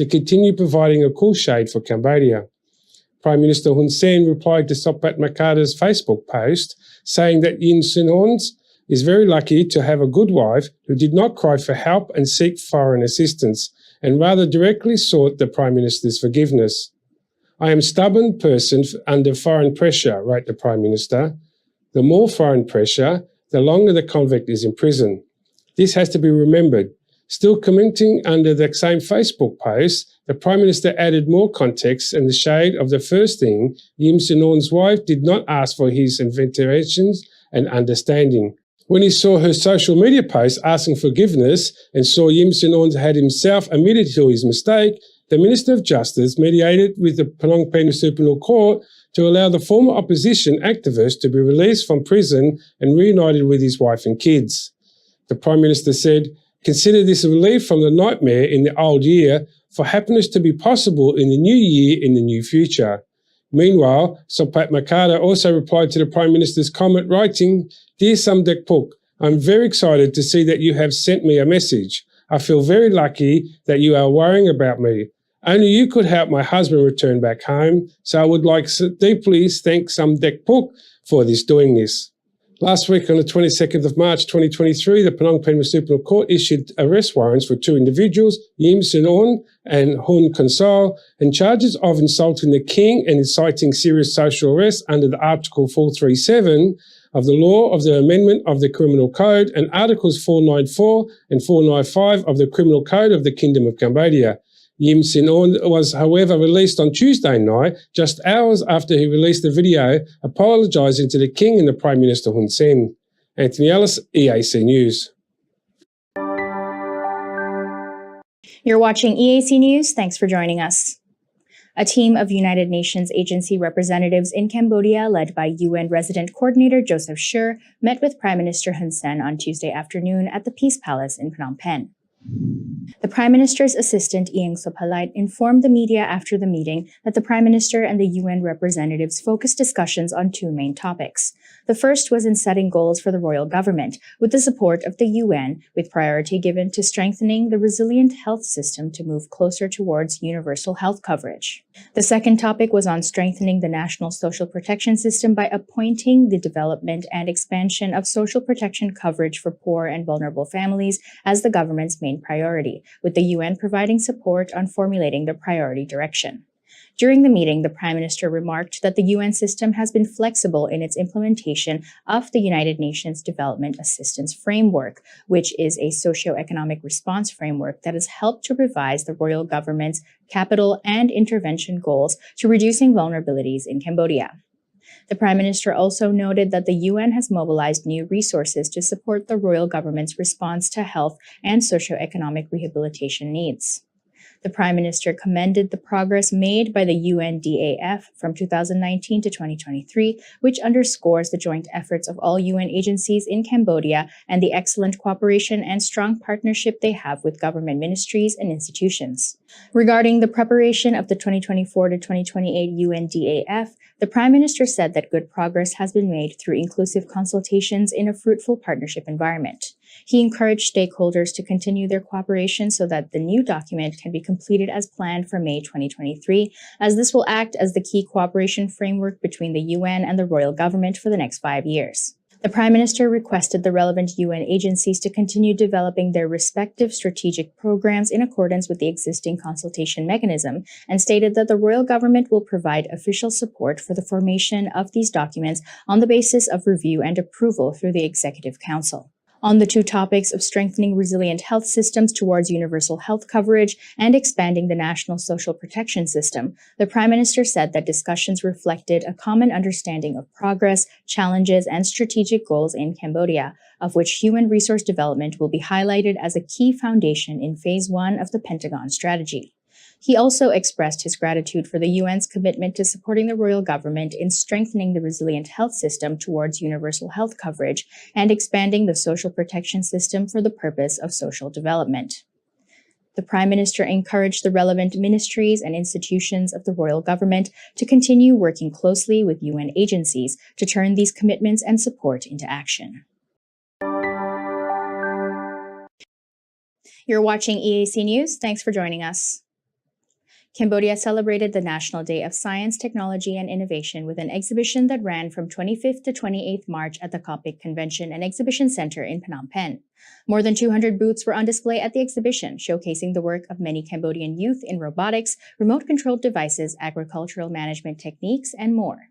to continue providing a cool shade for Cambodia. Prime Minister Hun Sen replied to Sopat Makata's Facebook post, saying that Yin Sinons is very lucky to have a good wife who did not cry for help and seek foreign assistance, and rather directly sought the Prime Minister's forgiveness. I am a stubborn person under foreign pressure, wrote the Prime Minister. The more foreign pressure, the longer the convict is in prison. This has to be remembered. Still commenting under the same Facebook post, the Prime Minister added more context and the shade of the first thing, Yim Sinon's wife did not ask for his interventions and understanding. When he saw her social media post asking forgiveness and saw Yim Sinon had himself admitted to his mistake, the Minister of Justice mediated with the Phnom Penh Superior Court to allow the former opposition activist to be released from prison and reunited with his wife and kids. The Prime Minister said, "Consider this a relief from the nightmare in the old year for happiness to be possible in the new year in the new future." Meanwhile, Sopat Makata also replied to the Prime Minister's comment, writing, "Dear Samdech Puk, I'm very excited to see that you have sent me a message. I feel very lucky that you are worrying about me. Only you could help my husband return back home, so I would like to deeply thank Samdech Puk for doing this." Last week, on the 22nd of March 2023, the Phnom Penh Municipal Court issued arrest warrants for two individuals, Yim Sinon and Hun Konsal, and charges of insulting the king and inciting serious social arrest under the Article 437 of the law of the Amendment of the Criminal Code and Articles 494 and 495 of the Criminal Code of the Kingdom of Cambodia. Yim Sinon was, however, released on Tuesday night, just hours after he released a video apologising to the King and the Prime Minister Hun Sen. Anthony Ellis, EAC News. You're watching EAC News. Thanks for joining us. A team of United Nations agency representatives in Cambodia, led by UN Resident Coordinator Joseph Schur, met with Prime Minister Hun Sen on Tuesday afternoon at the Peace Palace in Phnom Penh. The Prime Minister's assistant, Ieng Sophalait, informed the media after the meeting that the Prime Minister and the UN representatives focused discussions on two main topics. The first was in setting goals for the royal government, with the support of the UN, with priority given to strengthening the resilient health system to move closer towards universal health coverage. The second topic was on strengthening the national social protection system by appointing the development and expansion of social protection coverage for poor and vulnerable families as the government's main priority, with the UN providing support on formulating the priority direction. During the meeting, the Prime Minister remarked that the UN system has been flexible in its implementation of the United Nations Development Assistance Framework, which is a socio-economic response framework that has helped to revise the royal government's capital and intervention goals to reducing vulnerabilities in Cambodia. The Prime Minister also noted that the UN has mobilized new resources to support the royal government's response to health and socio-economic rehabilitation needs. The Prime Minister commended the progress made by the UNDAF from 2019 to 2023, which underscores the joint efforts of all UN agencies in Cambodia and the excellent cooperation and strong partnership they have with government ministries and institutions. Regarding the preparation of the 2024 to 2028 UNDAF, the Prime Minister said that good progress has been made through inclusive consultations in a fruitful partnership environment. He encouraged stakeholders to continue their cooperation so that the new document can be completed as planned for May 2023, as this will act as the key cooperation framework between the UN and the royal government for the next 5 years. The Prime Minister requested the relevant UN agencies to continue developing their respective strategic programs in accordance with the existing consultation mechanism, and stated that the royal government will provide official support for the formation of these documents on the basis of review and approval through the Executive Council. On the two topics of strengthening resilient health systems towards universal health coverage and expanding the national social protection system, the Prime Minister said that discussions reflected a common understanding of progress, challenges, and strategic goals in Cambodia, of which human resource development will be highlighted as a key foundation in Phase 1 of the Pentagon Strategy. He also expressed his gratitude for the UN's commitment to supporting the royal government in strengthening the resilient health system towards universal health coverage and expanding the social protection system for the purpose of social development. The Prime Minister encouraged the relevant ministries and institutions of the royal government to continue working closely with UN agencies to turn these commitments and support into action. You're watching EAC News. Thanks for joining us. Cambodia celebrated the National Day of Science, Technology, and Innovation with an exhibition that ran from 25th to 28th March at the COPIC Convention and Exhibition Center in Phnom Penh. More than 200 booths were on display at the exhibition, showcasing the work of many Cambodian youth in robotics, remote-controlled devices, agricultural management techniques, and more.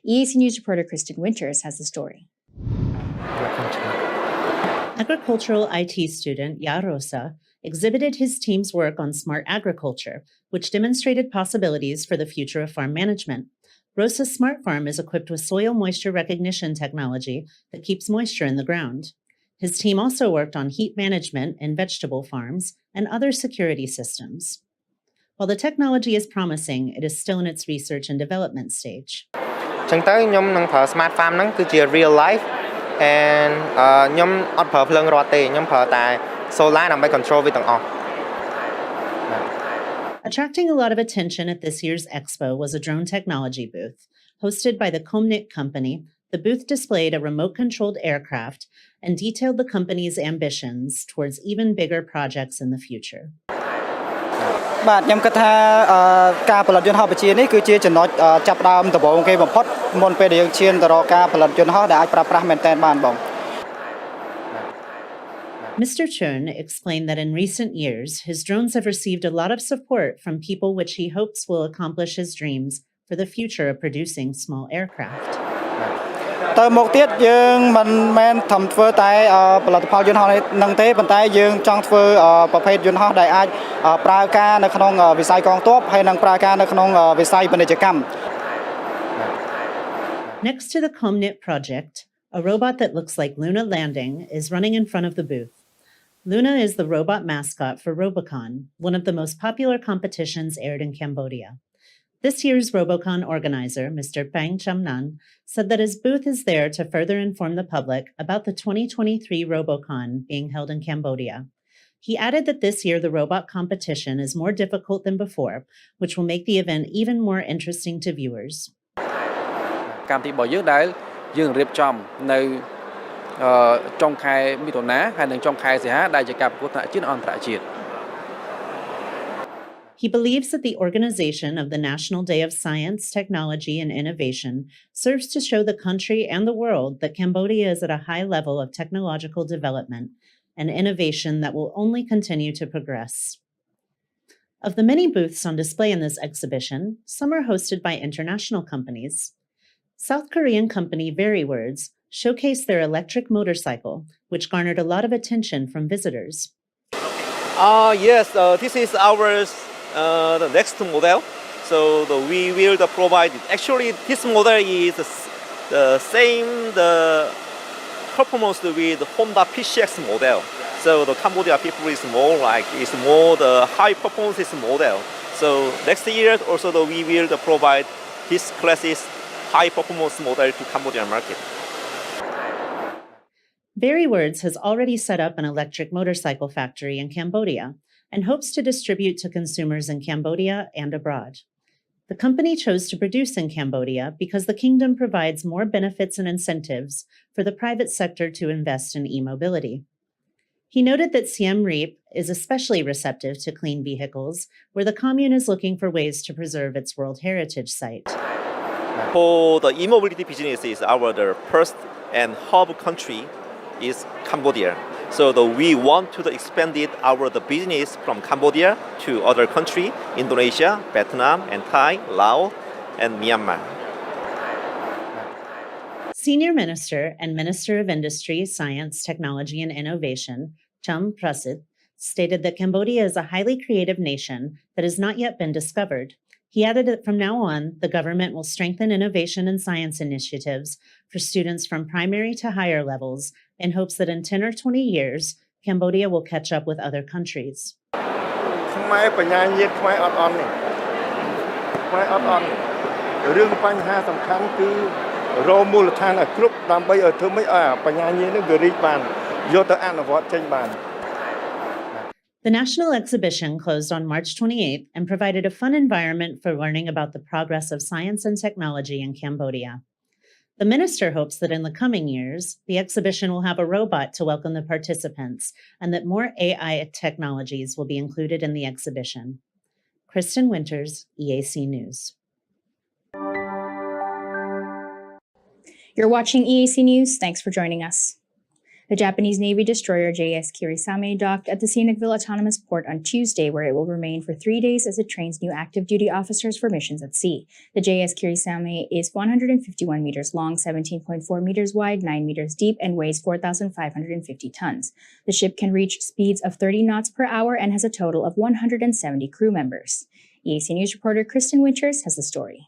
EAC News reporter Kristen Winters has the story. Agricultural IT student Ya Rosa exhibited his team's work on smart agriculture, which demonstrated possibilities for the future of farm management. Rosa's smart farm is equipped with soil moisture recognition technology that keeps moisture in the ground. His team also worked on heat management in vegetable farms and other security systems. While the technology is promising, it is still in its research and development stage. ចឹងទៅខ្ញុំនឹងប្រើ smart farm ហ្នឹងគឺជា real life and ខ្ញុំអត់ប្រើភ្លើងរត់ទេខ្ញុំប្រើតែ solar ដើម្បី control វាទាំងអស់ Attracting a lot of attention at this year's expo was a drone technology booth. Hosted by the Comnit company, the booth displayed a remote-controlled aircraft and detailed the company's ambitions towards even bigger projects in the future. បាទខ្ញុំគិតថាការផលិតយន្តហោះបច្ចេកនេះគឺជាចំណុចចាប់ផ្ដើមដំបូងគេបំផុតមុនពេលដែលយើងឈានទៅរកការផលិតយន្តហោះដែលអាចប្រើប្រាស់មែនទែនបានបង Mr. Chun explained that in recent years, his drones have received a lot of support from people which he hopes will accomplish his dreams for the future of producing small aircraft. ទៅមកទៀតយើងមិនមែនធ្វើធ្វើតែផលិតផលយន្តហោះនឹងទេប៉ុន្តែយើងចង់ធ្វើប្រភេទយន្តហោះដែលអាចប្រើការនៅក្នុងវិស័យកងទ័ពហើយនិងប្រើការនៅក្នុងវិស័យពាណិជ្ជកម្ម Next to the Comnit project, a robot that looks like Luna Landing is running in front of the booth. Luna is the robot mascot for Robocon, one of the most popular competitions aired in Cambodia. This year's Robocon organizer, Mr. Pang Chamnan, said that his booth is there to further inform the public about the 2023 Robocon being held in Cambodia. He added that this year the robot competition is more difficult than before, which will make the event even more interesting to viewers. កម្មវិធីរបស់យើងដែលយើងរៀបចំនៅចុងខែមិថុនាហើយនិងចុងខែសីហាដែលជាការប្រកួតថ្នាក់ជាតិអន្តរជាតិ He believes that the organization of the National Day of Science, Technology, and Innovation serves to show the country and the world that Cambodia is at a high level of technological development and innovation that will only continue to progress. Of the many booths on display in this exhibition, some are hosted by international companies. South Korean company VeryWords showcased their electric motorcycle, which garnered a lot of attention from visitors. Yes, this is our the next model. So we will provide it. Actually, this model is the same performance with Honda PCX model. So the Cambodia people is more the high performance model. So next year also we will provide this class's high performance model to Cambodian market. VeryWords has already set up an electric motorcycle factory in Cambodia and hopes to distribute to consumers in Cambodia and abroad. The company chose to produce in Cambodia because the kingdom provides more benefits and incentives for the private sector to invest in e-mobility. He noted that Siem Reap is especially receptive to clean vehicles, where the commune is looking for ways to preserve its World Heritage Site. For the e-mobility business is the first and hub country is Cambodia. So we want to expand the business from Cambodia to other countries, Indonesia, Vietnam, and Thai, Laos, and Myanmar. Senior Minister and Minister of Industry, Science, Technology, and Innovation, Cham Prasit, stated that Cambodia is a highly creative nation that has not yet been discovered. He added that from now on, the government will strengthen innovation and science initiatives for students from primary to higher levels in hopes that in 10 or 20 years, Cambodia will catch up with other countries. ខ្មែរបញ្ញាញាតិខ្មែរអត់អន់នេះខ្មែរអត់អន់រឿងបញ្ហាសំខាន់គឺរកមូលដ្ឋានឲ្យគ្រប់ដើម្បីឲ្យធ្វើម៉េចឲ្យបញ្ញាញាតិនេះវារីកបានយកទៅអនុវត្តចេញបាន The national exhibition closed on March 28th and provided a fun environment for learning about the progress of science and technology in Cambodia. The minister hopes that in the coming years, the exhibition will have a robot to welcome the participants and that more AI technologies will be included in the exhibition. Kristen Winters, EAC News. You're watching EAC News. Thanks for joining us. The Japanese Navy destroyer JS Kirisame docked at the Sihanoukville Autonomous Port on Tuesday, where it will remain for 3 days as it trains new active duty officers for missions at sea. The JS Kirisame is 151 meters long, 17.4 meters wide, 9 meters deep, and weighs 4,550 tons. The ship can reach speeds of 30 knots per hour and has a total of 170 crew members. EAC News reporter Kristen Winters has the story.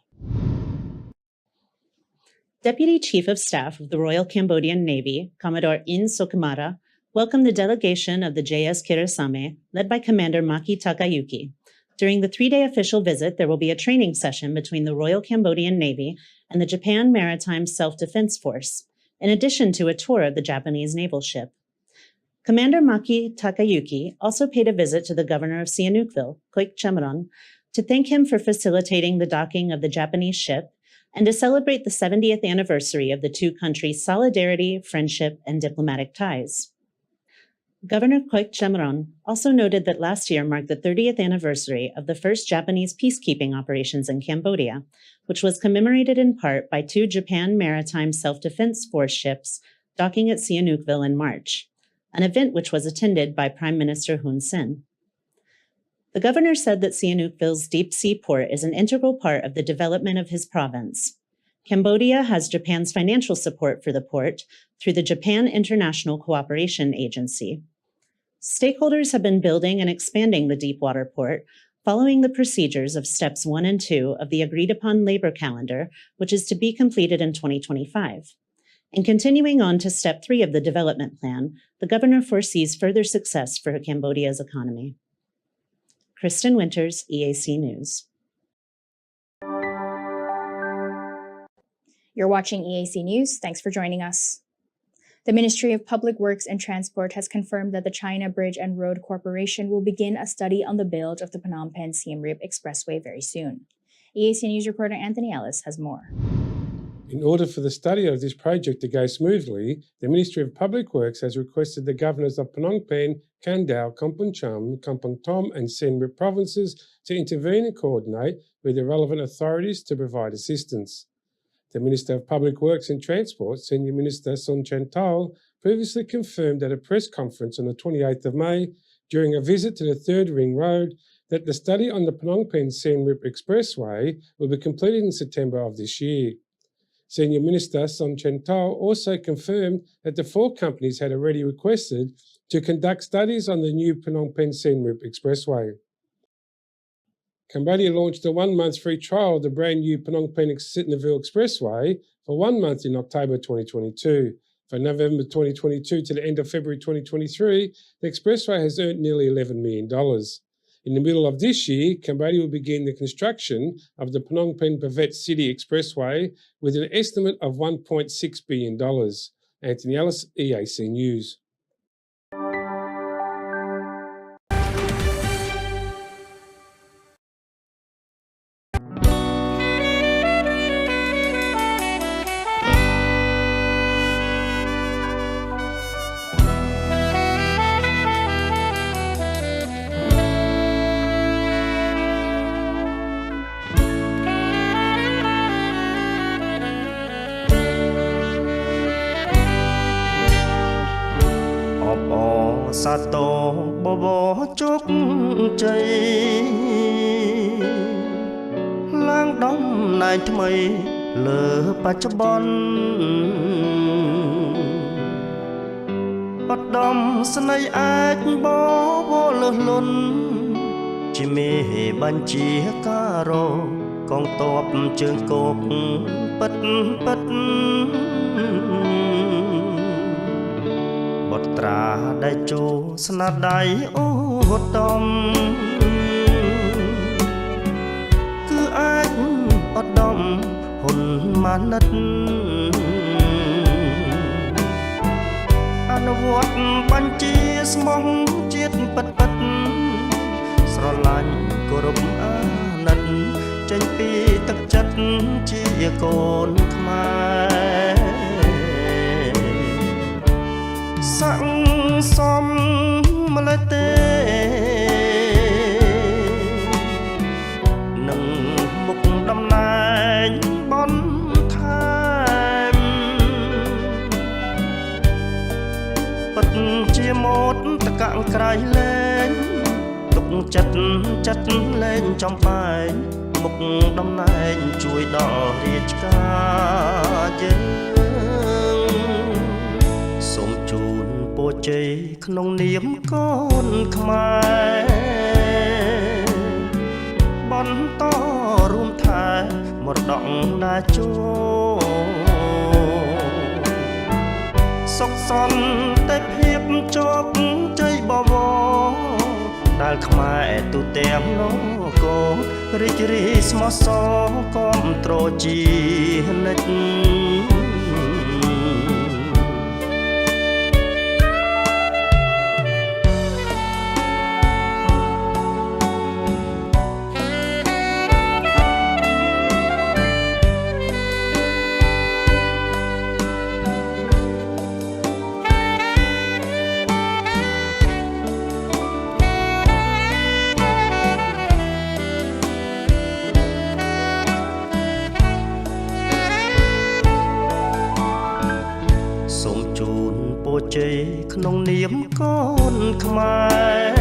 Deputy Chief of Staff of the Royal Cambodian Navy, Commodore In Sokumara, welcomed the delegation of the JS Kirisame, led by Commander Maki Takayuki. During the 3-day official visit, there will be a training session between the Royal Cambodian Navy and the Japan Maritime Self-Defense Force, in addition to a tour of the Japanese naval ship. Commander Maki Takayuki also paid a visit to the governor of Sihanoukville, Koik Chamron, to thank him for facilitating the docking of the Japanese ship and to celebrate the 70th anniversary of the two countries' solidarity, friendship, and diplomatic ties. Governor Koik Chamron also noted that last year marked the 30th anniversary of the first Japanese peacekeeping operations in Cambodia, which was commemorated in part by 2 Japan Maritime Self-Defense Force ships docking at Sihanoukville in March, an event which was attended by Prime Minister Hun Sen. The governor said that Sihanoukville's deep sea port is an integral part of the development of his province. Cambodia has Japan's financial support for the port through the Japan International Cooperation Agency. Stakeholders have been building and expanding the deepwater port following the procedures of Steps 1 and 2 of the agreed-upon labor calendar, which is to be completed in 2025. And continuing on to Step 3 of the development plan, the governor foresees further success for Cambodia's economy. Kristen Winters, EAC News. You're watching EAC News. Thanks for joining us. The Ministry of Public Works and Transport has confirmed that the China Bridge and Road Corporation will begin a study on the build of the Phnom Penh Siem Reap Expressway very soon. EAC News reporter Anthony Ellis has more. In order for the study of this project to go smoothly, the Ministry of Public Works has requested the governors of Phnom Penh, Kandao, Kampong Cham, Kampong Thom and Siem Reap provinces to intervene and coordinate with the relevant authorities to provide assistance. The Minister of Public Works and Transport, Senior Minister Son Chantal, previously confirmed at a press conference on the 28th of May during a visit to the Third Ring Road that the study on the Phnom Penh Siem Reap Expressway will be completed in September of this year. Senior Minister Son Chantal also confirmed that the 4 companies had already requested to conduct studies on the new Phnom Penh Siem Reap Expressway. Cambodia launched a 1-month free trial of the brand new Phnom Penh Sihanoukville Expressway for 1 month in October 2022. From November 2022 to the end of February 2023, the expressway has earned nearly $11 million. In the middle of this year, Cambodia will begin the construction of the Phnom Penh Pavet City Expressway with an estimate of $1.6 billion. Anthony Ellis, EAC News. Sato bobo chúc chay lang đóng này thay lỡ pa chấp bon bắt đom sân ai bó vô lơ lôn chỉ mê ban chia cá rô con tọp trường cột bất bấtบทราได้จูสนาได้โอ้ตอมคืออ้ายอดดอมหุ่นมานัดอนุวัตบัญชีสมองเจียดปัดปัดสระลันกรบอานัดเจนปีตักจัดเจียโกนขมายสังสมมาเลเต ក្រៃលែងទុកចិត្តលែងចំបែងមុខតំណែងជួយដល់រាជការយើងសូមជូនពរជ័យក្នុងនាមកូនខ្មែរបន្តរួមថែមរតកណាជោសុខសន្តិភាពជោគជ័យបវរដែលខ្មែរទូទាំងលោករីករាយស្មោះសរគាំទ្រជានិច្ចជ័យក្នុងនាមកូនខ្មែរ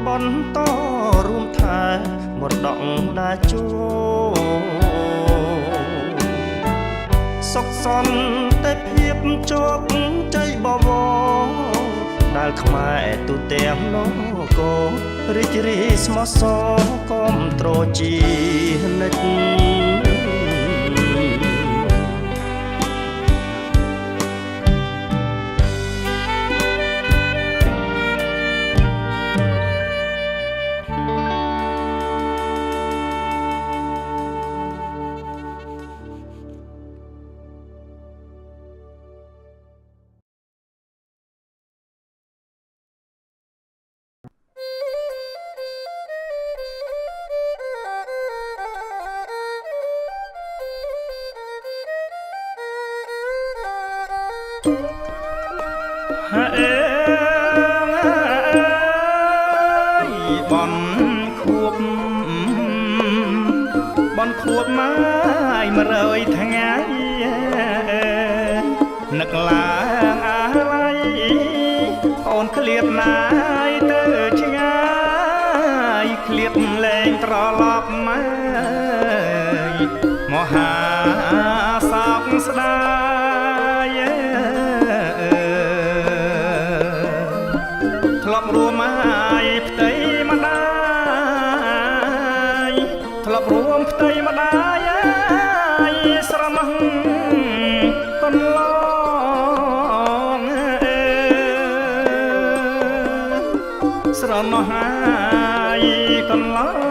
បន្តរួមថែមរតកណាជោសុខសន្តិភាពជោគជ័យបវរដែលខ្មែរទូទាំងលោករីករាយស្មោះសរគាំទ្រជានិច្ចខួបម៉ាយ100ថ្ងៃនឹកឡើងអាឡ័យអូនឃ្លាតណាយទៅឆ្ងាយឃ្លាតលែងត្រឡប់មកហាសោកស្ដាយធ្លាប់រួមហើយផ្ទៃម្ដាយធ្លាប់រួមផ្ទៃម្ដាយស្រមោះកន្លងស្រណោះហើយកន្លង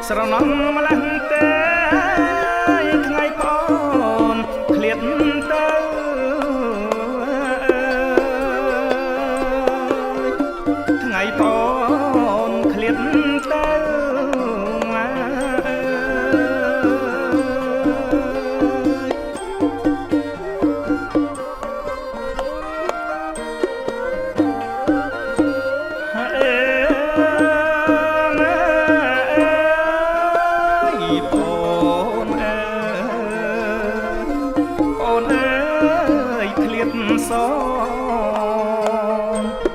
ស ស្រណំម្ល៉េះទេថ្ងៃបងឃ្លាតទៅថ្ងៃបងឃ្លាតទៅ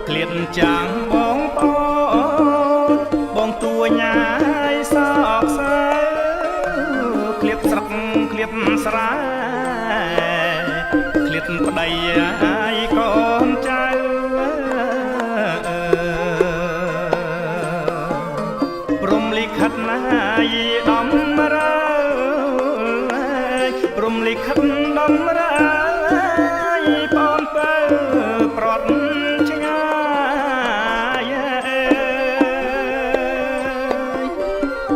ឃ្លាតចាំងបងបងតួញ៉ាយសោកសៅឃ្លាតស្រុកឃ្លាតស្រែឃ្លាតប្តីអាយកូនចៅព្រំលិខិតណាយដំរើព្រំលិខិតដំរើបងបើប្រត់ឆ្ងាយ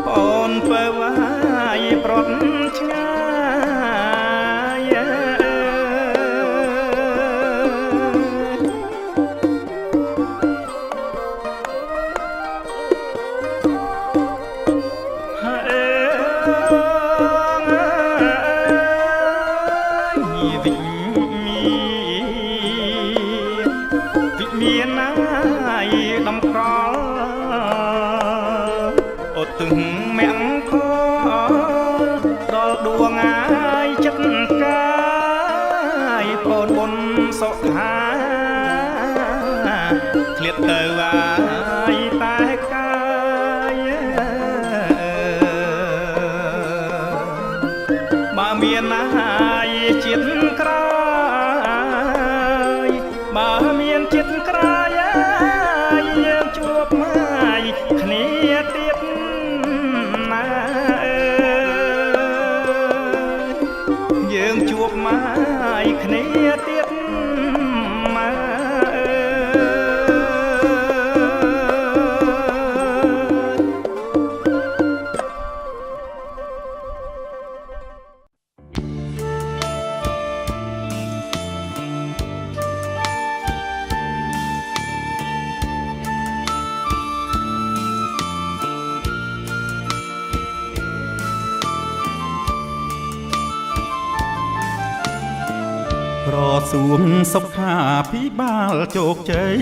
បងបើវាយប្រត់ឆ្ងាយមានណាយដំក្រល់អត់ទឹងមាំងខដល់ដួងអាយចិត្តកាយបងបុនសុខាឃ្លាតទៅអាយតែកាយបើមានណាយជាតិក្រោយបើមានចិត្តក្រោយយើងជួបមកគ្នាទៀតណាយើងជួបមកគ្នាទៀតមក ក្រសួងសុខាភិបាលជោគជ័យ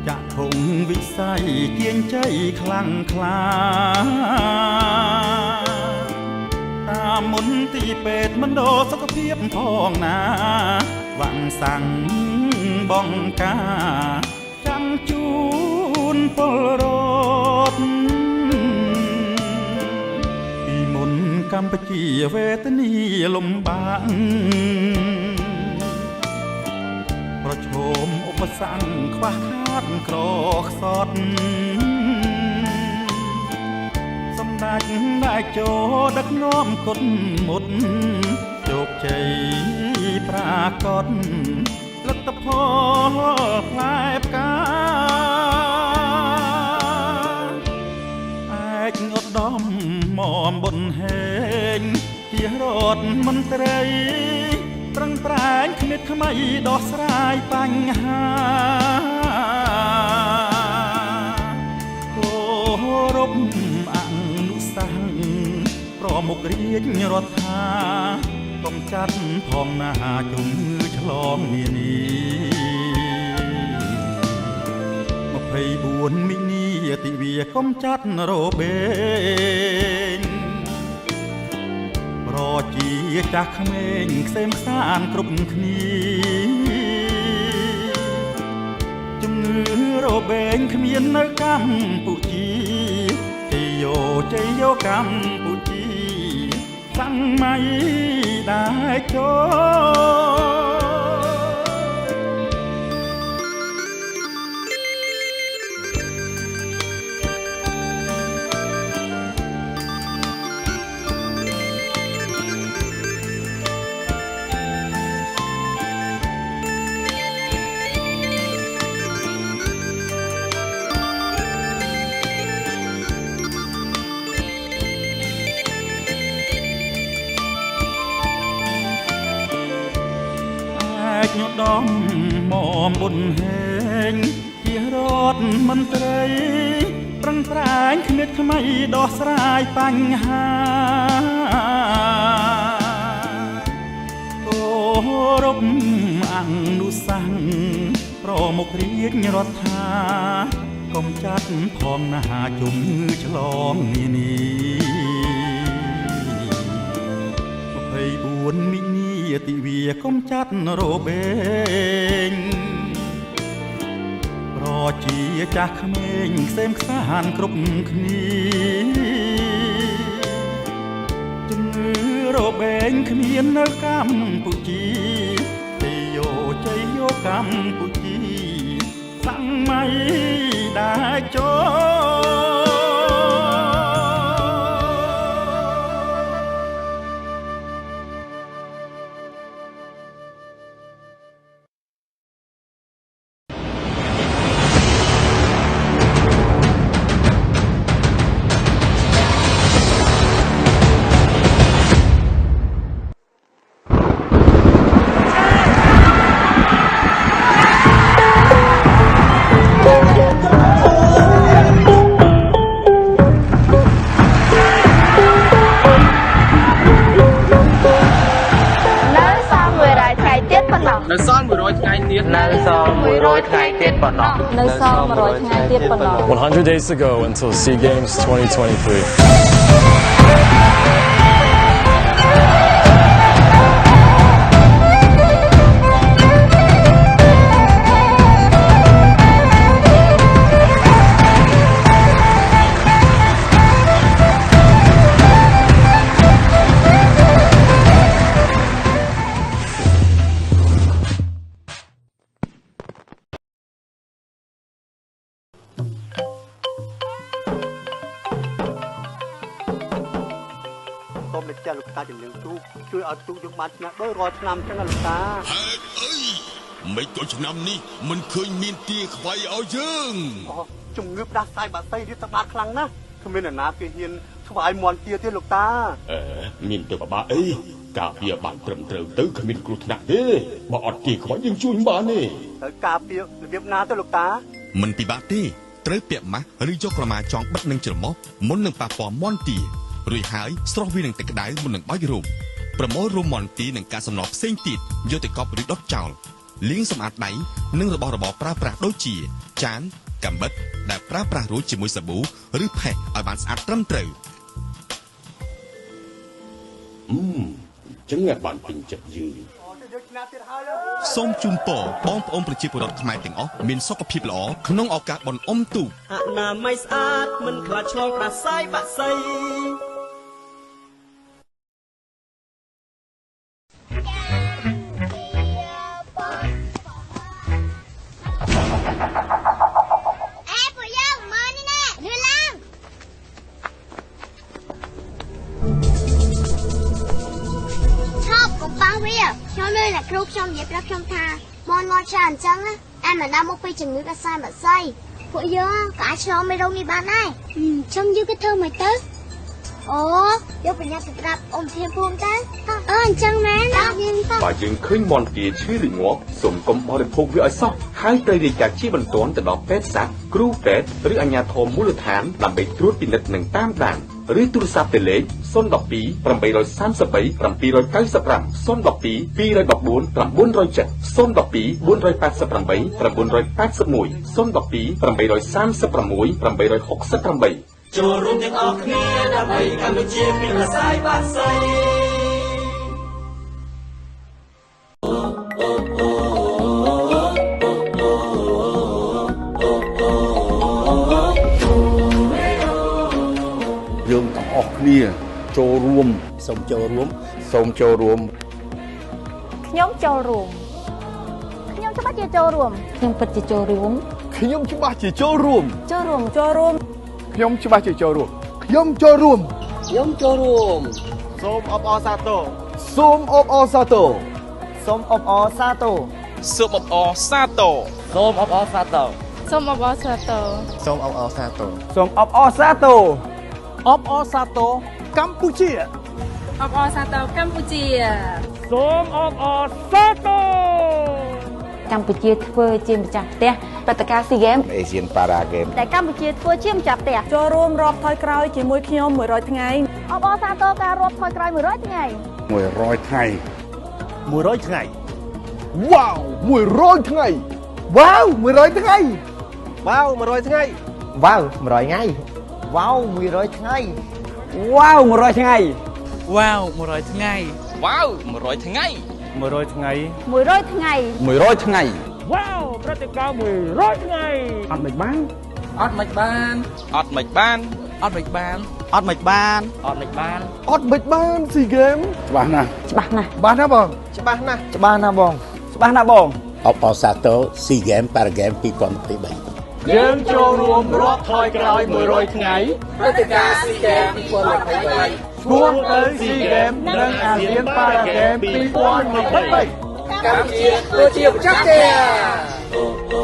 ចាក់ធំវិស័យជាងជ័យខ្លាំងក្លាតាមមន្ទីរពេទ្យមណ្ឌលសុខភាពផងណាវាំងសាំងបងកាចាំជូនពលរដ្ឋកម្ពុជាវេទនាលំបាកប្រឈមឧបសគ្គខ្វះខាតក្រខ្សត់សម្ដេចដែលចូលដឹកនាំគុណមុតជោគជ័យប្រាកដលទ្ធផលផ្លែផ្កាឯកឧត្តមមបុនហេងជារដ្ឋមន្ត្រីប្រឹងប្រែងគ្មានថ្មីដោះស្រាយបញ្ហាគោរពអនុសាសន៍ប្រមុខរាជរដ្ឋាកុំចាត់ផងណាជំងឺឆ្លងនានា24មីនាទិវាកុំចាត់របេងប្រជាចាស់ក្មេងខ្សែមខ្សានគ្រប់គ្នាជំងឺរបេងគ្មាននៅកម្ពុជាជ័យយោកម្ពុជាសម័យដែលចូល ឧត្តមមកបុនហេងជារដ្ឋមន្ត្រីប្រឹងប្រែងគ្មានថ្មីដោះស្រាយបញ្ហាអូរំអនុសាសន៍ប្រមុខរាជរដ្ឋាកុំចាត់ផងណាជំងឺឆ្លងនានី24មីនាទិវាកុំចាត់របេងប្រជាចាស់ក្មេងខ្សែមខ្សានគ្រប់គ្នាជំងឺរបេងគ្មាននៅកម្ពុជាទេយោជ័យយោកម្ពុជាសម័យដែលចូលនៅសល់100ថ្ងៃទៀតប៉ុណ្ណោះ 100 days to go until SEA Games 2023.លោកតាជំនឿទូកជួយឲ្យទូកយើងបានឆ្នាំដោយរាល់ឆ្នាំចឹងណាលោកតាហេតុអីមិនក៏ឆ្នាំនេះមិនឃើញមានទាខ្វៃឲ្យយើងអូជំងឺផ្ដាសាយបាក់សៃវាតបាក់ខ្លាំងណាស់គ្មានអ្នកណាគេហ៊ានថ្វាយមន់ទាទេលោកតាមានទៅបបាក់អីការពារបានត្រឹមត្រូវទៅគ្មានគ្រោះថ្នាក់ទេបើអត់ទាខ្វៃយើងជួយមិនបានទេត្រូវការពាររបៀបណាទៅលោកតាមិនពិបាកទេត្រូវពាក់ម៉ាស់ឬយកក្រមាចងបិទនឹងច្រមុះមុននឹងប៉ះពាល់មន់ទារួចហើយស្រោះវានឹងទឹកក្តៅមុននឹងបាច់រោមប្រមូលរោមមន្ទីរនិងកាកសំណល់ផ្សេងទៀតយកទៅកប់ឬដុតចោលលាងសម្អាតដៃនិងរបស់របរប្រើប្រាស់ដូចជាចានកាំបិតដែលប្រើប្រាស់រួចជាមួយសាប៊ូឬផេះឲ្យបានស្អាតត្រឹមត្រូវចឹងបានពេញចិត្តយឺសូមជូនពរបងប្អូនប្រជាពលរដ្ឋខ្មែរទាំងអស់មានសុខភាពល្អក្នុងឱកាសបុណ្យអុំទូកអនាម័យស្អាតមិនខ្លាចឆ្លងផ្ដាសាយបាក់សៃខ្ញុំលើអ្នកគ្រូខ្ញុំនិយាយប្រាប់ខ្ញុំថាមន់ងាត់ច្រើនអញ្ចឹងអាមិនដាំមកពីជំងឺកាសែបាក់សៃពួកយើងក៏អាចឆ្លងមេរោគនេះបានដែរខ្ញុំយើងក៏ធ្វើមិនទៅអូយកបញ្ញាទៅប្រាប់អ៊ំធៀបភូមិទៅអញ្ចឹងមែនយើងទៅបើយើងឃើញមន្ទាឈឺឬងាប់សូមកុំបរិភោគវាឲ្យសោះហើយត្រូវរាយការណ៍ជាបន្ទាន់ទៅដល់ពេទ្យសត្វគ្រូពេទ្យឬអាជ្ញាធរមូលដ្ឋានដើម្បីត្រួតពិនិត្យនិងតាមដានឬទូរស័ព្ទទៅលេខ012 833 795 012 214 907 012 488 981 012 836 868ចូលរួមទាំងអស់គ្នាដើម្បីកម្ពុជាពីផ្សាយបាក់សៃយើងទាំងអស់គ្នាចូលរួមសូមចូលរួមខ្ញុំចូលរួមខ្ញុំច្បាស់ជាចូលរួមខ្ញុំពិតជាចូលរួមខ្ញុំច្បាស់ជាចូលរួមខ្ញុំច្បាស់ជាចូលរួមខ្ញុំចូលរួមសូមអបអរសាទរ សូមអបអរសាទរ សូមអបអរសាទរ សូមអបអរសាទរ សូមអបអរសាទរ សូមអបអរសាទរ សូមអបអរសាទរ សូមអបអរសាទរអបអរសាទរកម្ពុជាអបអរសាទរកម្ពុជាសូមអបអរសាទរ កម្ពុជាធ្វើជាម្ចាស់ផ្ទះព្រឹត្តិការណ៍ SEA Games Asian Para Games ដែលកម្ពុជាធ្វើជាម្ចាស់ផ្ទះចូលរួមរាប់ថយក្រោយជាមួយខ្ញុំ100ថ្ងៃអបអរសាទរការរាប់ថយក្រោយ100ថ្ងៃ100ថ្ងៃ100ថ្ងៃវ៉ាវ100ថ្ងៃវ៉ាវ100ថ្ងៃវ៉ាវ100ថ្ងៃវ៉ាវ100ថ្ងៃវ៉ាវ100ថ្ងៃវ៉ាវ100ថ្ងៃវ៉ាវ100ថ្ងៃវ៉ាវ100ថ្ងៃ100ថ្ងៃ100ថ្ងៃ100ថ្ងៃវ៉ាវព្រឹត្តិការណ៍100ថ្ងៃអត់មិនបានអត់មិនបានអត់មិនបានអត់មិនបានអត់មិនបានអត់មិនបានអត់មិនបាន SEA Games ច្បាស់ណាស់ ច្បាស់ណាស់ ច្បាស់ណាស់បងច្បាស់ណាស់ច្បាស់ណាស់បងច្បាស់ណាស់បងអបអរសាទរ SEA Games Para Games 2023យើងចូលរួមរាប់ថយក្រោយ100ថ្ងៃព្រឹត្តិការណ៍ SEA Games 2023ឈ្មោះទៅ SEA Games និង ASEAN Para Games 2023កម្ពុជាធ្វើជាម្ចាស់ផ្ទះ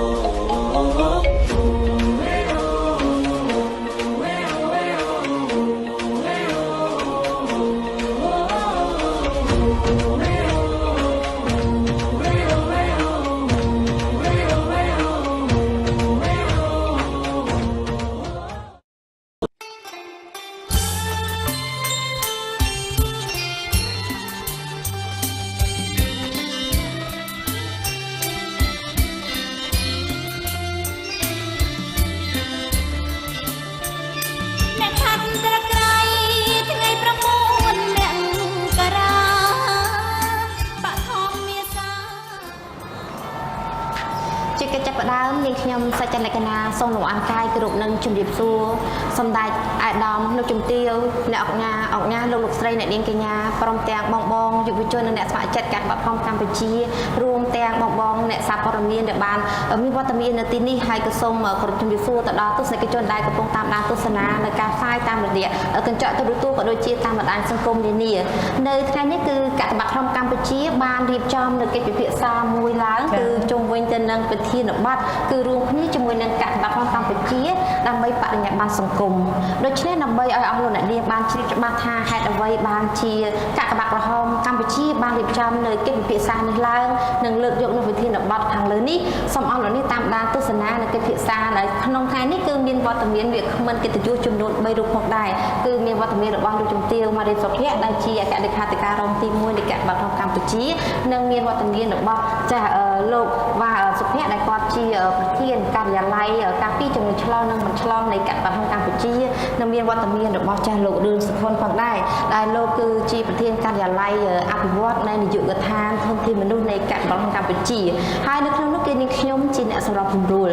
ខ្ញុំសច្ចនិកណាសូមលំអរកាយគោរពនឹងជំរាបសួរសម្ដេចអាយដាមលោកជំទាវអ្នកអង្គការលោកស្រីអ្នកនាងកញ្ញាព្រមទាំងបងយុវជននិងអ្នកស្ម័គ្រចិត្តការបាត់បង់កម្ពុជារួមទាំងបងអ្នកសារព័ត៌មានដែលបានមានវត្តមាននៅទីនេះហើយក៏សូមគោរពជំរាបសួរទៅដល់ទស្សនិកជនដែលកំពុងតាមដានទស្សនានៅការផ្សាយតាមរយៈកញ្ចក់ទូរទស្សន៍ក៏ដូចជាតាមបណ្ដាញសង្គមនានានៅថ្ងៃនេះគឺកាកបាទក្រុមកម្ពុជាបានរៀបចំនៅកិច្ចពិភាក្សាមួយឡើងគឺជុំវិញទៅនឹងប្រធានបទគឺរួមគ្នាជាមួយនឹងកាកបាទក្រុមកម្ពុជាដើម្បីបរិញ្ញាបត្រសង្គមដូច្នេះដើម្បីឲ្យអស់លោកអ្នកនាងបានជ្រាបច្បាស់ថាហេតុអ្វីបានជាកាកបាទក្រហមកម្ពុជាបានរៀបចំនៅកិច្ចពិភាក្សានេះឡើងនិងលើកយកនៅវិធានបទខាងលើនេះសូមអស់លោកអ្នកតាមដានទស្សនានៅកិច្ចពិភាក្សាដែលក្នុងថ្ងៃនេះគឺមានវត្តមានវាគ្មិនកិត្តិយសចំនួន3រូបផងដែរគឺមានវត្តមានរបស់លោកជំទាវ ម៉ារីសុភ័ក្រដែលជាអគ្គលេខាធិការរងទី1នៃកាកបាទក្រុមកម្ពុជានិងមានវត្តមានរបស់ចាស់លោកវ៉ាសុភ័ក្រដែលគាត់ជាប្រធានការិយាល័យការពីជំនួយឆ្លងនិងមិនឆ្លងនៃកាកបាទក្រុមកម្ពុជានិងមានវត្តមានរបស់ចាស់លោករឿងសុខុនផងដែរដែលលោកគឺជាប្រធានការិយាល័យអភិវឌ្ឍនៃនាយកដ្ឋានធនធានមនុស្សនៃកាកបាទក្រុមកម្ពុជាហើយនៅក្នុងនោះគឺនាងខ្ញុំជាអ្នកសម្របសម្រួល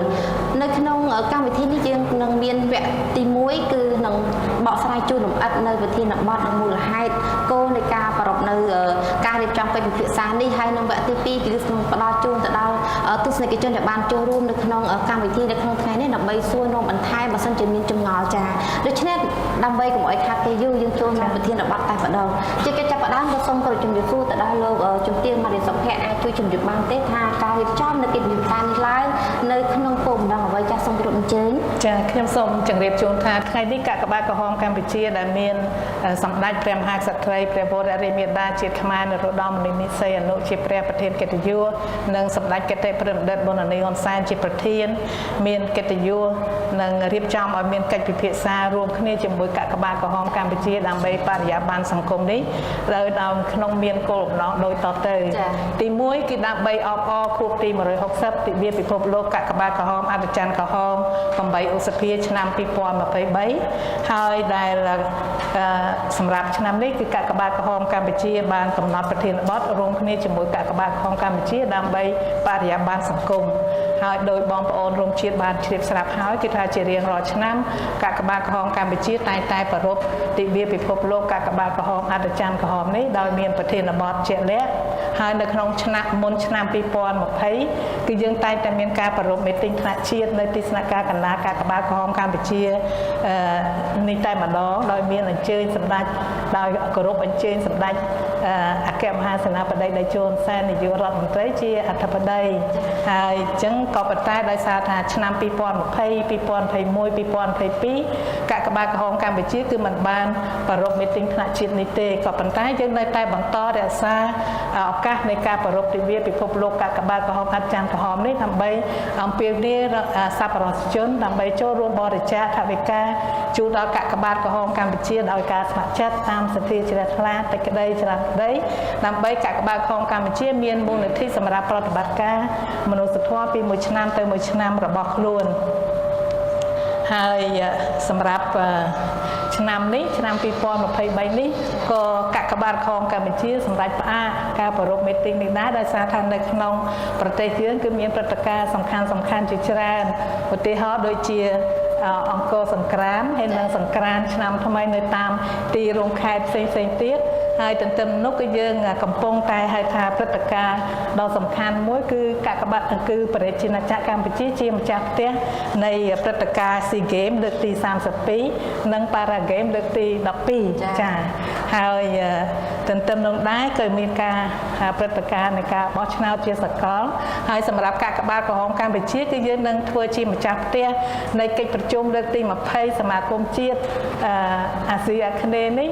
នៅក្នុងកម្មវិធីនេះយើងនឹងមានវគ្គទី1គឺនឹងបកស្រាយជូនលម្អិតនៅវិធានបទនិងមូលហេតុគោលនៃការប្រារព្ធនៅការរៀបចំកិច្ចពិភាក្សានេះហើយនៅវគ្គទី2គឺនឹងផ្ដល់ជូនទៅដល់ទស្សនិកជនដែលបានចូលរួមនៅក្នុងកម្មវិធីនៅក្នុងថ្ងៃនេះដើម្បីសួរនាំបន្ថែមបើសិនជាមានចម្ងល់ចាដូច្នេះដើម្បីកុំឲ្យខាតពេលយូរយើងចូលមកវិធានបទតែម្ដងជាកិច្ចចាប់ផ្ដើមក៏សូមគោរពជំរាបសួរទៅដល់លោកជំទាវ ម៉ារីសុភ័ក្រអាចជួយជម្រាបបានទេថាការរៀបចំនៅកិច្ចពិភាក្សានេះឡើងនៅក្នុងគោលបំណងអ្វីចាស់សូមគោរពអញ្ជើញចាខ្ញុំសូមជម្រាបជូនថាថ្ងៃនេះកាកបាទក្រហមកម្ពុជាដែលមានសម្ដេចព្រះមហាក្សត្រីព្រះវររាជមាតាជាតិខ្មែរនរោត្តម នីសីអនុជាព្រះប្រធានកិត្តិយសនិងសម្ដេចគតិប្រិមត្តប៊ុនរនីហ៊ុនសែនជាប្រធានមានកិត្តិយសនិងរៀបចំឲ្យមានកិច្ចពិភាក្សារួមគ្នាជាមួយកាកបាទក្រហមកម្ពុជាដើម្បីបរិយាបន្នសង្គមនេះដោយក្នុងមានគោលបំណងដូចតទៅទី1គឺដើម្បីអបអរខួបទី160ទិវាពិភពលោកកាកបាទក្រហមអន្តរជាតិក្រហម8ឧសភាឆ្នាំ2023ហើយដែលសម្រាប់ឆ្នាំនេះគឺកាកបាទក្រហមកម្ពុជាបានកំណត់ប្រធានបទរួមគ្នាជាមួយកាកបាទក្រហមកម្ពុជាដើម្បីបរិយាបន្នសង្គមហើយដោយបងប្អូនរួមជាតិបានជ្រាបស្រាប់ហើយគឺថាជារៀងរាល់ឆ្នាំកាកបាទក្រហមកម្ពុជាតែងតែប្រារព្ធទិវាពិភពលោកកាកបាទក្រហមអន្តរជាតិក្រហមនេះដោយមានប្រធានបទជាក់លាក់ហើយនៅក្នុងឆ្នាំមុនឆ្នាំ2020គឺយើងតែងតែមានការប្រារព្ធមីទីងថ្នាក់ជាតិនៅទីស្នាក់ការកណ្ដាលកាកបាទក្រហមកម្ពុជានេះតែម្ដងដោយមានអញ្ជើញសម្ដេច ដោយគោរពអញ្ជើញសម្ដេចអគ្គមហាសេនាបតីតេជោ ហ៊ុនសែននាយករដ្ឋមន្ត្រីជាអធិបតីហើយអញ្ចឹងក៏ប៉ុន្តែដោយសារថាឆ្នាំ2020 2021 2022កាកបាទក្រហមកម្ពុជាគឺមិនបានប្រារព្ធមីទីងថ្នាក់ជាតិនេះទេក៏ប៉ុន្តែយើងនៅតែបន្តរក្សាឱកាសនៃការប្រារព្ធទិវាពិភពលោកកាកបាទក្រហមអាត់ច័ន្ទក្រហមនេះដើម្បីអំពាវនាវសប្បុរសជនដើម្បីចូលរួមបរិច្ចាគថវិកាជូនដល់កាកបាទក្រហមកម្ពុជាដោយការស្ម័គ្រចិត្តតាមសទ្ធាជ្រះថ្លាតិចក្តីច្រើនក្តីដើម្បីកាកបាទក្រហមកម្ពុជាមានមូលនិធិសម្រាប់ប្រតិបត្តិការមនុស្សធម៌ពីមួយឆ្នាំទៅមួយឆ្នាំរបស់ខ្លួនហើយសម្រាប់ឆ្នាំនេះឆ្នាំ2023នេះក៏កាកបាទក្រហមកម្ពុជាសម្រាប់ផ្អាកការប្រារព្ធមីទីងនេះដែរដោយសារថានៅក្នុងប្រទេសយើងគឺមានព្រឹត្តិការណ៍សំខាន់ជាច្រើនឧទាហរណ៍ដូចជាអង្គរសង្គ្រាមហើយនិងសង្គ្រាមឆ្នាំថ្មីនៅតាមទីរួមខេត្តផ្សេងទៀតហើយទន្ទឹមនោះគឺយើងកំពុងតែហៅថាព្រឹត្តិការណ៍ដ៏សំខាន់មួយគឺកាកបាទគឺប្រជាជាតិកម្ពុជាជាម្ចាស់ផ្ទះនៃព្រឹត្តិការណ៍ SEA Games លើកទី32និង Para Games លើកទី12ចា៎ហើយទន្ទឹមនោះដែរក៏មានការព្រឹត្តិការណ៍នៃការបោះឆ្នោតជាសកលហើយសម្រាប់កាកបាទក្រហមកម្ពុជាគឺយើងនឹងធ្វើជាម្ចាស់ផ្ទះនៃកិច្ចប្រជុំលើកទី20សមាគមជាតិអាស៊ីអាគ្នេយ៍នេះ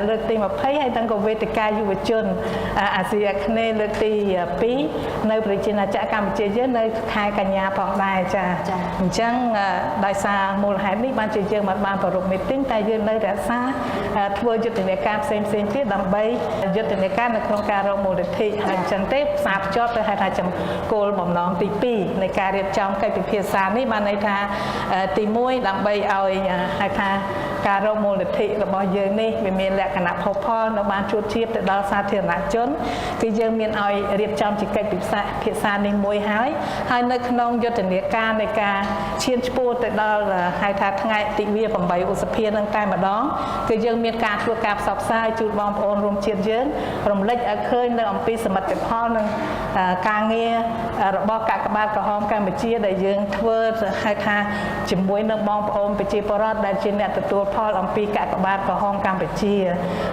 លើកទី20ហើយទាំងក៏វេទិកាយុវជនអាស៊ីអាគ្នេយ៍លើកទី2នៅប្រជាជាតិកម្ពុជាយើងនៅខែកញ្ញាផងដែរចា៎អញ្ចឹងដោយសារមូលហេតុនេះបានជាយើងមិនបានប្រារព្ធមីទីងតែយើងនៅរក្សាធ្វើយុទ្ធនាការផ្សេងទៀតដើម្បីយុទ្ធនាការនៅក្នុងការរកមូលនិធិហើយអញ្ចឹងទេផ្សារភ្ជាប់ទៅហៅថាគោលបំណងទី2នៃការរៀបចំកិច្ចពិភាក្សានេះបានន័យថាទី1ដើម្បីឲ្យហៅថាការរកមូលនិធិរបស់យើងនេះវាមានលក្ខណៈផុសផុលនៅបានជួបជៀបទៅដល់សាធារណជនគឺយើងមានឲ្យរៀបចំជាកិច្ចពិភាក្សានេះមួយហើយនៅក្នុងយុទ្ធនាការនៃការឈានឆ្ពោះទៅដល់ហៅថាថ្ងៃទិវា8ឧសភានឹងតែម្ដងគឺយើងមានការធ្វើការផ្សព្វផ្សាយជូនបងប្អូនរួមជាតិយើងរំលេចឲ្យឃើញនៅអំពីសមិទ្ធផលនិងការងាររបស់កាកបាទក្រហមកម្ពុជាដែលយើងធ្វើហៅថាជាមួយនឹងបងប្អូនប្រជាពលរដ្ឋដែលជាអ្នកទទួលផលអំពីកាកបាទក្រហមកម្ពុជា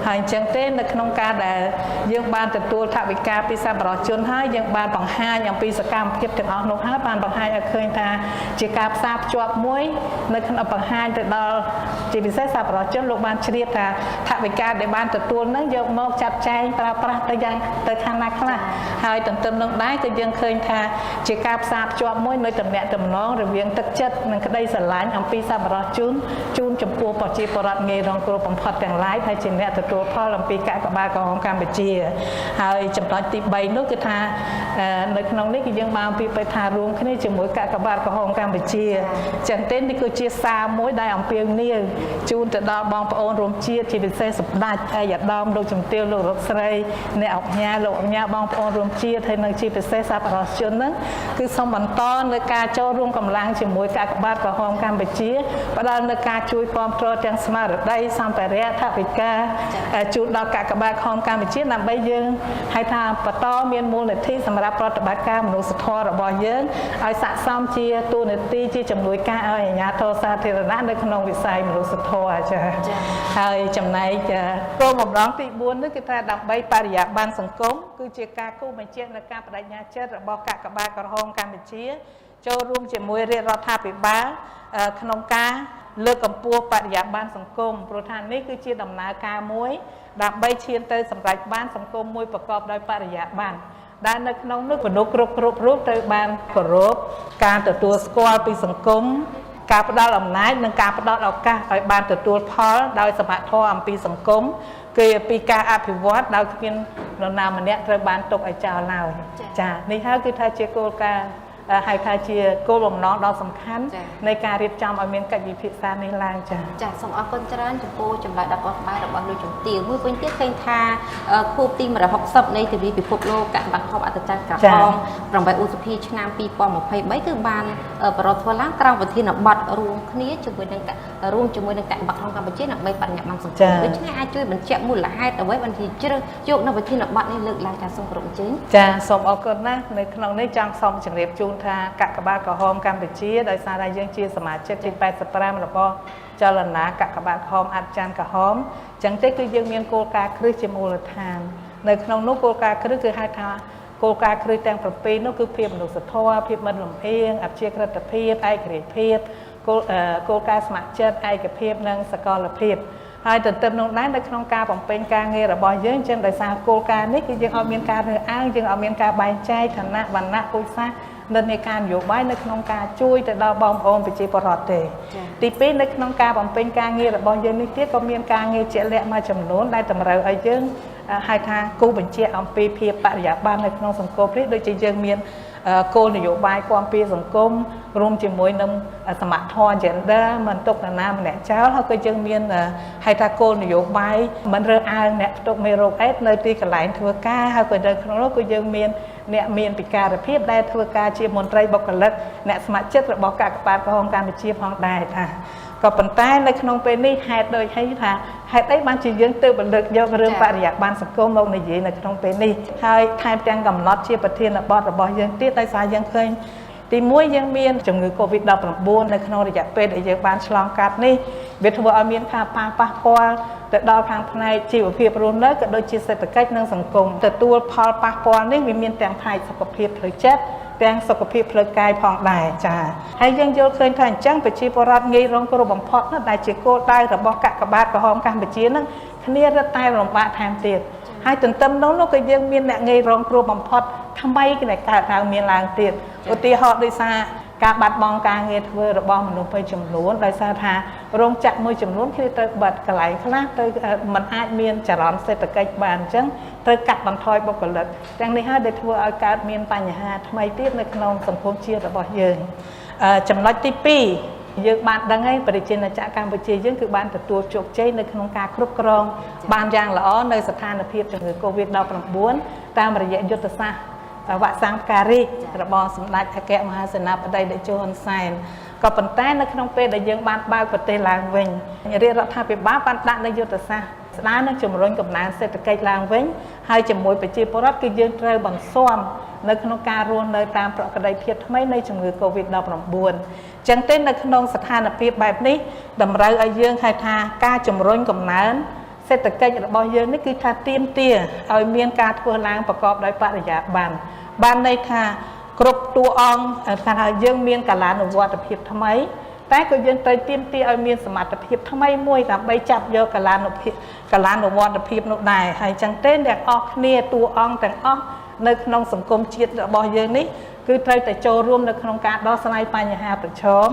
ហើយអញ្ចឹងទេនៅក្នុងការដែលយើងបានទទួលថវិកាពីសប្បុរសជនហើយយើងបានបង្ហាញអំពីសកម្មភាពទាំងអស់នោះហើយបានបង្ហាញឲ្យឃើញថាជាការផ្សារភ្ជាប់មួយនៅក្នុងបង្ហាញទៅដល់ជាពិសេសសប្បុរសជនលោកបានជ្រាបថាថវិកាដែលបានទទួលនឹងយកមកចាត់ចែងប្រើប្រាស់ទៅយ៉ាងទៅខាងណាខ្លះហើយទន្ទឹមនឹងដែរគឺយើងឃើញថាជាការផ្សារភ្ជាប់មួយនៅតំណែងតំណងរវាងទឹកចិត្តនិងក្តីស្រឡាញ់អំពីសប្បុរសជនជូនចំពោះប្រជាពលរដ្ឋងាយរងគ្រោះបំផុតទាំងឡាយហើយជាអ្នកទទួលផលអំពីកាកបាទក្រហមកម្ពុជាហើយចំណុចទី3នោះគឺថានៅក្នុងនេះគឺយើងបានពីបេថារួមគ្នាជាមួយកាកបាទក្រហមកម្ពុជាចឹងទេនេះគឺជាសារមួយដែលអំពាវនាវជូនទៅដល់បងប្អូនរួមជាតិជាពិសេសសម្ដេចអាយដាមលោកជំទាវលោករកស្រីអ្នកអង្គញាលោកអង្គញាបងប្អូនរួមជាតិហើយនៅជាពិសេសសប្បុរសជនហ្នឹងគឺសូមបន្តនៅការចូលរួមកម្លាំងជាមួយកាកបាទក្រហមកម្ពុជាផ្ដល់នៅការជួយគាំទ្រទាំងស្មារតីសម្ភារៈថវិកាជូនដល់កាកបាទក្រហមកម្ពុជាដើម្បីយើងហៅថាបន្តមានមូលនិធិសម្រាប់ប្រតិបត្តិការមនុស្សធម៌របស់យើងឲ្យស័ក្តិសមជាទូនាទីជាជំនួយការឲ្យអាជ្ញាធរសាធារណៈនៅក្នុងវិស័យមនុស្សធម៌ចា៎ហើយចំណែកគោលបំណងទី4នេះគឺថាដើម្បីបរិយាបន្នសង្គមគឺជាការគូបញ្ជាក់នៅការបដិញ្ញាចិត្តរបស់កាកបាទក្រហមកម្ពុជាចូលរួមជាមួយរាជរដ្ឋាភិបាលក្នុងការលើកកម្ពស់បរិយាបន្នសង្គមព្រោះថានេះគឺជាដំណើរការមួយដើម្បីឈានទៅសម្រេចបានសង្គមមួយប្រកបដោយបរិយាបន្នដែលនៅក្នុងនោះមនុស្សគ្រប់រូបត្រូវបានគោរពការទទួលស្គាល់ពីសង្គមការផ្ដល់អំណាចនិងការផ្ដល់ឱកាសឲ្យបានទទួលផលដោយសមធម៌អំពីសង្គមគឺពីការអភិវឌ្ឍដោយគ្មាននរណាម្នាក់ត្រូវបានទុកឲ្យចោលឡើយចា៎នេះហើយគឺថាជាគោលការណ៍ហៅថាជាគោលបំណងដ៏សំខាន់នៃការរៀបចំឲ្យមានកិច្ចពិភាក្សានេះឡើងចា៎ចា៎សូមអរគុណច្រើនចំពោះចម្លើយដ៏បោះបាយរបស់លោកជំទាវមួយវិញទៀតឃើញថាខួបទី160នៃទិវាពិភពលោកកាកបាទក្រហមអត្តច័ន្ទក្រហម8ឧសភាឆ្នាំ2023គឺបានប្រារព្ធធ្វើឡើងក្រោមប្រធានបទរួមគ្នាជាមួយនឹងកាកបាទក្រហមកម្ពុជាដើម្បីបញ្ញាបន្នសង្គមដូច្នេះអាចជួយបញ្ជាក់មូលហេតុអ្វីបានជាជ្រើសយកនៅប្រធានបទនេះលើកឡើងចាសូមគោរពអញ្ជើញចាសូមអរគុណណាស់នៅក្នុងនេះចង់សូមជម្រាបជូន ថាកាកបាទក្រហមកម្ពុជាដោយសារតែយើងជាសមាជិកទី85របស់ចលនាកាកបាទក្រហមអត្តច័ន្ទក្រហមអញ្ចឹងទេគឺយើងមានគោលការណ៍គ្រឹះជាមូលដ្ឋាននៅក្នុងនោះគោលការណ៍គ្រឹះគឺហៅថាគោលការណ៍គ្រឹះទាំង7នោះគឺភាពមនុស្សធម៌ភាពមិនលំអៀងអព្យាក្រឹតភាពឯករាជ្យភាពគោលការណ៍ស្ម័គ្រចិត្តឯកភាពនិងសកលភាពហើយទន្ទឹមនឹងដែរនៅក្នុងការបំពេញការងាររបស់យើងអញ្ចឹងដោយសារគោលការណ៍នេះគឺយើងអត់មានការរើសអើងយើងអត់មានការបែងចែកឋានៈវណ្ណៈពូជសាសន៍និន្នាការនយោបាយនៅក្នុងការជួយទៅដល់បងប្អូនប្រជាពលរដ្ឋទេទី2នៅក្នុងការបំពេញការងាររបស់យើងនេះទៀតក៏មានការងារជាក់លាក់មួយចំនួនដែលតម្រូវឲ្យយើងហៅថាគូបញ្ជាក់អំពីភាពបរិយាបន្ននៅក្នុងសង្គមនេះដូចជាយើងមានគោលនយោបាយគាំពារសង្គមរួមជាមួយនឹងសមត្ថភាព gender មិនទុកនរណាម្នាក់ចោលហើយក៏យើងមានហៅថាគោលនយោបាយមិនរើសអើងអ្នកផ្ទុកមេរោគអេដនៅទីកន្លែងធ្វើការហើយក៏នៅក្នុងនោះក៏យើងមានអ្នកមានពិការភាពដែលធ្វើការជាមន្ត្រីបុគ្គលិកអ្នកស្ម័គ្រចិត្តរបស់កាកបាទក្រហមកម្ពុជាផងដែរថាក៏ប៉ុន្តែនៅក្នុងពេលនេះហេតុដូចហីថាហេតុអីបានជាយើងទៅបន្លឹកយករឿងបរិយាបន្នសង្គមមកនិយាយនៅក្នុងពេលនេះហើយថែមទាំងកំណត់ជាប្រធានបទរបស់យើងទៀតដោយសារយើងឃើញទី1យើងមានជំងឺ COVID-19 នៅក្នុងរយៈពេលដែលយើងបានឆ្លងកាត់នេះវាធ្វើឲ្យមានការប៉ះពាល់ទៅដល់ខាងផ្នែកជីវភាពរស់នៅក៏ដូចជាសេដ្ឋកិច្ចនិងសង្គមទទួលផលប៉ះពាល់នេះវាមានទាំងផ្នែកសុខភាពផ្លូវចិត្តទាំងសុខភាពផ្លូវកាយផងដែរចា៎ហើយយើងយល់ឃើញថាអញ្ចឹងប្រជាពលរដ្ឋងាយរងគ្រោះបំផុតណាស់ដែលជាគោលដៅរបស់កាកបាទក្រហមកម្ពុជានឹងគ្នារឹតតែលំបាកថែមទៀតហើយទន្ទឹមនោះក៏យើងមានអ្នកងាយរងគ្រោះបំផុតថ្មីដែលកើតឡើងមានឡើងទៀតឧទាហរណ៍ដូចថាការបាត់បង់ការងារធ្វើរបស់មនុស្សមួយចំនួនដោយសារថារោងចក្រមួយចំនួនគេត្រូវបិទកន្លែងខ្លះទៅมันអាចមានចរន្តសេដ្ឋកិច្ចបានអញ្ចឹងត្រូវកាត់បន្ថយបុគ្គលិកទាំងនេះហើយដែលធ្វើឲ្យកើតមានបញ្ហាថ្មីទៀតនៅក្នុងសង្គមជាតិរបស់យើងចំណុចទី2យើងបានដឹងហើយប្រជាជាតិកម្ពុជាយើងគឺបានទទួលជោគជ័យនៅក្នុងការគ្រប់គ្រងបានយ៉ាងល្អនៅស្ថានភាពជំងឺ COVID-19 តាមរយៈយុទ្ធសាស្ត្រវ៉ាក់សាំងផ្ការីករបស់សម្ដេចអគ្គមហាសេនាបតីតេជោហ៊ុនសែនក៏ប៉ុន្តែនៅក្នុងពេលដែលយើងបានបើកប្រទេសឡើងវិញរាជរដ្ឋាភិបាលបានដាក់នៅយុទ្ធសាស្ត្រស្ដារនិងជំរុញកំណើនសេដ្ឋកិច្ចឡើងវិញហើយជាមួយប្រជាពលរដ្ឋគឺយើងត្រូវបន្ស៊ាំនៅក្នុងការរស់នៅតាមប្រក្រតីភាពថ្មីនៃជំងឺ COVID-19 អញ្ចឹងទេនៅក្នុងស្ថានភាពបែបនេះតម្រូវឲ្យយើងហៅថាការជំរុញកំណើនសេដ្ឋកិច្ចរបស់យើងនេះគឺថាទាមទារឲ្យមានការធ្វើឡើងប្រកបដោយបរិយាបន្នបានន័យថាគ្រប់តួអង្គថាយើងមានកាលានុវត្តភាពថ្មីតែក៏យើងត្រូវទាមទារឲ្យមានសមត្ថភាពថ្មីមួយដើម្បីចាប់យកកាលានុវត្តភាពនោះដែរហើយចឹងទេអ្នកអស់គ្នាតួអង្គទាំងអស់នៅក្នុងសង្គមជាតិរបស់យើងនេះគឺត្រូវតែចូលរួមនៅក្នុងការដោះស្រាយបញ្ហាប្រឈម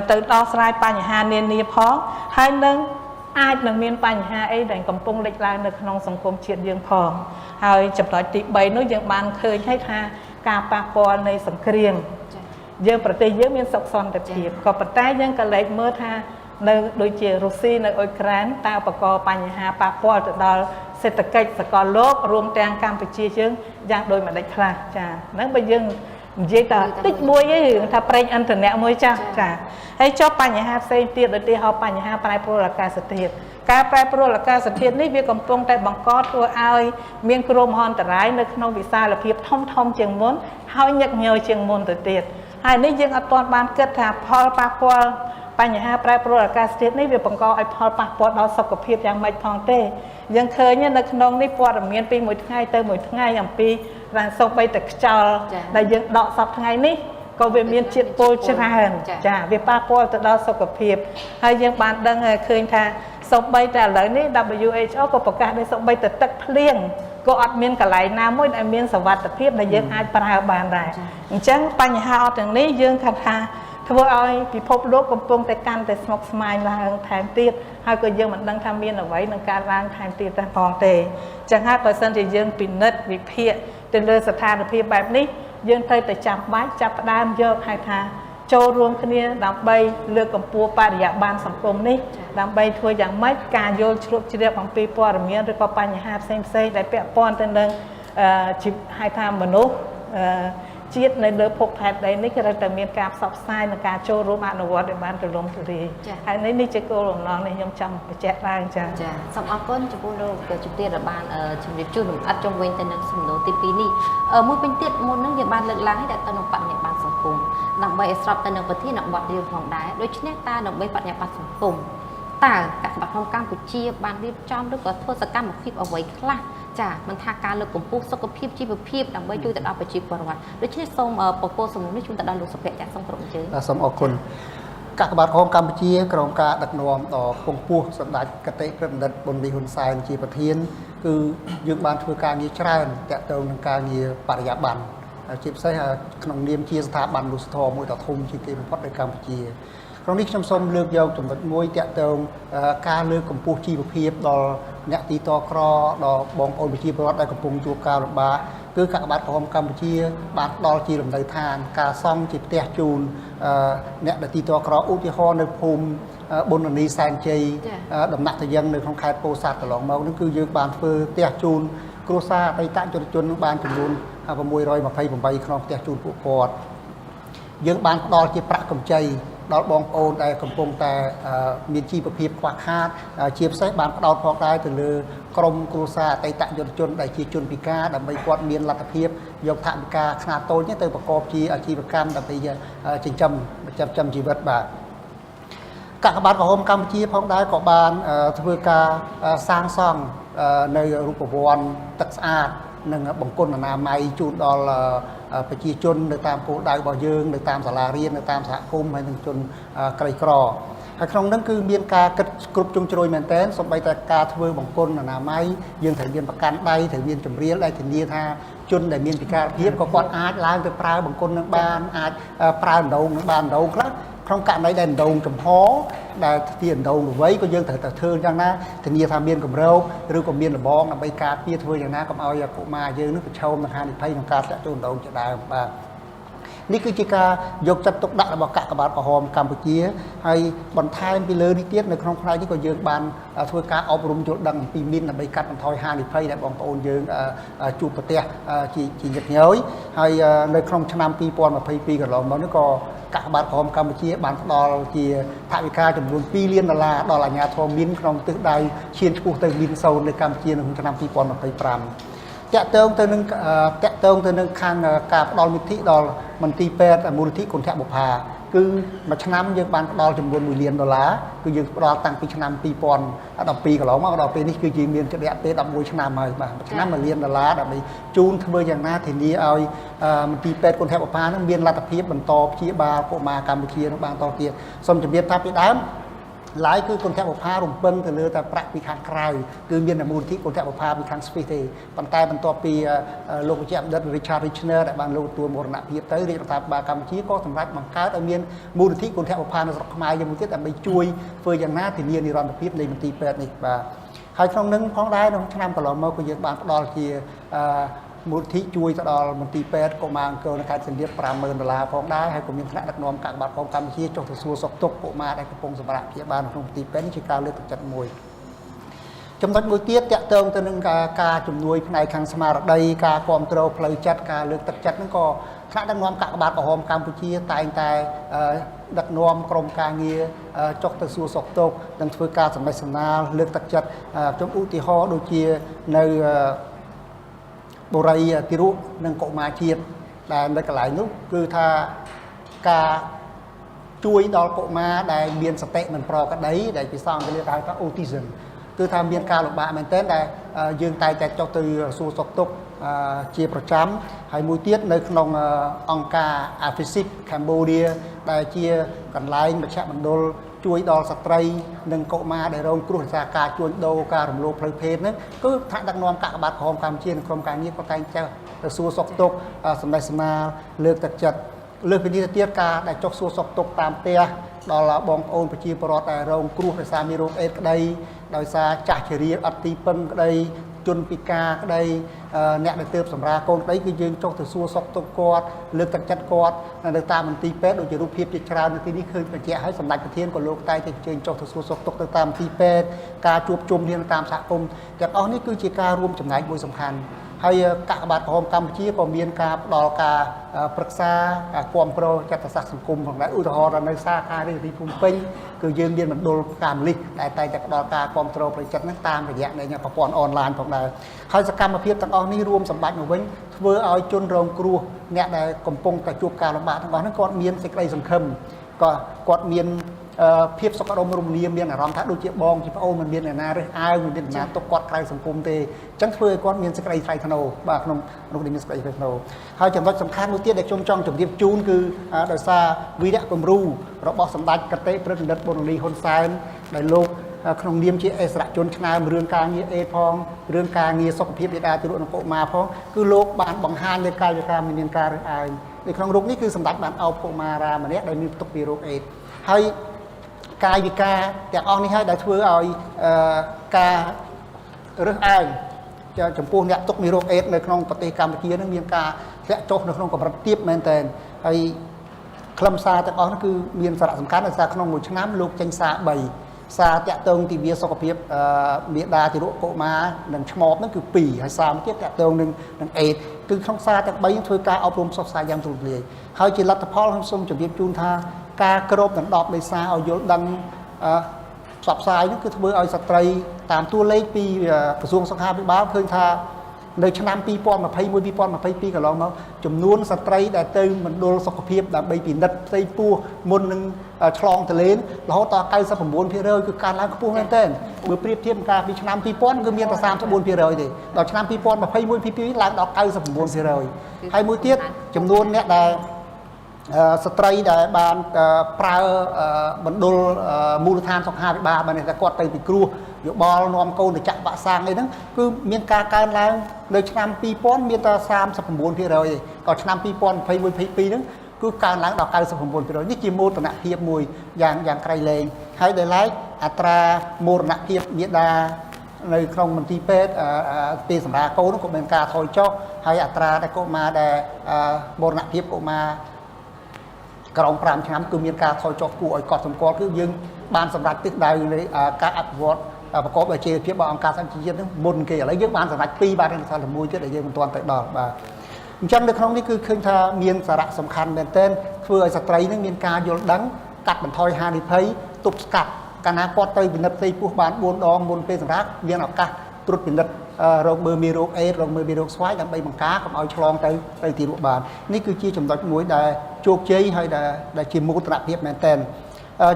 ទៅដោះស្រាយបញ្ហានានាផងហើយនឹងអាចនឹងមានបញ្ហាអីដែលកំពុងលេចឡើងនៅក្នុងសង្គមជាតិយើងផងហើយចំណុចទី3នោះយើងបានឃើញហើយថាការប៉ះពាល់នៃសង្គ្រាមយើងប្រទេសយើងមានសុខសន្តិភាពក៏ប៉ុន្តែយើងក៏លេចមើលថានៅដូចជារុស្ស៊ីនៅអ៊ុយក្រែនតើបង្កបញ្ហាប៉ះពាល់ទៅដល់សេដ្ឋកិច្ចសកលលោករួមទាំងកម្ពុជាយើងយ៉ាងដូចម្ដេចខ្លះចាហ្នឹងបើយើងនិយាយតែតិចមួយឯងថាប្រេងឥន្ធនៈមួយចាហើយចុះបញ្ហាផ្សេងទៀតឧទាហរណ៍បញ្ហាប្រែប្រួលអាកាសធាតុការប្រែប្រួលអាកាសធាតុនេះវាកំពុងតែបង្កធ្វើឲ្យមានគ្រោះមហន្តរាយនៅក្នុងវិសាលភាពធំជាងមុនហើយញឹកញយជាងមុនទៅទៀតហើយនេះយើងអត់ទាន់បានគិតថាផលប៉ះពាល់បញ្ហាប្រែប្រួលអាកាសធាតុនេះវាបង្កឲ្យផលប៉ះពាល់ដល់សុខភាពយ៉ាងម៉េចផងទេយើងឃើញនៅក្នុងនេះព័ត៌មានពីមួយថ្ងៃទៅមួយថ្ងៃអំពីរាំងសូម្បីតែខ្យល់ដែលយើងដកសពថ្ងៃនេះក៏វាមានជាតិពុលច្រើនចាវាប៉ះពាល់ទៅដល់សុខភាពហើយយើងបានដឹងឃើញថាសូម្បីតែឥឡូវនេះ WHO ក៏ប្រកាសដែរសូម្បីតែទឹកភ្លៀងក៏អត់មានកន្លែងណាមួយដែលមានសុវត្ថិភាពដែលយើងអាចប្រើបានដែរអញ្ចឹងបញ្ហាអត់ទាំងនេះយើងថាធ្វើឲ្យពិភពលោកកំពុងតែកាន់តែស្មុគស្មាញឡើងថែមទៀតហើយក៏យើងមិនដឹងថាមានអ្វីនឹងកើតឡើងថែមទៀតផងទេអញ្ចឹងហើយបើសិនជាយើងពិនិត្យវិភាគទៅលើស្ថានភាពបែបនេះយើងត្រូវតែចាប់ផ្ដើមយកហៅថាចូលរួមគ្នាដើម្បីលើកកម្ពស់បរិយាបន្នសង្គមនេះដើម្បីធ្វើយ៉ាងម៉េចការយល់ជ្រាបជ្រាបអំពីព័ត៌មានឬក៏បញ្ហាផ្សេងៗដែលពាក់ព័ន្ធទៅនឹងហៅថាមនុស្ស ជាតិនៅលើភពផែនដីនេះគឺត្រូវតែមានការផ្សព្វផ្សាយនិងការចូលរួមអនុវត្តឲ្យបានទូលំទូលាយហើយនេះជាគោលបំណងនេះខ្ញុំចង់បញ្ជាក់ឡើងចា៎ ចាសូមអរគុណចំពោះលោកជំទាវដែលបានជំរាបជូនលម្អិតជុំវិញទៅនឹងសំណួរទី2នេះមួយពេញទៀតមុននឹងយើងបានលើកឡើងឲ្យទៅនឹងបញ្ញាបត្រសង្គមដើម្បីឲ្យស្របទៅនឹងប្រធានបទយើងផងដែរដូច្នេះតើដើម្បីបញ្ញាបត្រសង្គមតើកាកបាទក្នុងកម្ពុជាបានរៀបចំឬក៏ធ្វើសកម្មភាពអ្វីខ្លះចាមិនថាការលើកកម្ពស់សុខភាពជីវភាពដើម្បីជួយទៅដល់ប្រជាពលរដ្ឋដូច្នេះសូមពពោសំណួរនេះជូនទៅដល់លោកសុភ័ក្រចាសូមគ្រប់អញ្ជើញ សូមអរគុណកាកបាទក្រហមកម្ពុជាក្រុមការដឹកនាំដ៏ខ្ពង់ខ្ពស់សម្ដេចកតេប្របណ្ឌិតប៊ុនលីហ៊ុនសែនជាប្រធានគឺយើងបានធ្វើការងារច្រើនតាក់ទងនឹងការងារបរិយាបន្នជាពិសេសក្នុងនាមជាស្ថាប័នមនុស្សធម៌មួយដ៏ធំជាងគេបំផុតនៅកម្ពុជាក្នុងនេះខ្ញុំសូមលើកយកចំណុចមួយតាក់ទងការលើកកម្ពស់ជីវភាពដល់អ្នកទីតក្រដល់បងប្អូនប្រជាពលរដ្ឋដែលកំពុងជួបការលំបាកគឺកាកបាទក្រហមកម្ពុជាបានផ្ដល់ជាលំនៅឋានការសង់ជាផ្ទះជូនអ្នកដែលទីតក្រឧទាហរណ៍នៅភូមិប៊ុននីសែនជ័យដំណាក់តាយឹងនៅក្នុងខេត្តពោធិ៍សាត់កន្លងមកនោះគឺយើងបានធ្វើផ្ទះជូនគ្រួសារអតីតយុវជនបានចំនួន628ក្នុងផ្ទះជូនពួកគាត់យើងបានផ្ដល់ជាប្រាក់កម្ចីដល់បងប្អូនដែលកំពុងតែមានជីវភាពខ្វះខាតជាពិសេសបានផ្ដោតផងដែរទៅលើក្រុមគ្រួសារអតីតយុវជនដែលជាជនពិការដើម្បីគាត់មានលទ្ធភាពយកថវិកាខ្នាតតូចទៅប្រកបជាអាជីវកម្មដើម្បីចិញ្ចឹមជីវិតបាទកាកបាទក្រហមកម្ពុជាផងដែរក៏បានធ្វើការសាងសង់នៅរូបវ័ន្តទឹកស្អាតនិងបង្គន់អនាម័យជូនដល់ប្រជាជននៅតាមគោលដៅរបស់យើងនៅតាមសាលារៀននៅតាមសហគមន៍ហើយនឹងជនក្រីក្រហើយក្នុងនោះគឺមានការគិតគ្រប់ជ្រុងជ្រោយមែនទែនសូម្បីតែការធ្វើបង្គន់អនាម័យយើងត្រូវមានប្រកាន់ដៃត្រូវមានចម្រៀលដែលធានាថាជនដែលមានពិការភាពក៏គាត់អាចឡើងទៅប្រើបង្គន់នឹងបានអាចប្រើដណ្ដូងនឹងបានដណ្ដូងខ្លះក្នុងករណីដែលដណ្ដូងចំហដែលជាដណ្ដូងល្វីក៏យើងត្រូវតែធ្វើយ៉ាងណាធានាថាមានកម្រោកឬក៏មានលបងដើម្បីការពារធ្វើយ៉ាងណាកុំឲ្យកុមារយើងនឹងប្រឈមនឹងហានិភ័យក្នុងការចាក់ចូលដណ្ដូងជាដើមបាទនេះគឺជាការយកចិត្តទុកដាក់របស់កាកបាទក្រហមកម្ពុជាហើយបន្ថែមពីលើនេះទៀតនៅក្នុងផ្នែកនេះក៏យើងបានធ្វើការអប់រំយល់ដឹងអំពីមីនដើម្បីកាត់បន្ថយហានិភ័យដែលបងប្អូនយើងជួបប្រទះជាញឹកញយហើយនៅក្នុងឆ្នាំ2022កន្លងមកនេះក៏កាកបាទក្រហមកម្ពុជាបានផ្ដល់ជាថវិកាចំនួន$2 លានដល់អាជ្ញាធរមីនក្នុងទិសដៅឈានឆ្ពោះទៅមីនសូននៅកម្ពុជាក្នុងឆ្នាំ2025តាក់ទងទៅនឹងខាងការផ្ដល់វិធីដល់មន្ទីរពេទ្យមូលនិធិគុណធបុប្ផាគឺមួយឆ្នាំយើងបានផ្ដល់ចំនួន$1 លានគឺយើងផ្ដល់តាំងពីឆ្នាំ2012កន្លងមកដល់ពេលនេះគឺយើងមានរយៈពេល11ឆ្នាំហើយបាទមួយឆ្នាំ$1 លានដើម្បីជូនធ្វើយ៉ាងណាធានាឲ្យមន្ទីរពេទ្យគុណធបុប្ផានឹងមានលទ្ធភាពបន្តព្យាបាលកុមារកម្ពុជានឹងបានតទៀតសូមជម្រាបថាពីដើមឡើយគឺគុណធបុប្ផារំពឹងទៅលើតែប្រាក់ពីខាងក្រៅគឺមានមូលនិធិគុណធបុប្ផាពីខាងស្វីសទេប៉ុន្តែបន្ទាប់ពីលោកវិជ្ជបណ្ឌិត Richard Richner ដែលបានលោកទទួលមរណភាពទៅរាជរដ្ឋាភិបាលកម្ពុជាក៏សម្រេចបង្កើតឲ្យមានមូលនិធិគុណធបុប្ផានៅស្រុកខ្មែរយើងមួយទៀតដើម្បីជួយធ្វើយ៉ាងណាធានានិរន្តរភាពនៃមន្ទីរពេទ្យនេះបាទហើយក្នុងនឹងផងដែរក្នុងឆ្នាំកន្លងមកក៏យើងបានផ្ដល់ជាមូលនិធិជួយទៅដល់មន្ទីរពេទ្យកុមារអង្គរនៅខេត្តសៀមរាប$50,000ផងដែរហើយក៏មានថ្នាក់ដឹកនាំកាកបាទក្រហមកម្ពុជាចុះទៅសួរសុខទុក្ខកុមារដែលកំពុងសម្រាប់ព្យាបាលនៅក្នុងមន្ទីរពេទ្យនេះជាការលើកទឹកចិត្តមួយចំណុចមួយទៀតតាក់ទងទៅនឹងការជំនួយផ្នែកខាងស្មារតីការគ្រប់គ្រងផ្លូវចិត្តការលើកទឹកចិត្តហ្នឹងក៏ថ្នាក់ដឹកនាំកាកបាទក្រហមកម្ពុជាតែងតែដឹកនាំក្រុមការងារចុះទៅសួរសុខទុក្ខនិងធ្វើការសម្ដែងសម្ដាលលើកទឹកចិត្តខ្ញុំឧទាហរណ៍ដូចជានៅបុរីទីរុនិងកុមារជាតិដែលនៅកន្លែងនោះគឺថាការជួយដល់កុមារដែលមានសតិមិនប្រក្រតីដែលភាសាអង់គ្លេសហៅថា autism គឺថាមានការលំបាកមែនទែនដែលយើងតែងតែចុះទៅសួរសុខទុក្ខជាប្រចាំហើយមួយទៀតនៅក្នុងអង្គការ AFISIC Cambodia ដែលជាកន្លែងមជ្ឈមណ្ឌលជួយដល់ស្ត្រីនិងកុមារដែលរងគ្រោះដោយសារការជួញដូរការរំលោភផ្លូវភេទហ្នឹងគឺថ្នាក់ដឹកនាំកាកបាទក្រហមកម្ពុជានិងក្រុមការងារក៏តែងតែទៅសួរសុខទុក្ខសម្ដែងសម្ដាលលើកទឹកចិត្តលើកពីនេះទៅទៀតការដែលចុះសួរសុខទុក្ខតាមផ្ទះដល់បងប្អូនប្រជាពលរដ្ឋដែលរងគ្រោះដោយសារមានរោគអេដក្តីដោយសារចាស់ជរាអត់ទីពឹងក្តីជនពិការក្តីអ្នកដែលទើបសម្រាលកូនក្តីគឺយើងចុះទៅសួរសុខទុក្ខគាត់លើកទឹកចិត្តគាត់នៅតាមមន្ទីរពេទ្យដូចជារូបភាពជាច្រើននៅទីនេះឃើញបញ្ជាក់ឲ្យសម្ដេចប្រធានក៏លោកតែងតែអញ្ជើញចុះទៅសួរសុខទុក្ខទៅតាមមន្ទីរពេទ្យការជួបជុំគ្នាតាមសហគមន៍ទាំងអស់នេះគឺជាការរួមចំណែកមួយសំខាន់ ហើយកាកបាទក្រហមកម្ពុជាក៏មានការផ្ដល់ការប្រឹក្សាគាំទ្រចិត្តសាស្ត្រសង្គមផងដែរឧទាហរណ៍នៅសាខារាជធានីភ្នំពេញគឺយើងមានមណ្ឌលការមលិះដែលតែងតែផ្ដល់ការគាំទ្រផ្លូវចិត្តហ្នឹងតាមរយៈនៃប្រព័ន្ធអនឡាញផងដែរហើយសកម្មភាពទាំងអស់នេះរួមសម្បត្តិមកវិញធ្វើឲ្យជនរងគ្រោះអ្នកដែលកំពុងតែជួបការលំបាកទាំងអស់ហ្នឹងគាត់មានសេចក្តីសង្ឃឹមក៏គាត់មានភាពសុខដុមរមនាមានអារម្មណ៍ថាដូចជាបងជាប្អូនមិនមានអ្នកណារើសអើងមិនមានអ្នកណាទុកគាត់ក្រៅសង្គមទេអញ្ចឹងធ្វើឲ្យគាត់មានសេចក្តីថ្លៃថ្នូរបាទក្នុងនោះមានសេចក្តីថ្លៃថ្នូរហើយចំណុចសំខាន់មួយទៀតដែលខ្ញុំចង់ជម្រាបជូនគឺដោយសារវីរៈគំរូរបស់សម្ដេចកតេព្រឹទ្ធបណ្ឌិតប៊ុនលីហ៊ុនសែនដែលលោកក្នុងនាមជាអិសរាជជនឆ្នើមរឿងការងារអេផងរឿងការងារសុខភាពបិតាទារកនិងកុមារផងគឺលោកបានបង្ហាញលើកាយវិការមានការរើសអើងនៅក្នុងរូបនេះគឺសម្ដេចបានអោបកុមារាម្នាក់ដែលមានផ្ទុកពីរោគអេដហើយកាយវិការទាំងអស់នេះហើយដែលធ្វើឲ្យការរើសអើងចំពោះអ្នកទុកមេរោគអេដនៅក្នុងប្រទេសកម្ពុជានឹងមានការធ្លាក់ចុះនៅក្នុងកម្រិតទាបមែនទែនហើយខ្លឹមសារទាំងអស់នោះគឺមានសារៈសំខាន់ដោយសារក្នុងមួយឆ្នាំលោកចេញសារ3សារតាក់ទងទិវាសុខភាពមាតាទារកកុមារនិងឆ្មបហ្នឹងគឺ2ហើយសារមួយទៀតតាក់ទងនឹងអេដគឺក្នុងសារទាំង3ធ្វើការអប់រំផ្សព្វផ្សាយយ៉ាងទូលំទូលាយហើយជាលទ្ធផលខ្ញុំសូមជម្រាបជូនថាការគ្របដណ្ដប់ដោយសារឲ្យយល់ដឹងផ្សព្វផ្សាយនោះគឺធ្វើឲ្យស្ត្រីតាមតួលេខពីក្រសួងសុខាភិបាលឃើញថានៅឆ្នាំ2021 2022កន្លងមកចំនួនស្ត្រីដែលទៅមណ្ឌលសុខភាពដើម្បីពិនិត្យផ្ទៃពោះមុននឹងឆ្លងទលេនរហូតដល់ 99% គឺកើនឡើងខ្ពស់មែនទែនបើប្រៀបធៀបកាលពីឆ្នាំ2000គឺមានតែ 34% ទេដល់ឆ្នាំ2021 22ឡើងដល់ 99% ហើយមួយទៀតចំនួនអ្នកដែលស្ត្រីដែលបានប្រើមណ្ឌលមូលដ្ឋានសុខាភិបាលបានតែគាត់ទៅពិគ្រោះយោបល់នាំកូនទៅចាក់វ៉ាក់សាំងអីហ្នឹងគឺមានការកើនឡើងនៅឆ្នាំ2000មានតែ 39% ទេក៏ឆ្នាំ2021 22ហ្នឹងគឺកើនឡើងដល់ 99% នេះជាមោទនភាពមួយយ៉ាងក្រៃលែងហើយដែលឡែកអត្រាមរណភាពមាតានៅក្នុងមន្ទីរពេទ្យពេលសម្រាប់កូនក៏មានការថយចុះហើយអត្រាដែលកុមារដែលមរណភាពកុមារក្រោម5ឆ្នាំគឺមានការថយចុះគួរឲ្យកត់សម្គាល់គឺយើងបានសម្រេចទិសដៅនៃការអភិវឌ្ឍប្រកបដោយជីវភាពរបស់អង្គការសហជីវជាតិនឹងមុនគេឥឡូវយើងបានសម្រេច2បាទនៅតែ1ទៀតដែលយើងមិនទាន់ទៅដល់បាទអញ្ចឹងនៅក្នុងនេះគឺឃើញថាមានសារៈសំខាន់មែនទែនធ្វើឲ្យស្ត្រីនឹងមានការយល់ដឹងកាត់បន្ថយហានិភ័យទប់ស្កាត់កាលណាគាត់ទៅពិនិត្យផ្ទៃពោះបាន4ដងមុនពេលសម្រាប់មានឱកាសត្រួតពិនិត្យរោគមើលមេរោគអេដរោគមើលមេរោគស្វាយដើម្បីបង្ការកុំឲ្យឆ្លងទៅទីរោគបាននេះគឺជាចំណុចមួយដែលជោគជ័យហើយដែលជាមោទនភាពមែនទែន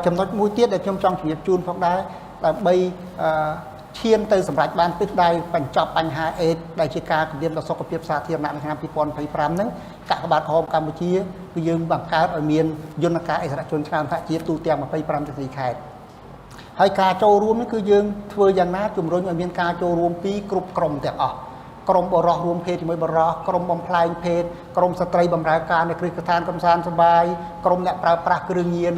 ចំណុចមួយទៀតដែលខ្ញុំចង់ជម្រាបជូនផងដែរដើម្បីឈានទៅសម្រាប់បានទិសដៅបញ្ចប់បញ្ហាអេដដែលជាការគំរាមដល់សុខភាពសាធារណៈនៅឆ្នាំ2025ហ្នឹងកាកបាទក្រហមកម្ពុជាគឺយើងបង្កើតឲ្យមានយន្តការអិសរាជជនឆ្នើមសហជាតិទូទាំង25រាជធានីខេត្តហើយការចូលរួមនេះគឺយើងធ្វើយ៉ាងណាជំរុញឲ្យមានការចូលរួមពីគ្រប់ក្រុមទាំងអស់ក្រុមបរិសុទ្ធរួមភេទជាមួយបរិសុទ្ធក្រុមបំផ្លែងភេទក្រុមស្ត្រីបម្រើការនៅគ្រឹះស្ថានកំសាន្តសប្បាយក្រុមអ្នកប្រើប្រាស់គ្រឿងញៀន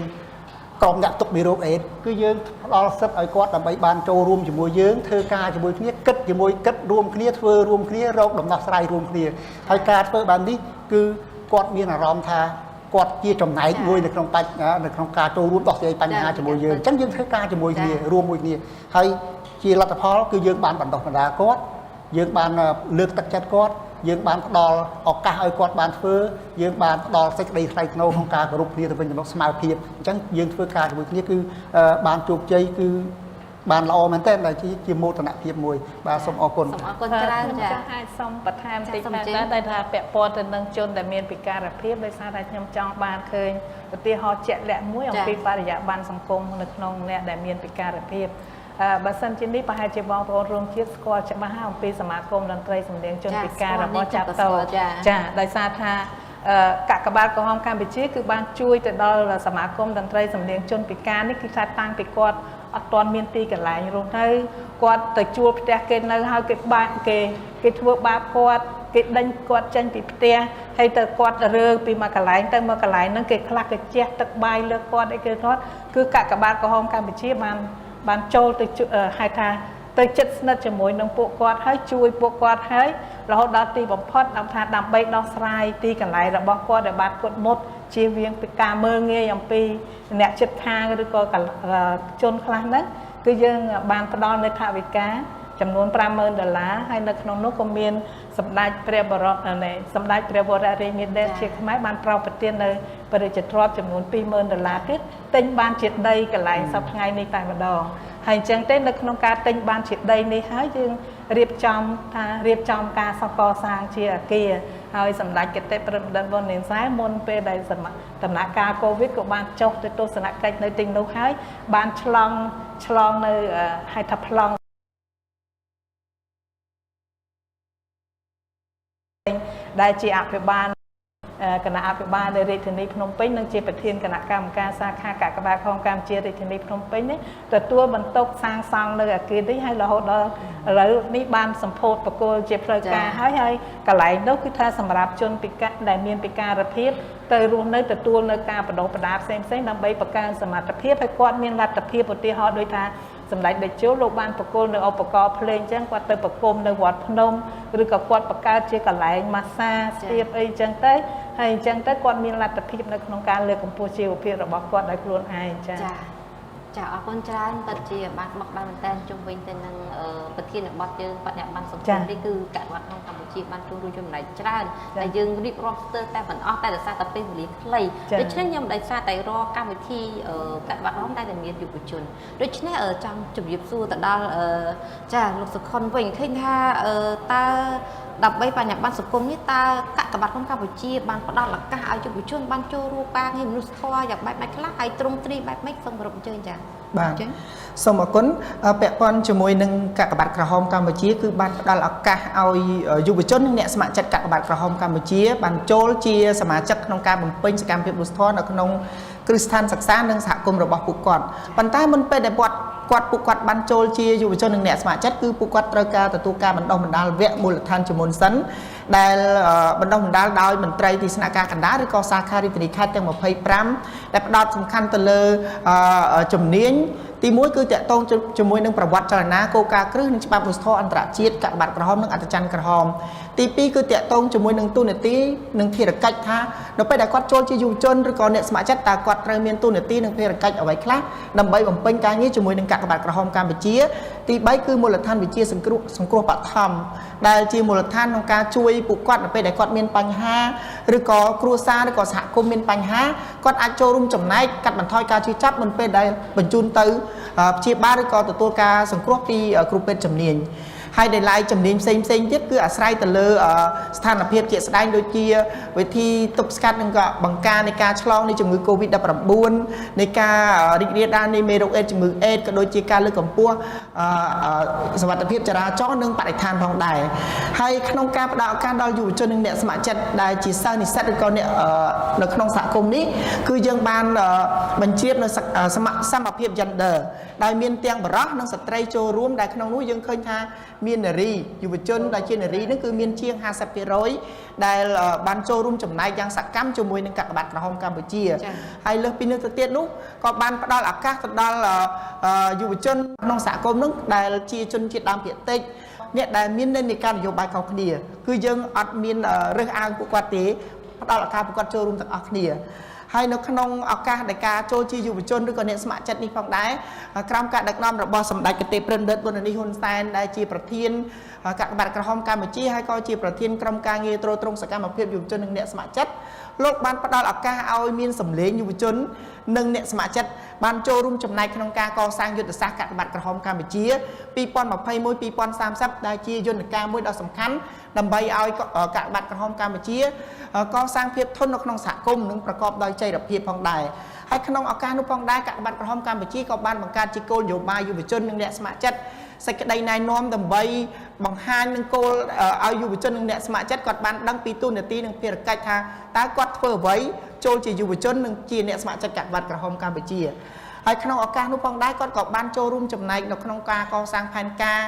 ក្រុមអ្នកទុកមេរោគអេដគឺយើងផ្ដល់សិទ្ធិឲ្យគាត់ដើម្បីបានចូលរួមជាមួយយើងធ្វើការជាមួយគ្នាគិតជាមួយគិតរួមគ្នាធ្វើរួមគ្នារកដំណោះស្រាយរួមគ្នាហើយការធ្វើបែបនេះគឺគាត់មានអារម្មណ៍ថាគាត់ជាចំណែកមួយនៅក្នុងការចូលរួមដោះស្រាយបញ្ហាជាមួយយើងអញ្ចឹងយើងធ្វើការជាមួយគ្នារួមមួយគ្នាហើយជាលទ្ធផលគឺយើងបានបណ្ដុះបណ្ដាលគាត់យើងបានលើកទឹកចិត្តគាត់យើងបានផ្ដល់ឱកាសឲ្យគាត់បានធ្វើយើងបានផ្ដល់សេចក្តីថ្លៃថ្នូរក្នុងការគោរពគ្នាទៅវិញទៅមកស្មើភាពអញ្ចឹងយើងធ្វើការជាមួយគ្នាគឺបានជោគជ័យគឺបានល្អមែនទែនដែលជាមោទនភាពមួយបាទសូមអរគុណអរគុណច្រើនចា៎ខ្ញុំអាចសូមបន្ថែមតិចតែថាពាក់ព័ន្ធទៅនឹងជនដែលមានពិការភាពដោយសារតែខ្ញុំចង់បានឃើញឧទាហរណ៍ជាក់លាក់មួយអំពីបរិយាបន្នសង្គមនៅក្នុងអ្នកដែលមានពិការភាពបើសិនជានេះប្រហែលជាបងប្អូនរួមជាតិស្គាល់ច្បាស់អំពីសមាគមតន្ត្រីសម្លេងជនពិការរបស់ចាត់តោចាដោយសារថាកាកបាទក្រហមកម្ពុជាគឺបានជួយទៅដល់សមាគមតន្ត្រីសម្លេងជនពិការនេះគឺថាតាំងពីគាត់អត់ទាន់មានទីកន្លែងរស់នៅគាត់ទៅជួលផ្ទះគេនៅហើយគេបាក់គេធ្វើបាបគាត់គេដេញគាត់ចេញពីផ្ទះហើយទៅគាត់រើពីមួយកន្លែងទៅមួយកន្លែងហ្នឹងគេខ្លះគេជះទឹកបាយលើគាត់អីគេគាត់គឺកាកបាទក្រហមកម្ពុជាបានចូលទៅហៅថាទៅចិត្តស្និទ្ធជាមួយនឹងពួកគាត់ហើយជួយពួកគាត់ហើយរហូតដល់ទីបំផុតថាដើម្បីដោះស្រាយទីកន្លែងរបស់គាត់ដែលបានគាត់មុតជៀសវាងពីការមើលងាយអំពីអ្នកជិតខាងឬក៏ជនខ្លះហ្នឹងគឺយើងបានផ្ដល់នៅថវិកា ចំនួន$50,000 ហើយនៅក្នុងនោះក៏មានសម្ដេចព្រះបរមសម្ដេចព្រះវររាជមេដាជាខ្មែរបានប្រោសប្រទាននៅព្រះរាជទ្រព្យចំនួន$20,000 ទៀតទិញបានជាដីកន្លែងសពថ្ងៃនេះតែម្ដងហើយអញ្ចឹងទេនៅក្នុងការទិញបានជាដីនេះហើយយើងរៀបចំការកសាងជាអគារហើយសម្ដេចគតិប្រិមត្តហ៊ុនសែនមុនពេលដែលដំណាក់កាលកូវីដក៏បានចុះទៅទស្សនកិច្ចនៅទីនោះហើយបានឆ្លងនៅហេតុថាប្លង់ដែលជាអភិបាលគណៈអភិបាលនៃរាជធានីភ្នំពេញនិងជាប្រធានគណៈកម្មការសាខាកាកបាទក្រហមកម្ពុជារាជធានីភ្នំពេញនេះទទួលបន្ទុកសាងសង់នៅអគារនេះហើយរហូតដល់ឥឡូវនេះបានសម្ពោធបកគលជាផ្លូវការហើយកន្លែងនោះគឺថាសម្រាប់ជនពិការដែលមានពិការភាពទៅរស់នៅទទួលនៅការបដិបដាផ្សេងៗដើម្បីបង្កើនសមត្ថភាពឲ្យគាត់មានលទ្ធភាពឧទាហរណ៍ដូចថាសម្ដេចតេជោលោកបានបកគលនៅឧបករណ៍ភ្លេងអញ្ចឹងគាត់ទៅប្រគំនៅវត្តភ្នំឬក៏គាត់បង្កើតជាកន្លែងម៉ាស្សាស្ទាបអីអញ្ចឹងទៅហើយអញ្ចឹងទៅគាត់មានលទ្ធភាពនៅក្នុងការលើកកម្ពស់ជីវភាពរបស់គាត់ដោយខ្លួនឯងចា៎ចាអរគុណច្រើនពិតជាបានបកបានមែនតើជុំវិញទៅនឹងប្រធានបទយើងបញ្ញាបត្រសង្គមនេះគឺកសិកម្មក្នុងកម្ពុជាបានចូលរួមចំណែកច្រើនតែយើងរៀបរាប់ស្ទើរតែមិនអស់តែដោយសារតែពេលវេលាខ្លីដូច្នេះខ្ញុំដោយសារតែរកកម្មវិធីកសិកម្មតែមានយុវជនដូច្នេះចង់ជម្រាបសួរទៅដល់ចាលោកសុខុនវិញឃើញថាតើដើម្បីបញ្ញាបត្រសង្គមនេះតើកសិកម្មក្នុងកម្ពុជាបានផ្ដល់ឱកាសឲ្យយុវជនបានចូលរួមការងារមនុស្សធម៌យ៉ាងបែបម៉េចខ្លះហើយទ្រង់ទ្រីបែបម៉េចសូមគោរពអញ្ជើញចា៎បាទសូមអរគុណពាក់ព័ន្ធជាមួយនឹងកាកបាទក្រហមកម្ពុជាគឺបានផ្ដល់ឱកាសឲ្យយុវជននិងអ្នកស្ម័គ្រចិត្តកាកបាទក្រហមកម្ពុជាបានចូលជាសមាជិកក្នុងការបំពេញសកម្មភាពមនុស្សធម៌នៅក្នុងគ្រឹះស្ថានសិក្សានិងសហគមន៍របស់ពួកគាត់ប៉ុន្តែមុនពេលដែលពួកគាត់បានចូលជាយុវជននិងអ្នកស្ម័គ្រចិត្តគឺពួកគាត់ត្រូវការទទួលការបណ្ដុះបណ្ដាលវគ្គមូលដ្ឋានជាមុនសិនដែលបណ្ដុះបណ្ដាលដោយមន្ត្រីទីស្នាក់ការកណ្ដាលឬក៏សាខារាជធានីខេត្តទាំង25ដែលផ្ដោតសំខាន់ទៅលើជំនាញទី1គឺតាក់ទងជាមួយនឹងប្រវត្តិចលនាគោលការណ៍គ្រឹះនិងច្បាប់មនុស្សធម៌អន្តរជាតិកាកបាទក្រហមនិងអត្តច័ន្ទក្រហមទី2គឺតាក់ទងជាមួយនឹងទូនាទីនិងភារកិច្ចថានៅពេលដែលគាត់ចូលជាយុវជនឬក៏អ្នកស្ម័គ្រចិត្តតើគាត់ត្រូវមានទូនាទីនិងភារកិច្ចអ្វីខ្លះដើម្បីបំពេញការងារជាមួយនឹងកាកបាទក្រហមកម្ពុជាទី3គឺមូលដ្ឋានវិជាសង្គ្រោះបឋមដែលជាមូលដ្ឋានក្នុងការជួយពួកគាត់នៅពេលដែលគាត់មានបញ្ហាឬក៏គ្រួសារឬក៏សហគមន៍មានបញ្ហាគាត់អាចចូលរួមចំណែកកាត់បន្ថយការជឿចាប់មុនពេលដែលបញ្ជូនទៅព្យាបាលឬក៏ទទួលការសង្គ្រោះពីគ្រូពេទ្យជំនាញហើយដែលឡាយជំនាញផ្សេងទៀតគឺអាស្រ័យទៅលើស្ថានភាពជាក់ស្ដែងដូចជាវិធីទប់ស្កាត់និងក៏បង្ការនៃការឆ្លងនៃជំងឺ Covid-19 នៃការរីករាលដាលនៃមេរោគអេដជំងឺអេដក៏ដូចជាការលើកកម្ពស់សុវត្ថិភាពចរាចរណ៍និងបរិស្ថានផងដែរហើយក្នុងការផ្ដល់ឱកាសដល់យុវជននិងអ្នកស្ម័គ្រចិត្តដែលជាសិស្សនិស្សិតឬក៏អ្នកនៅក្នុងសហគមន៍នេះគឺយើងបានបញ្ជានៅសមភាព gender ដោយមានទាំងបុរសនិងស្ត្រីចូលរួមដែលក្នុងនោះយើងឃើញថាមាននារីយុវជនដែលជានារីនេះគឺមានជាង 50% ដែលបានចូលរួមចំណែកយ៉ាងសកម្មជាមួយនឹងកាកបាទក្រហមកម្ពុជាហើយលើសពីនេះទៅទៀតនោះក៏បានផ្ដល់ឱកាសទៅដល់យុវជនក្នុងសហគមន៍នោះដែលជាជនជាតិដើមភាគតិចអ្នកដែលមាននិន្នាការនយោបាយខុសគ្នាគឺយើងអត់មានរើសអើងពួកគាត់ទេផ្ដល់ឱកាសពួកគាត់ចូលរួមទាំងអស់គ្នាហើយនៅក្នុងឱកាសនៃការចូលជាយុវជនឬក៏អ្នកស្ម័គ្រចិត្តនេះផងដែរក្រោមការដឹកនាំរបស់សម្ដេចគតិប្រិមត្តហ៊ុនហ៊ុនសែនដែលជាប្រធានកាកបាទក្រហមកម្ពុជាហើយក៏ជាប្រធានក្រុមការងារទ្រទ្រង់សកម្មភាពយុវជននិងអ្នកស្ម័គ្រចិត្តលោកបានផ្ដល់ឱកាសឲ្យមានសម្លេងយុវជននិងអ្នកស្ម័គ្រចិត្តបានចូលរួមចំណែកក្នុងការកសាងយុទ្ធសាស្ត្រកាកបាទក្រហមកម្ពុជា 2021-2030 ដែលជាយន្តការមួយដ៏សំខាន់ដើម្បីឲ្យកាកបាទក្រហមកម្ពុជាកសាងភាពធន់នៅក្នុងសហគមន៍និងប្រកបដោយចីរភាពផងដែរហើយក្នុងឱកាសនោះផងដែរកាកបាទក្រហមកម្ពុជាក៏បានបង្កើតជាគោលនយោបាយយុវជននិងអ្នកស្ម័គ្រចិត្តសេចក្តីណែនាំដើម្បីបង្ហាញនឹងគោលឲ្យយុវជននិងអ្នកស្ម័គ្រចិត្តគាត់បានដឹងពីទូនាទីនិងភារកិច្ចថាតើគាត់ធ្វើអ្វីចូលជាយុវជននិងជាអ្នកស្ម័គ្រចិត្តកាកបាទក្រហមកម្ពុជាហើយក្នុងឱកាសនោះផងដែរគាត់ក៏បានចូលរួមចំណែកនៅក្នុងការកសាងផែនការ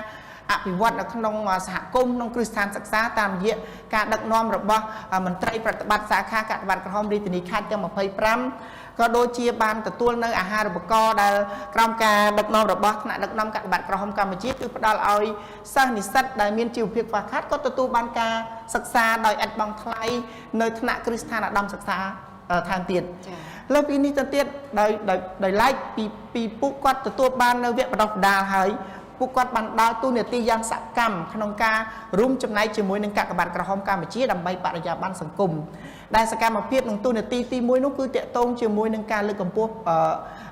អភិវឌ្ឍនៅក្នុងសហគមន៍ក្នុងគ្រឹះស្ថានសិក្សាតាមរយៈការដឹកនាំរបស់មន្ត្រីប្រតិបត្តិសាខាកាកបាទក្រហមរាជធានីខេត្តទាំង25ក៏ដូចជាបានទទួលនៅអាហារូបករណ៍ដែលក្រោមការដឹកនាំរបស់ថ្នាក់ដឹកនាំកាកបាទក្រហមកម្ពុជាគឺផ្ដល់ឲ្យសិស្សនិស្សិតដែលមានជីវភាពខ្វះខាតក៏ទទួលបានការសិក្សាដោយឥតបង់ថ្លៃនៅថ្នាក់គ្រឹះស្ថានឧត្តមសិក្សាថែមទៀតលើពីនេះទៅទៀតដោយឡែកពីពួកគាត់ទទួលបាននៅវគ្គបណ្ដុះបណ្ដាលហើយ ពួកគាត់បានដើរតួនាទីយ៉ាងសកម្មក្នុងការរួមចំណែកជាមួយនឹងកាកបាទក្រហមកម្ពុជាដើម្បីបរិយាបន្នសង្គមដែលសកម្មភាពនឹងតួនាទីទី1នោះគឺតាក់ទងជាមួយនឹងការលើកកម្ពស់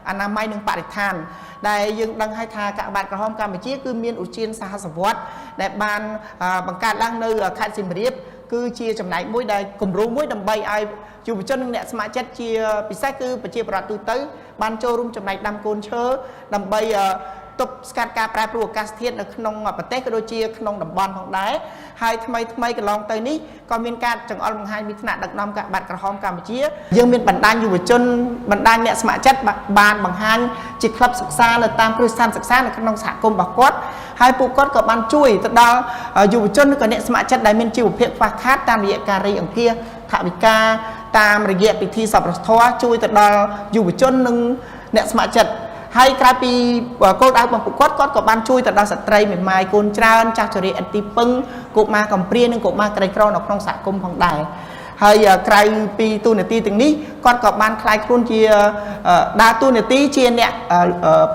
អនាម័យនិងបរិស្ថានដែលយើងដឹងហើយថាកាកបាទក្រហមកម្ពុជាគឺមានឧទ្យានសហសវត្តដែលបានបង្កើតឡើងនៅខេត្តសៀមរាបគឺជាចំណែកមួយដែលគម្រោងមួយដើម្បីឲ្យយុវជននិងអ្នកស្ម័គ្រចិត្តជាពិសេសគឺប្រជាប្រដ្ឋទូទៅបានចូលរួមចំណែកដាំកូនឈើដើម្បីទប់ស្កាត់ការប្រែប្រួលអាកាសធាតុនៅក្នុងប្រទេសក៏ដូចជាក្នុងតំបន់ផងដែរហើយថ្មីកន្លងទៅនេះក៏មានការចង្អុលបង្ហាញពីថ្នាក់ដឹកនាំកាកបាទក្រហមកម្ពុជាយើងមានបណ្ដាញយុវជនបណ្ដាញអ្នកស្ម័គ្រចិត្តបានបង្ហាញជាក្លឹបសិក្សានៅតាមគ្រឹះស្ថានសិក្សានៅក្នុងសហគមន៍របស់គាត់ហើយពួកគាត់ក៏បានជួយទៅដល់យុវជននិងអ្នកស្ម័គ្រចិត្តដែលមានជីវភាពខ្វះខាតតាមរយៈការរៃអង្គាសថវិកាតាមរយៈពិធីសប្បុរសធម៌ជួយទៅដល់យុវជននិងអ្នកស្ម័គ្រចិត្តហើយក្រៅពីគោលដៅរបស់ពួកគាត់ក៏បានជួយទៅដល់ស្ត្រីមេម៉ាយកូនច្រើនចាស់ជរាឥតទីពឹងកុមារកំព្រានិងកុមារក្រីក្រនៅក្នុងសហគមន៍ផងដែរហើយក្រៅពីតួនាទីទាំងនេះគាត់ក៏បានខ្លាយខ្លួនជាដើរតួនាទីជាអ្នក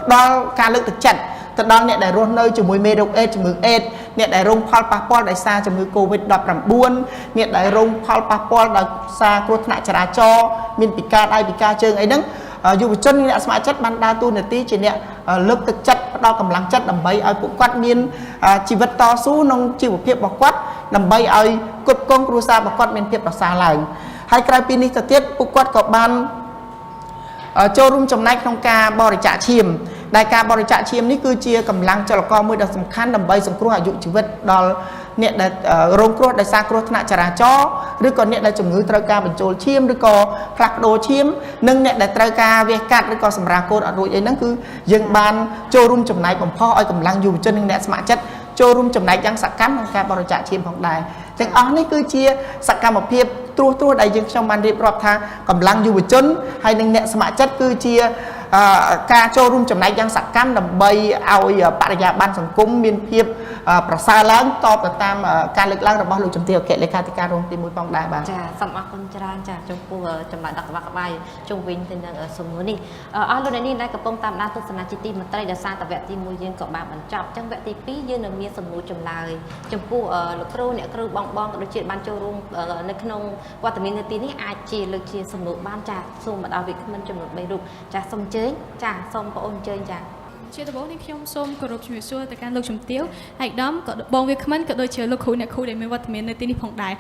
ផ្ដល់ការលើកទឹកចិត្តទៅដល់អ្នកដែលរស់នៅជាមួយមេរោគអេដជំងឺអេដអ្នកដែលរងផលប៉ះពាល់ដោយសារជំងឺ COVID-19 អ្នកដែលរងផលប៉ះពាល់ដោយសារគ្រោះថ្នាក់ចរាចរណ៍មានពិការដៃពិការជើងអីហ្នឹងយុវជនអ្នកស្ម័គ្រចិត្តបានដើរតួនាទីជាអ្នកលើកទឹកចិត្តផ្ដល់កម្លាំងចិត្តដើម្បីឲ្យពួកគាត់មានជីវិតតស៊ូក្នុងជីវភាពរបស់គាត់ដើម្បីឲ្យគ្រប់គ្រងគ្រួសាររបស់គាត់មានភាពប្រសើរឡើងហើយក្រៅពីនេះទៅទៀតពួកគាត់ក៏បានចូលរួមចំណែកក្នុងការបរិច្ចាគឈាមដែលការបរិច្ចាគឈាមនេះគឺជាកម្លាំងចលករមួយដ៏សំខាន់ដើម្បីសង្គ្រោះអាយុជីវិតដល់អ្នកដែលរងគ្រោះដោយសារគ្រោះថ្នាក់ចរាចរណ៍ឬក៏អ្នកដែលជំងឺត្រូវការបញ្ចូលឈាមឬក៏ផ្លាស់ប្ដូរឈាមនិងអ្នកដែលត្រូវការវះកាត់ឬក៏សម្រាលកូនអត់រួចអីហ្នឹងគឺយើងបានចូលរួមចំណែកបំផុសឲ្យកម្លាំងយុវជននិងអ្នកស្ម័គ្រចិត្តចូលរួមចំណែកយ៉ាងសកម្មក្នុងការបរិច្ចាគឈាមផងដែរទាំងអស់នេះគឺជាសកម្មភាពត្រួសដែលយើងខ្ញុំបានរៀបរាប់ថាកម្លាំងយុវជនហើយនិងអ្នកស្ម័គ្រចិត្តគឺជាការចូលរួមចំណែកយ៉ាងសកម្មដើម្បីឲ្យបរិយាបន្នសង្គមមានភាពប្រសើរឡើងតបទៅតាមការលើកឡើងរបស់លោកជំទាវអគ្គលេខាធិការរងទី1ផងដែរបាទចាសូមអរគុណច្រើនចាចំពោះចម្លើយដ៏ក្បោះក្បាយជុំវិញទៅនឹងសំណួរនេះអស់លោកអ្នកនាងដែលកំពុងតាមដានទស្សនាជាទីមេត្រីដោយសារតែវគ្គទី1យើងក៏បានបញ្ចប់អញ្ចឹងវគ្គទី2យើងនឹងមានសំណួរចម្លើយចំពោះលោកគ្រូអ្នកគ្រូបងក៏ដូចជាបានចូលរួមនៅក្នុងវត្តមាននាទីនេះអាចជាលើកជាសំណួរបានចាសូមមកដល់វិក្កាមិនចំនួន3រូបចាសូមអញ្ជើញចាសូមបងអូនអញ្ជើញចាជាដំបូងនេះខ្ញុំសូមគោរពជំរាបសួរទៅកាន់លោកជំទាវហើយដំក៏បងវាគ្មិនក៏ដូចជាលោកគ្រូអ្នកគ្រូដែលមានវត្តមាននៅទីនេះផងដែរ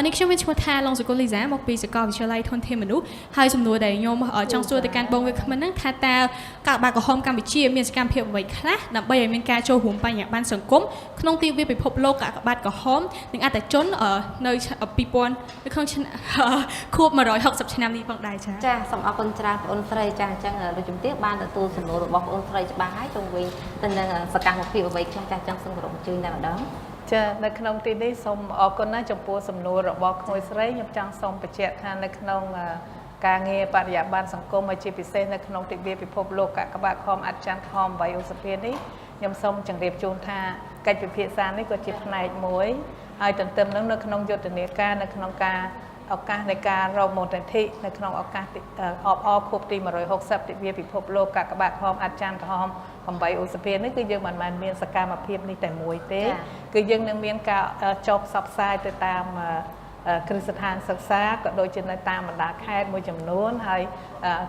នេះខ្ញុំមានឈ្មោះថាឡុងសុគលលីសាមកពីសាកលវិទ្យាល័យធនធានមនុស្សហើយសំណួរដែលខ្ញុំចង់សួរទៅកាន់បងវាគ្មិនហ្នឹងថាតើកាកបាទក្រហមកម្ពុជាមានសកម្មភាពអ្វីខ្លះដើម្បីឲ្យមានការចូលរួមបញ្ញាបត្រសង្គមក្នុងទិវាពិភពលោកកាកបាទក្រហមនិងអត្តជននៅ2000នៅក្នុងខួប160ឆ្នាំនេះផងដែរចាសូមអរគុណច្រើនបងអូនស្រីចាអញ្ចឹងលោកជំទាវបានទទួលសំណួររបស់បងអូនស្រីច្បាស់ជុំវិញទៅនឹងសកម្មភាពអ្វីខ្លះចាស់ចង់សូមគោរពអញ្ជើញតែម្ដងចានៅក្នុងទីនេះសូមអរគុណណាស់ចំពោះសំណួររបស់ក្មួយស្រីខ្ញុំចង់សូមបញ្ជាក់ថានៅក្នុងការងារបរិយាបន្នសង្គមជាពិសេសនៅក្នុងទិវាពិភពលោកកាកបាទក្រហមអត្តច័ន្ទក្រហម8ឧសភានេះខ្ញុំសូមជម្រាបជូនថាកិច្ចពិភាក្សានេះក៏ជាផ្នែកមួយហើយទន្ទឹមនឹងនៅក្នុងយុទ្ធនាការនៅក្នុងការឱកាសនៃការរកមោទនភាពនៅក្នុងឱកាសអបអរខួបទី160ទិវាពិភពលោកកាកបាទក្រហមអត្តច័ន្ទក្រហម8ឧសភានេះគឺយើងមិនមែនមានសកម្មភាពនេះតែមួយទេគឺយើងនឹងមានការចុះផ្សព្វផ្សាយទៅតាមគ្រឹះស្ថានសិក្សាក៏ដូចជានៅតាមបណ្ដាខេត្តមួយចំនួនហើយ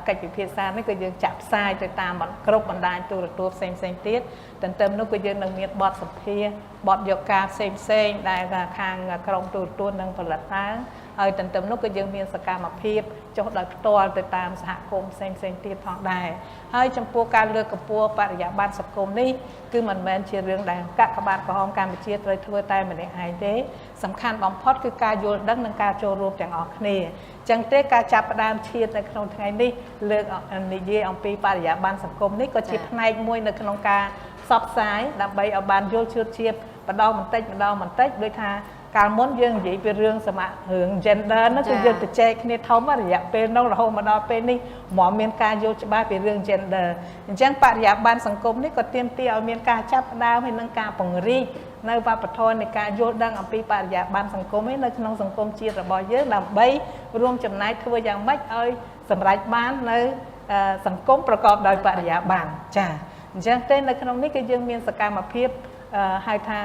កិច្ចពិភាក្សានេះគឺយើងចាក់ផ្សាយទៅតាមគ្រប់បណ្ដាញទូរទស្សន៍ផ្សេងទៀតទន្ទឹមនោះគឺយើងនឹងមានបទសម្ភាសន៍បទយកការផ្សេងដែលខាងក្រុមទូរទស្សន៍នឹងផលិតឡើងហើយទន្ទឹមនោះគឺយើងមានសកម្មភាពចុះដោយផ្ទាល់ទៅតាមសហគមន៍ផ្សេងទៀតផងដែរហើយចំពោះការលើកកម្ពស់បរិយាបន្នសង្គមនេះគឺមិនមែនជារឿងដែលកាកបាទក្រហមកម្ពុជាត្រូវធ្វើតែម្នាក់ឯងទេសំខាន់បំផុតគឺការយល់ដឹងនិងការចូលរួមទាំងអស់គ្នាចឹងទេការចាប់ផ្ដើមឈាននៅក្នុងថ្ងៃនេះលើកនិយាយអំពីបរិយាបន្នសង្គមនេះក៏ជាផ្នែកមួយនៅក្នុងការផ្សព្វផ្សាយដើម្បីឲ្យបានយល់ជ្រាបជ្រាបម្ដងបន្តិចដូចថាកាលមុនយើងនិយាយពីរឿងរឿង gender ហ្នឹងគឺយើងទៅចែកគ្នាធំរយៈពេលនោះរហូតមកដល់ពេលនេះមកមានការយល់ច្បាស់ពីរឿង gender អញ្ចឹងបរិយាបន្នសង្គមនេះក៏ទាមទារឲ្យមានការចាប់ផ្ដើមហើយនឹងការពង្រីកនៅវប្បធម៌នៃការយល់ដឹងអំពីបរិយាបន្នសង្គមនេះនៅក្នុងសង្គមជាតិរបស់យើងដើម្បីរួមចំណែកធ្វើយ៉ាងម៉េចឲ្យសម្រេចបាននៅសង្គមប្រកបដោយបរិយាបន្នចា អញ្ចឹងទេនៅក្នុងនេះគឺយើងមានសកម្មភាពហៅថា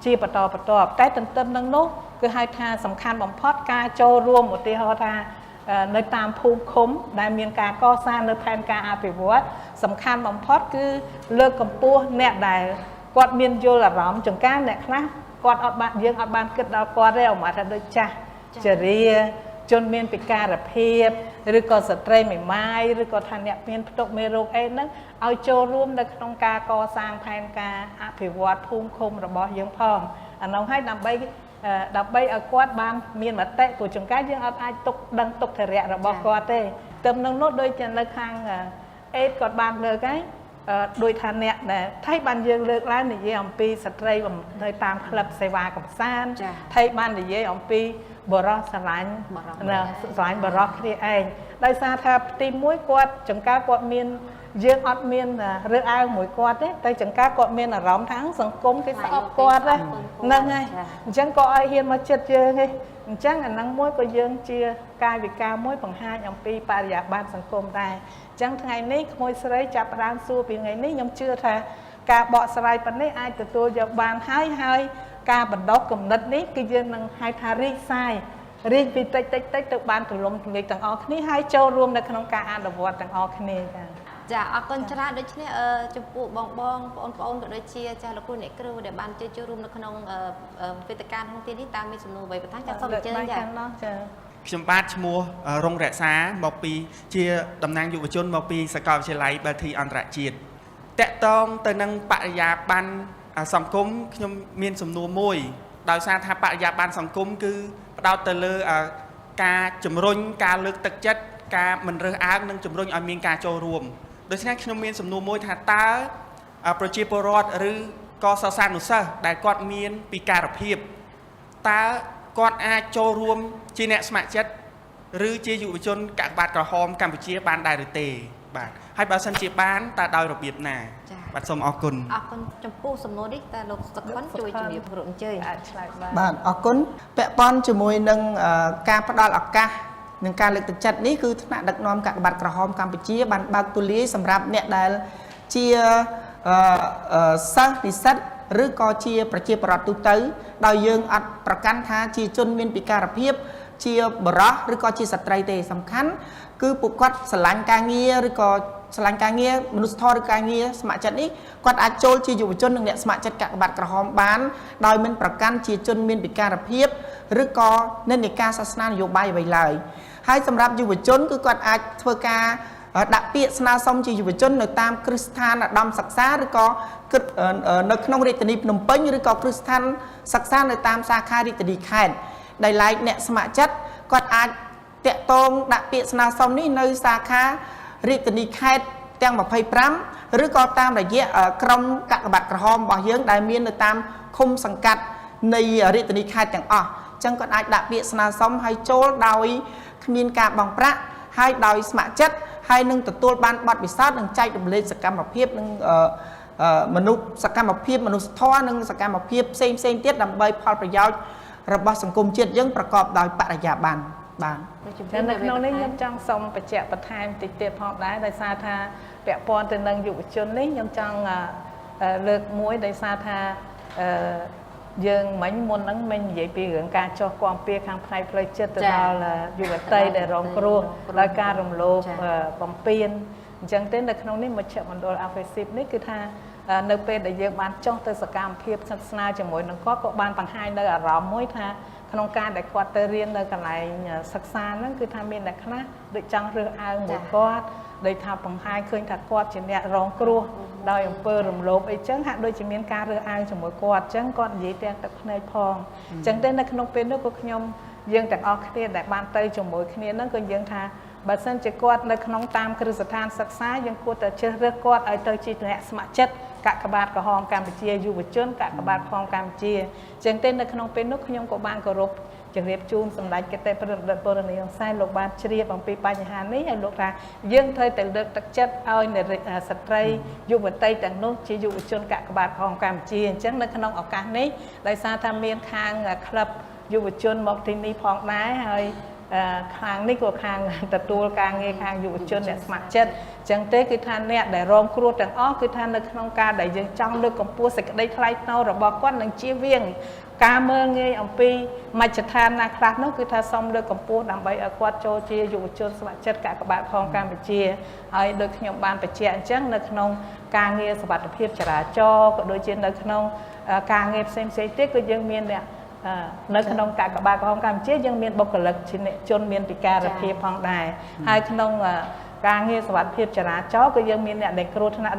ជាបន្តបន្ទាប់តែទន្ទឹមនឹងនោះគឺហៅថាសំខាន់បំផុតការចូលរួមឧទាហរណ៍ថានៅតាមភូមិឃុំដែលមានការកសាងនៅផែនការអភិវឌ្ឍសំខាន់បំផុតគឺលើកកម្ពស់អ្នកដែលគាត់មានយល់អារម្មណ៍ចង្ការអ្នកខ្លះគាត់អត់បានយើងអត់បានគិតដល់គាត់ទេមកថាដូចចាស់ជរាជនមានពិការភាពឬក៏ស្ត្រីមេម៉ាយឬក៏ថាអ្នកមានផ្ទុកមេរោគអីហ្នឹងឲ្យចូលរួមនៅក្នុងការកសាងផែនការអភិវឌ្ឍភូមិឃុំរបស់យើងផងអានោះហើយដើម្បីឲ្យគាត់បានមានមតិព្រោះចង្ការយើងអត់អាចដឹងទុកធរៈរបស់គាត់ទេទៅនឹងនោះដូចជានៅខាងអេតគាត់បានលើកហើយដោយថាអ្នកដែលថៃបានយើងលើកឡើងនិយាយអំពីស្ត្រីនៅតាមក្លឹបសេវាកម្សាន្តថៃបាននិយាយអំពីបរោះស្រឡាញ់បរោះគ្នាឯងដោយសារថាទី1គាត់ចង្ការគាត់មានយើងអត់មានរើសអើងមួយគាត់ទេតែចង្ការគាត់មានអារម្មណ៍ថាសង្គមគេស្អប់គាត់ហ្នឹងហើយអញ្ចឹងក៏ឲ្យហ៊ានមកចិត្តយើងឯងអញ្ចឹងអាហ្នឹងមួយក៏យើងជាកាយវិការមួយបង្ហាញអំពីបរិយាបន្នសង្គមដែរអញ្ចឹងថ្ងៃនេះក្មួយស្រីចាប់ផ្ដើមសួរពីថ្ងៃនេះខ្ញុំជឿថាការបកស្រាយប៉ុណ្នេះអាចទទួលយកបានហើយការបណ្ដុះគំនិតនេះគឺយើងនឹងហៅថារីកសាយរៀនពីតិចទៅបានទូលំទូលាយទាំងអស់គ្នាហើយចូលរួមនៅក្នុងការអនុវត្តទាំងអស់គ្នាចាអរគុណច្រើនដូចនេះចំពោះបងបងប្អូនក៏ដូចជាចាលោកគ្រូអ្នកគ្រូដែលបានចូលរួមនៅក្នុងវេទិកាក្នុងទីនេះតាមមានសំណួរអ្វីបន្ថែមចាសូមអញ្ជើញចាខ្ញុំបាទឈ្មោះរងរក្សាមកពីជាតំណាងយុវជនមកពីសាកលវិទ្យាល័យបាល់ធីអន្តរជាតិតកតងទៅនឹងបរិយាបន្នសង្គមខ្ញុំមានសំណួរមួយដោយសារថាបរិយាបន្នសង្គមគឺផ្ដោតទៅលើការជំរុញការលើកទឹកចិត្តការមិនរើសអើងនិងជំរុញឲ្យមានការចូលរួមដូច្នេះខ្ញុំមានសំណួរមួយថាតើប្រជាពលរដ្ឋឬក៏សិស្សានុសិស្សដែលគាត់មានពិការភាពតើគាត់អាចចូលរួមជាអ្នកស្ម័គ្រចិត្តឬជាយុវជនកាកបាទក្រហមកម្ពុជាបានដែរឬទេបាទហើយបើសិនជាបានតើដោយរបៀបណាបាទសូមអរគុណចំពោះសំណួរនេះតើលោកសុខុនជួយជំរាបព្រោះអញ្ជើញអាចឆ្លើយបានអរគុណពាក់ព័ន្ធជាមួយនឹងការផ្ដល់ឱកាសនឹងការលើកទឹកចិត្តនេះគឺថ្នាក់ដឹកនាំកាកបាទក្រហមកម្ពុជាបានបើកទូលាយសម្រាប់អ្នកដែលជាសិស្សនិស្សិតឬក៏ជាប្រជាពលរដ្ឋទូទៅដោយយើងអត់ប្រកាន់ថាជាជនមានពិការភាពជាបរិសុទ្ធឬក៏ជាស្ត្រីទេសំខាន់គឺពួកគាត់ស្រឡាញ់ការងារឬក៏ស្រឡាញ់ការងារមនុស្សធម៌ឬការងារស្ម័គ្រចិត្តនេះគាត់អាចចូលជាយុវជននិងអ្នកស្ម័គ្រចិត្តកាកបាទក្រហមបានដោយមិនប្រកាន់ជាជនមានពិការភាពឬក៏និន្នាការសាសនានយោបាយអ្វីឡើយហើយសម្រាប់យុវជនគឺគាត់អាចធ្វើការដាក់ពាក្យស្នើសុំជាយុវជននៅតាមគ្រឹះស្ថានឧត្តមសិក្សាឬក៏នៅក្នុងរាជធានីភ្នំពេញឬក៏គ្រឹះស្ថានសិក្សានៅតាមសាខារាជធានីខេត្តដែលឡែកអ្នកស្ម័គ្រចិត្តគាត់អាចតាក់ទងដាក់ពាក្យស្នើសុំនេះនៅសាខារាជធានីខេត្តទាំង25ឬក៏តាមរយៈក្រុមកាកបាទក្រហមរបស់យើងដែលមាននៅតាមឃុំសង្កាត់នៃរាជធានីខេត្តទាំងអស់អញ្ចឹងគាត់អាចដាក់ពាក្យស្នើសុំឲ្យចូលដោយគ្មានការបង់ប្រាក់ហើយដោយស្ម័គ្រចិត្តហើយនឹងទទួលបានបទពិសោធន៍និងចែករំលែកសកម្មភាពនឹងសកម្មភាពមនុស្សធម៌និងសកម្មភាពផ្សេងទៀតដើម្បីផលប្រយោជន៍របស់សង្គមជាតិយើងប្រកបដោយបរិយាបន្នបាទនៅក្នុងនេះខ្ញុំចង់សូមបញ្ជាក់បន្ថែមតិចទៀតផងដែរដោយសារថាពាក់ព័ន្ធទៅនឹងយុវជននេះខ្ញុំចង់លើកមួយដោយសារថាយើងមុនហ្នឹងមិននិយាយពីរឿងការចោះគាំពៀខាងផ្នែកផ្លូវចិត្តទៅដល់យុវតីដែលរងគ្រោះដោយការរំលោភបំពានអញ្ចឹងទេនៅក្នុងនេះមជ្ឈមណ្ឌល Offensive នេះគឺថានៅពេលដែលយើងបានចោះទៅសកម្មភាពសិក្សាស្នាជាមួយនឹងគាត់ក៏បានបង្ហាញនៅអារម្មណ៍មួយថាក្នុងការដែលគាត់ទៅរៀននៅកន្លែងសិក្សាហ្នឹងគឺថាមានអ្នកខ្លះដូចចង់រើសអើងមួយគាត់ដោយថាបង្ហាញឃើញថាគាត់ជាអ្នករងគ្រោះដោយអំពើរំលោភអីចឹងហាក់ដូចជាមានការរើសអើងជាមួយគាត់ចឹងគាត់និយាយទាំងទឹកភ្នែកផងចឹងទេនៅក្នុងពេលនោះក៏ខ្ញុំយើងទាំងអស់គ្នាដែលបានទៅជាមួយគ្នាហ្នឹងក៏យើងថាបើសិនជាគាត់នៅក្នុងតាមគ្រឹះស្ថានសិក្សាយើងគួរតែជ្រើសរើសគាត់ឲ្យទៅជាអ្នកស្ម័គ្រចិត្តកាកបាទក្រហមកម្ពុជាយុវជនកាកបាទក្រហមកម្ពុជាចឹងទេនៅក្នុងពេលនោះខ្ញុំក៏បានគោរពជម្រាបជូនសម្ដេចគតិប្រិទ្ធពរនីយសែនលោកបានជ្រាបអំពីបញ្ហានេះហើយលោកថាយើងត្រូវតែលើកទឹកចិត្តឲ្យស្ត្រីយុវតីទាំងនោះជាយុវជនកាកបាទក្រហមកម្ពុជាអញ្ចឹងនៅក្នុងឱកាសនេះដោយសារថាមានខាងក្លឹបយុវជនមកទីនេះផងដែរហើយ ខាងនេះក៏ខាងទទួលការងារខាងយុវជនអ្នកស្ម័គ្រចិត្តចឹងទេគឺថាអ្នកដែលរងគ្រោះទាំងអស់គឺថានៅក្នុងការដែលយើងចង់លើកកម្ពស់សេចក្តីថ្លៃថ្នូររបស់គាត់នឹងជៀសវាងការមើលងាយអំពីមជ្ឈដ្ឋានណាខ្លះនោះគឺថាសូមលើកកម្ពស់ដើម្បីឲ្យគាត់ចូលជាយុវជនស្ម័គ្រចិត្តកាកបាទផងកម្ពុជាហើយដូចខ្ញុំបានបញ្ជាក់អញ្ចឹងនៅក្នុងការងារសុវត្ថិភាពចរាចរណ៍ក៏ដូចជានៅក្នុងការងារផ្សេងៗទៀតគឺយើងមានអ្នកនៅក្នុងកាកបាទក្រហមកម្ពុជាយើងមានបុគ្គលិកជាអ្នកជនមានពិការភាពផងដែរហើយក្នុងការងារសុវត្ថិភាពចរាចរណ៍ក៏យើងមានអ្នកដែលគ្រោះថ្នាក់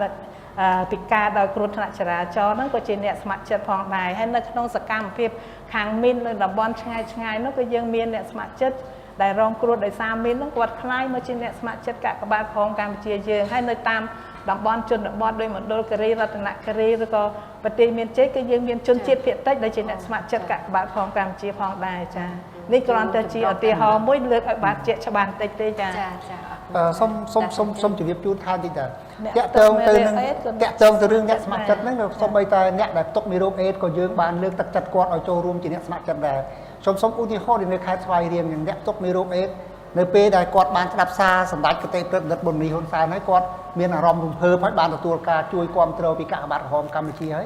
ពិការដោយគ្រោះថ្នាក់ចរាចរណ៍ហ្នឹងក៏ជាអ្នកស្ម័គ្រចិត្តផងដែរហើយនៅក្នុងសកម្មភាពខាងមីននៅតំបន់ឆ្ងាយនោះក៏យើងមានអ្នកស្ម័គ្រចិត្តដែលរងគ្រោះដោយសារមីនហ្នឹងគាត់ខ្លាយមកជាអ្នកស្ម័គ្រចិត្តកាកបាទក្រហមកម្ពុជាយើងហើយនៅតាមតំបន់ជនបទដោយមណ្ឌលគិរីរតនគិរីឬក៏ប្រទេសមានជ័យគឺយើងមានជនជាតិភាគតិចដែលជាអ្នកស្ម័គ្រចិត្តកាកបាទក្រហមកម្ពុជាផងដែរចា៎នេះគ្រាន់តែជាឧទាហរណ៍មួយលើកឲ្យបានជាក់ច្បាស់បន្តិចទេចា៎សូមជម្រាបជូនថាតិចដែរតាក់ទងទៅរឿងអ្នកស្ម័គ្រចិត្តហ្នឹងសូម្បីតែអ្នកដែលទុកមានរោគអេដក៏យើងបានលើកទឹកចិត្តគាត់ឲ្យចូលរួមជាអ្នកស្ម័គ្រចិត្តដែរសូមឧទាហរណ៍នៅខេត្តស្វាយរៀងយ៉ាងអ្នកទុកមានរោគអេដនៅពេលដែលគាត់បានស្ដាប់សារសម្ដេចគតិប្រិទ្ធបណ្ឌិតប៊ុននីហ៊ុនសែនហើយគាត់មានអារម្មណ៍រំភើបហើយបានទទួលការជួយគ្រប់គ្រងពីកាកបាទក្រហមកម្ពុជាហើយ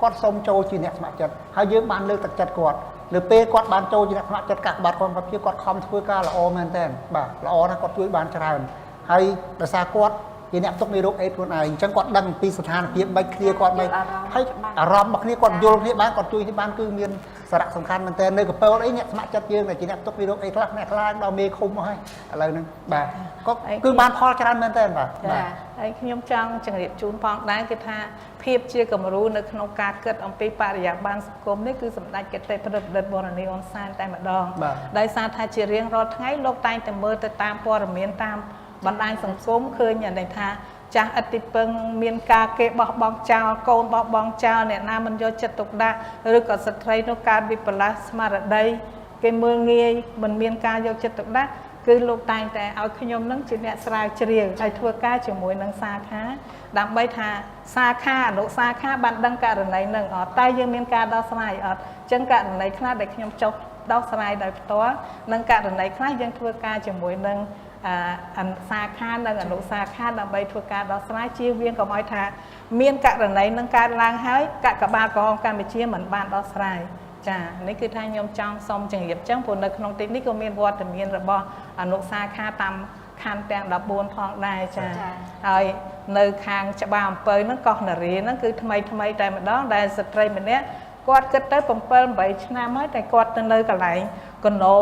គាត់សូមចូលជាអ្នកស្ម័គ្រចិត្តហើយយើងបានលើកទឹកចិត្តគាត់នៅពេលគាត់បានចូលជាអ្នកស្ម័គ្រចិត្តកាកបាទក្រហមកម្ពុជាគាត់ខំធ្វើការល្អមែនតើបាទល្អណាស់គាត់ជួយបានច្រើនហើយដោយសារគាត់ជាអ្នកទុកមេរោគអេដខ្លួនឯងអញ្ចឹងគាត់ដឹងពីស្ថានភាពមិនគ្នាគាត់មិនហើយអារម្មណ៍របស់គ្នាគាត់យល់គ្នាបានគាត់ជួយគ្នាបានគឺមានសារៈសំខាន់មែនតើនៅកពើអីអ្នកស្ម័គ្រចិត្តយើងដែលជាអ្នកទុកមេរោគអេដខ្លះអ្នកខ្លាចដល់មេឃុំមកហើយឥឡូវហ្នឹងបាទគឺបានផលច្រើនមែនតើបាទហើយខ្ញុំចង់ជម្រាបជូនផងដែរគឺថាភាពជាគំរូនៅក្នុងការគិតអំពីបរិយាបន្នសង្គមនេះគឺសម្ដេចគតិប្រិទ្ធបណ្ឌិតប៊ុននីហ៊ុនសែនតែម្ដងដោយសារថាជារៀងរាល់ថ្ងៃលោកតែងតែមើលទៅតាមព័ត៌មានតាមបណ្ដាញសង្គមឃើញថាចាស់ឥតទីពឹងមានការគេបោះបង់ចោលកូនបោះបង់ចោលអ្នកណាមិនយកចិត្តទុកដាក់ឬក៏ស្ត្រីនោះកើតវិបលាសស្មារតីគេមើលងាយមិនមានការយកចិត្តទុកដាក់គឺលោកតែងតែឲ្យខ្ញុំនឹងជាអ្នកស្រាវជ្រាវហើយធ្វើការជាមួយនឹងសាខាដើម្បីថាសាខាអនុសាខាបានដឹងករណីនឹងអត់តែយើងមានការដោះស្រាយអត់អញ្ចឹងករណីខ្លះដែលខ្ញុំចុះដោះស្រាយដោយផ្ទាល់និងករណីខ្លះយើងធ្វើការជាមួយនឹងសាខានិងអនុសាខាដើម្បីធ្វើការដោះស្រាយជៀសវាងកុំឲ្យថាមានករណីនឹងកើតឡើងហើយកាកបាទក្រហមកម្ពុជាមិនបានដោះស្រាយចានេះគឺថាខ្ញុំចង់សូមជម្រាបចឹងព្រោះនៅក្នុងទីនេះក៏មានវត្តមានរបស់អនុសាខាតាមខណ្ឌទាំង14ផងដែរចាហើយនៅខាងច្បារអំពៅហ្នឹងកោះនារីហ្នឹងគឺថ្មីតែម្ដងដែលស្ត្រីម្នាក់គាត់គិតទៅ7-8ឆ្នាំហើយតែគាត់ទៅនៅកន្លែងកណូ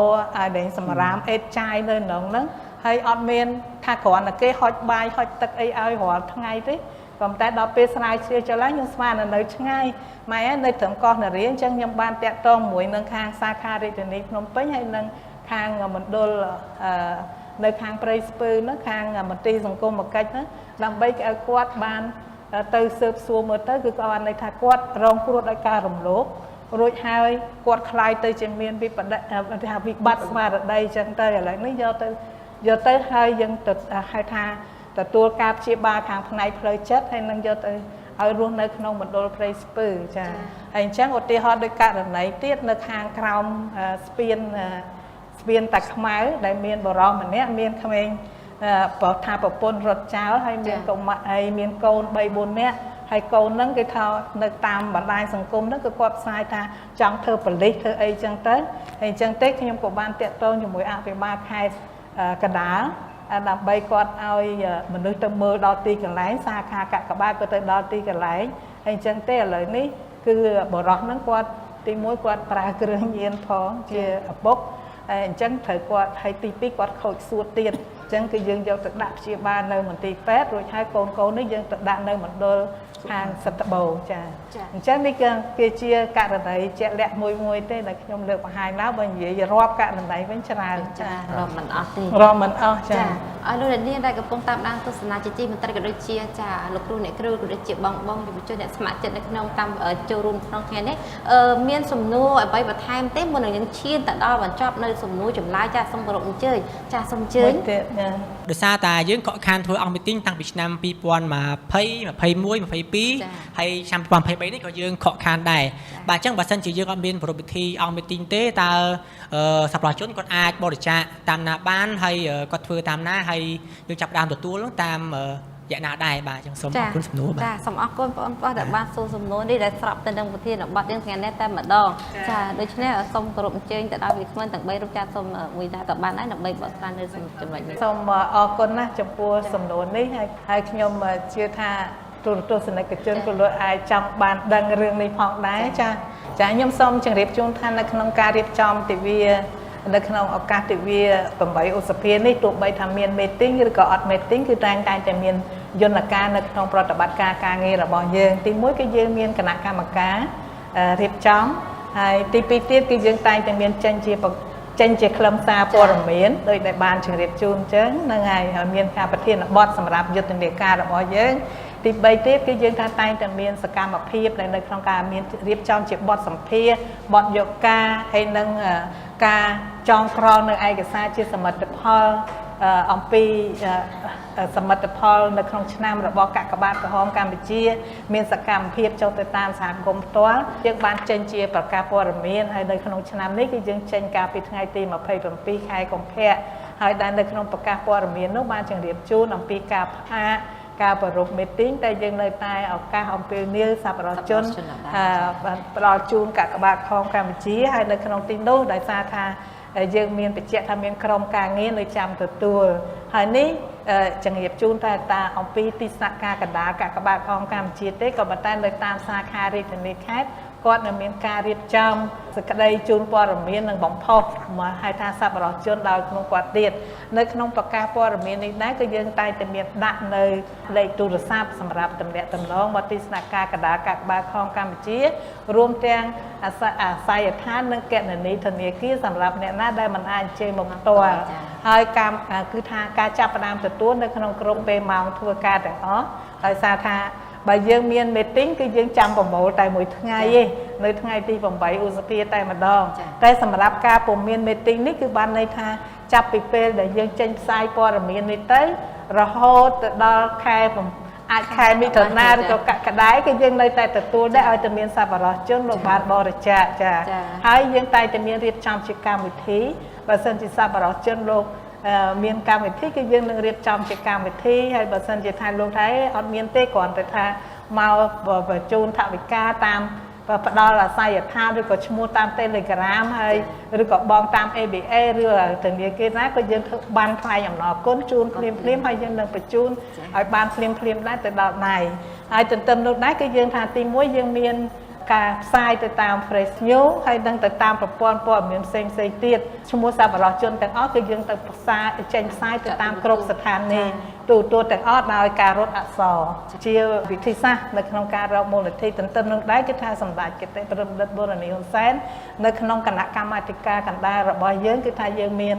ដែលសម្រាមអេតចាយនៅក្នុងហ្នឹងហើយអត់មានថាគ្រាន់តែគេហុចបាយហុចទឹកអីឲ្យរាល់ថ្ងៃទេប៉ុន្តែដល់ពេលស្រាវជ្រាវចុះឡើងខ្ញុំស្មាននៅឆ្ងាយម៉ែនៅត្រឹមកោះនារីអញ្ចឹងខ្ញុំបានតាក់ទងមួយនឹងខាងសាខារាជធានីភ្នំពេញហើយនឹងខាងមណ្ឌលនៅខាងព្រៃស្ពឺនោះខាងមន្ទីរសង្គមកិច្ចនោះដើម្បីឲ្យគាត់បានទៅស៊ើបសួរមើលទៅគឺគាត់បានន័យថាគាត់រងគ្រោះដោយការរំលោភរួចហើយគាត់ខ្លាយទៅជាមានវិបត្តិស្មារតីអញ្ចឹងទៅឥឡូវនេះយកទៅហើយយើងទៅហៅថាទទួលការព្យាបាលខាងផ្នែកផ្លូវចិត្តហើយនឹងយកទៅឲ្យរស់នៅក្នុងមណ្ឌលព្រៃស្ពឺចា៎ហើយអញ្ចឹងឧទាហរណ៍ដោយករណីទៀតនៅខាងក្រោមស្ពានតាខ្មៅដែលមានបរិសម្នាក់មានក្មេងបើថាប្រពន្ធរត់ចោលហើយមានកុមារហើយមានកូន 3-4 នាក់ហើយកូនហ្នឹងគេថានៅតាមបណ្ដាញសង្គមហ្នឹងគឺគាត់ផ្សាយថាចង់ធ្វើប៉ូលីសធ្វើអីចឹងទៅហើយអញ្ចឹងទេខ្ញុំក៏បានតាក់ទងជាមួយអភិបាលខេត្តកណ្ដាលដើម្បីគាត់ឲ្យមនុស្សទៅមើលដល់ទីកន្លែងសាខាកាកបាទក៏ទៅដល់ទីកន្លែងហើយអញ្ចឹងទេឥឡូវនេះគឺបរិសុទ្ធហ្នឹងគាត់ទី1គាត់ប្រើគ្រឿងញៀនផងជាឪពុកហើយអញ្ចឹងត្រូវគាត់ហើយទី2គាត់ខូចសួតទៀតអញ្ចឹងគឺយើងយកទៅដាក់ព្យាបាលនៅមន្ទីរពេទ្យរួចហើយកូននេះយើងទៅដាក់នៅមណ្ឌលខាងសិទ្ធិបូចាអញ្ចឹងនេះគឺជាករណីជាក់លាក់មួយទេដែលខ្ញុំលើកបង្ហាញឡើងបើនិយាយរាប់ករណីវិញច្រើនចារាប់មិនអស់ទេរាប់មិនអស់ចាឲ្យលោកនាងដែលកំពុងតាមដានទស្សនាជាទីមន្ត្រីក៏ដូចជាចាលោកគ្រូអ្នកគ្រូក៏ដូចជាបងយុវជនអ្នកស្ម័គ្រចិត្តនៅក្នុងកម្មចូលរួមក្នុងថ្ងៃនេះមានសំណួរអ្វីបន្ថែមទេមុននឹងយើងឈានទៅដល់បញ្ចប់នៅសំណួរចម្លើយចាសូមគោរពអញ្ជើញចាសូមអញ្ជើញដោយសារតែយើងខកខានធ្វើអង្គមីទីងតាំងពីឆ្នាំ2020 21 22 2022ហើយឆ្នាំ2023នេះក៏យើងខកខានដែរបាទអញ្ចឹងបើសិនជាយើងអត់មានប្រពៃពិធីអង្គមីទីងទេតើសប្បុរសជនគាត់អាចបរិច្ចាគតាមណាបានហើយគាត់ធ្វើតាមណាហើយយើងចាប់ផ្ដើមទទួលតាមរយៈណាដែរបាទអញ្ចឹងសូមអរគុណសំណួរបាទចាសូមអរគុណបងប្អូនដែលបានសួរសំណួរនេះដែលស្របទៅនឹងប្រធានបទយើងថ្ងៃនេះតែម្ដងចាដូច្នេះសូមគោរពអញ្ជើញទៅដល់វាគ្មិនទាំង3រូបចាសូមមួយដែរក៏បានដែរដើម្បីបកស្រាយនៅចំណុចនេះសូមអរគុណណាស់ចំពោះសំណួរនេះហើយខ្ញុំជឿថាទូរទស្សនិកជនក៏លោកអាចចង់បានដឹងរឿងនេះផងដែរចាខ្ញុំសូមជម្រាបជូនថានៅក្នុងការរៀបចំទិវានៅក្នុងឱកាសទិវា8ឧសភានេះទោះបីថាមាន meeting ឬក៏អត់ meeting គឺតែងតែមានយន្តការនៅក្នុងប្រតិបត្តិការការងាររបស់យើងទី1គឺយើងមានគណៈកម្មការរៀបចំហើយទី2ទៀតគឺយើងតែងតែមានចេញជាខ្លឹមសារព័ត៌មានដោយដែលបានជម្រាបជូនអញ្ចឹងហ្នឹងហើយមានការប្រធានបទសម្រាប់យុទ្ធនាការរបស់យើងទី3ទៀតគឺយើងតែងតែមានសកម្មភាពដែលនៅក្នុងការមានរៀបចំជាបទសម្ភាសន៍បទយកការហើយនឹងការចងក្រងនៅឯកសារជាសមិទ្ធផលអំពីសមិទ្ធផលនៅក្នុងឆ្នាំរបស់កាកបាទក្រហមកម្ពុជាមានសកម្មភាពចូលទៅតាមសហគមន៍ផ្ទាល់យើងបានចេញជាប្រកាសព័ត៌មានហើយនៅក្នុងឆ្នាំនេះគឺយើងចេញកាលពីថ្ងៃទី27ខែកុម្ភៈហើយដែលនៅក្នុងប្រកាសព័ត៌មាននោះបានជម្រាបជូនអំពីការផ្អាកការប្រារព្ធ meeting តែយើងនៅតែឱកាសអំពាវនាវសប្បុរសជនផ្ដល់ជូនកាកបាទក្រហមកម្ពុជាហើយនៅក្នុងទីនោះដោយសារថាយើងមានបញ្ជាក់ថាមានក្រុមការងារនៅចាំទទួលហើយនេះចង្រៀបជូនតាអំពីទីស្នាក់ការកណ្ដាលកាកបាទក្រហមកម្ពុជាទេក៏ប៉ុន្តែនៅតាមសាខារាជធានីខេត្តគាត់នៅមានការរៀបចំសេចក្តីជូនព័ត៌មាននិងបំផុសមកហៅថាសប្បុរសជនដោយក្នុងគាត់ទៀតនៅក្នុងប្រកាសព័ត៌មាននេះដែរគឺយើងតែងតែមានដាក់នៅលេខទូរស័ព្ទសម្រាប់ទំនាក់ទំនងមកទីស្នាក់ការកណ្ដាលកាកបាទក្រហមកម្ពុជារួមទាំងអាស័យដ្ឋាននិងគណនីធនាគារសម្រាប់អ្នកណាដែលមិនអាចជើញមកផ្ទាល់ហើយគឺថាការចាប់ផ្ដើមទទួលនៅក្នុងគ្រប់ពេលម៉ោងធ្វើការទាំងអស់ដោយសារថាបើយើងមាន meeting គឺយើងចាំប្រមូលតែមួយថ្ងៃទេនៅថ្ងៃទី8ឧសភាតែម្ដងតែសម្រាប់ការពុំមាន meeting នេះគឺបានន័យថាចាប់ពីពេលដែលយើងចេញផ្សាយព័ត៌មាននេះទៅរហូតទៅដល់អាចខែមិថុនាឬក៏កក្កដាគឺយើងនៅតែទទួលដែរឲ្យតែមានសប្បុរសជនលោកបានបរិច្ចាគហើយយើងតែតែមានរៀបចំជាកម្មវិធីបើសិនជាសប្បុរសជនលោកមានកម្មវិធីគឺយើងនឹងរៀបចំជាកម្មវិធីហើយបើសិនជាថាលោកថាអត់មានទេគ្រាន់តែថាមកបញ្ជូនថវិកាតាមផ្ដល់អាស័យដ្ឋានឬក៏ឈ្មោះតាម Telegram ហើយឬក៏បងតាម ABA ឬធនាគារណាក៏យើងធ្វើបានថ្លៃអំណរគុណជូនភ្លាមហើយយើងនឹងបញ្ជូនឲ្យបានភ្លាមដែរទៅដល់ដៃហើយទន្ទឹមនោះដែរគឺយើងថាទី1យើងមានការផ្សាយទៅតាម Fresh News ហើយនឹងទៅតាមប្រព័ន្ធព័ត៌មានផ្សេងទៀតឈ្មោះសប្បុរសជនទាំងអស់គឺយើងទៅផ្សាយចេញផ្សាយទៅតាមគ្រប់ស្ថានីយ៍ទូទាំងអស់ដោយការរត់អក្សរជាវិធីសាស្ត្រនៅក្នុងការរកមូលនិធិទន្ទឹមនឹងដែរគឺថាសម្ដេចគតិប្រមុខបូរនីហ៊ុនសែននៅក្នុងគណៈកម្មាធិការកណ្ដាលរបស់យើងគឺថាយើងមាន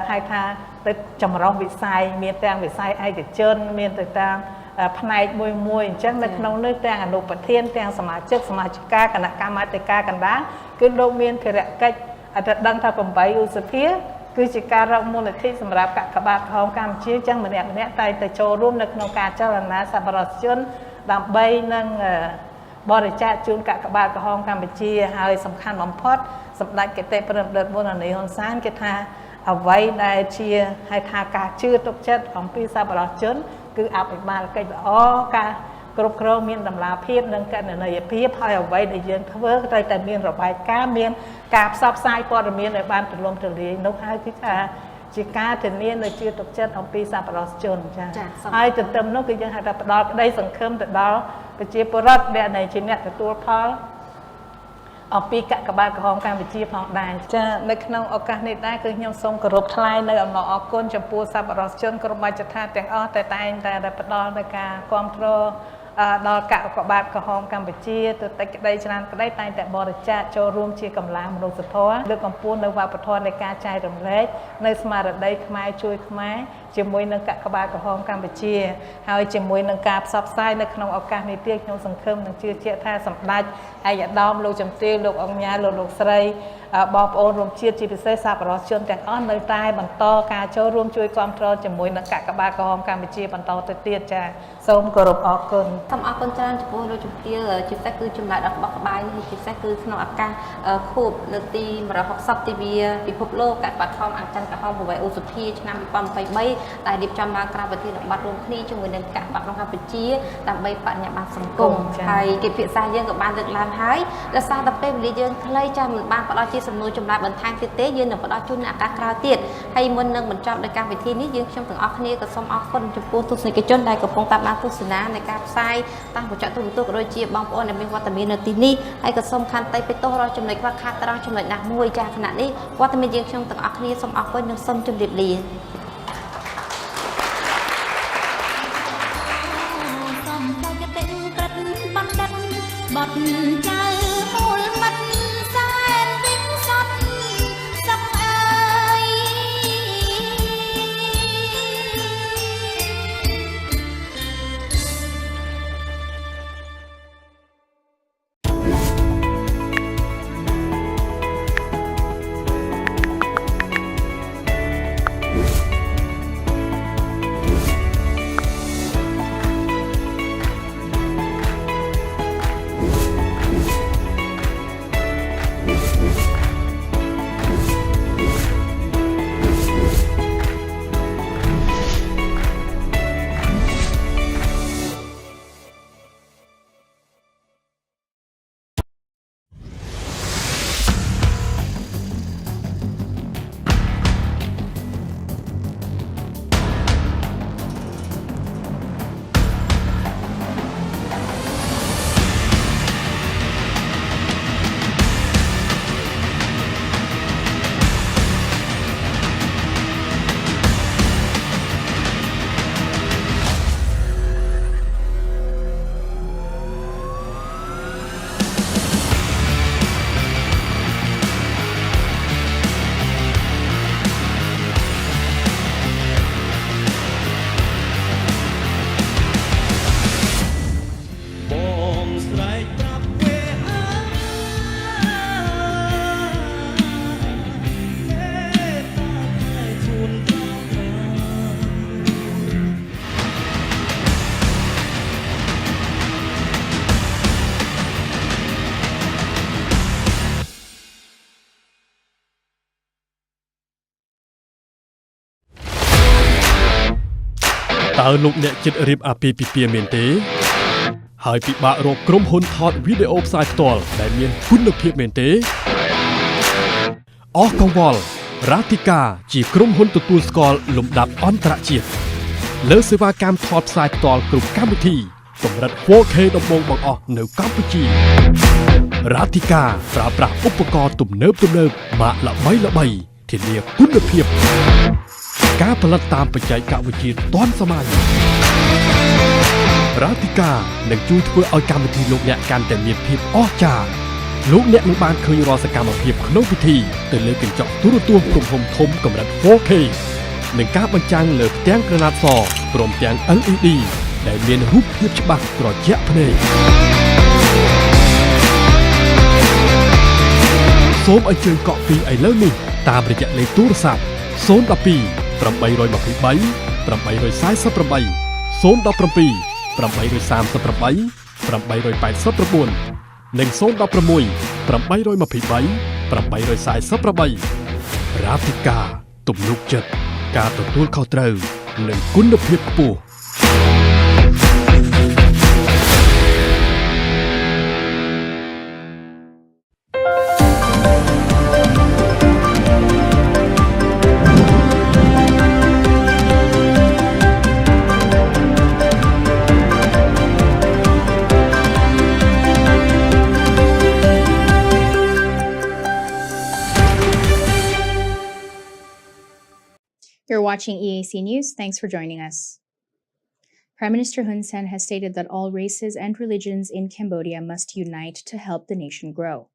ហៅថាទៅចម្រុះវិស័យមានទាំងវិស័យឯកជនមានទៅតាមផ្នែកមួយអញ្ចឹងនៅក្នុងនេះទាំងអនុប្រធានទាំងសមាជិកាគណៈកម្មាធិការកណ្ដាលគឺលោកមានភារកិច្ចអត់ដឹងថា8ឧសភាគឺជាការរកមូលនិធិសម្រាប់កាកបាទក្រហមកម្ពុជាអញ្ចឹងម្នាក់តែទៅចូលរួមនៅក្នុងការចលនាសប្បុរសជនដើម្បីនឹងបរិច្ចាគជូនកាកបាទក្រហមកម្ពុជាហើយសំខាន់បំផុតសម្ដេចគតិប្រមុខបូរនីហ៊ុនសែនគេថាអ្វីដែលជាហៅថាការជឿទុកចិត្តអំពីសប្បុរសជនគឺអភិបាលកិច្ចល្អការគ្រប់គ្រងមានតម្លាភាពនិងកណន័យភាពហើយអ្វីដែលយើងធ្វើត្រូវតែមានរបាយការណ៍មានការផ្សព្វផ្សាយព័ត៌មានឲ្យបានទូលំទូលាយនោះហើយគឺថាជាការធានានៅជឿទុកចិត្តអំពីសប្បុរសជនចា៎ហើយទន្ទឹមនោះគឺយើងហៅថាផ្ដល់ក្តីសង្ឃឹមទៅដល់ប្រជាពលរដ្ឋដែលជាអ្នកទទួលផលអំពីកាកបាទក្រហមកម្ពុជាផងដែរចានៅក្នុងឱកាសនេះដែរគឺខ្ញុំសូមគោរពថ្លែងនៅអំណរអគុណចំពោះសប្បុរសជនក្រុមបាច់ដ្ឋានទាំងអស់តែងតែផ្ដល់នៅការគ្រប់គ្រងដល់កាកបាទក្រហមកម្ពុជាទៅតិចក្តីច្រើនក្តីតែងតែបរិច្ចាគចូលរួមជាកម្លាំងមនុស្សធម៌លើកកម្ពស់នៅវប្បធម៌នៃការចែករំលែកនៅស្មារតីខ្មែរជួយខ្មែរជាមួយនឹងកាកបាទក្រហមកម្ពុជាហើយជាមួយនឹងការផ្សព្វផ្សាយនៅក្នុងឱកាសនេះទៀតខ្ញុំសង្ឃឹមនិងជឿជាក់ថាសម្ដេចឯកឧត្តមលោកជំទាវលោកអង្គញាលោកស្រីបងប្អូនរួមជាតិជាពិសេសសប្បុរសជនទាំងអស់នៅតែបន្តការចូលរួមជួយគាំទ្រជាមួយនឹងកាកបាទក្រហមកម្ពុជាបន្តទៅទៀតចាសូមគោរពអរគុណ សូមអរគុណច្រើនចំពោះលោកជំទាវជាពិសេសគឺចម្លើយដល់ក្បោះក្បាយនេះជាពិសេសគឺក្នុងឱកាសខួបលើកទី160ទិវាពិភពលោកកាកបាទខំអង្គច័ន្ទក្រហម8ឧសភាឆ្នាំ2023ដែលរៀបចំឡើងក្រៅប្រធានបទរួមគ្នាជាមួយនឹងកាកបាទក្នុងកម្ពុជាដើម្បីបញ្ញាបត្រសង្គមហើយកិច្ចពិភាក្សាយើងក៏បានលើកឡើងហើយដោយសារតែពេលវេលាយើងខ្លីចាស់មិនបានផ្ដល់ជាសំណួរចម្លើយបន្ថែមទៀតទេយើងនឹងផ្ដល់ជូនឱកាសក្រោយទៀតហើយមុននឹងបញ្ចប់ដោយកម្មវិធីនេះយើងខ្ញុំទាំងអស់គ្នាក៏សូមអរគុណចំពោះទស្សនិកជនដែលកំពុងតាមដានទស្សនានៃការផ្សាយតាមបញ្ចក់ទូរទស្សន៍ក៏ដូចជាបងប្អូនដែលមានវត្តមាននៅទីនេះហើយក៏សូមខន្តីបេទោសរាល់ចំណុចខ្វះខាតត្រង់ចំណុចណាមួយចាស់ខណៈនេះវត្តមានយើងខ្ញុំទាំងអស់គ្នាសូមអរគុណនិងសូមជម្រាបលាបត់ចៅមូលមិត្តសែនទិញសតសឹកអើយតើលោកអ្នកចិត្តរៀបអាពាហ៍ពិពាហ៍មែនទេហើយពិបាករកក្រុមហ៊ុនថតវីដេអូផ្សាយផ្ទាល់ដែលមានគុណភាពមែនទេអស់កង្វល់រ៉ាទីកាជាក្រុមហ៊ុនទទួលស្គាល់លំដាប់អន្តរជាតិលើសេវាកម្មថតផ្សាយផ្ទាល់គ្រប់កម្មវិធីកម្រិត 4K ដំបូងបង្អស់នៅកម្ពុជារ៉ាទីកាប្រើប្រាស់ឧបករណ៍ទំនើបម៉ាកល្បីៗធានាគុណភាពការផលិតតាមបច្ចេកវិទ្យាទាន់សម័យរ៉ាទីកានឹងជួយធ្វើឲ្យកម្មវិធីលោកអ្នកកាន់តែមានភាពអស្ចារ្យលោកអ្នកនឹងបានឃើញរាល់សកម្មភាពក្នុងពិធីទៅលើកញ្ចក់ទូរទស្សន៍ទំហំធំកម្រិត 4K និងការបញ្ចាំងលើផ្ទាំងក្រណាត់សព្រមទាំង LED ដែលមានរូបភាពច្បាស់ត្រជាក់ភ្នែកសូមអញ្ជើញកក់ពីឥឡូវនេះតាមរយៈលេខទូរស័ព្ទ012 823 848 017 838 889និង016 823 848រ៉ាទីកាទំនុកចិត្តការទទួលខុសត្រូវនិងគុណភាពខ្ពស់ You're watching EAC News. Thanks for joining us. Prime Minister Hun Sen has stated that all races and religions in Cambodia must unite to help the nation grow.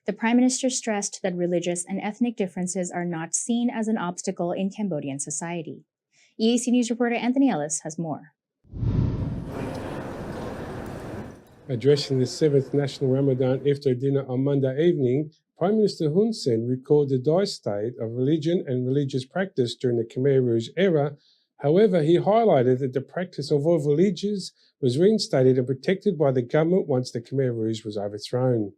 The Prime Minister stressed that religious and ethnic differences are not seen as an obstacle in Cambodian society. EAC News reporter Anthony Ellis has more. Addressing the 7th National Ramadan Iftar dinner on Monday evening, Prime Minister Hun Sen recalled the dire state of religion and religious practice during the Khmer Rouge era However, he highlighted that the practice of all religions was reinstated and protected by the government once the Khmer Rouge was overthrown.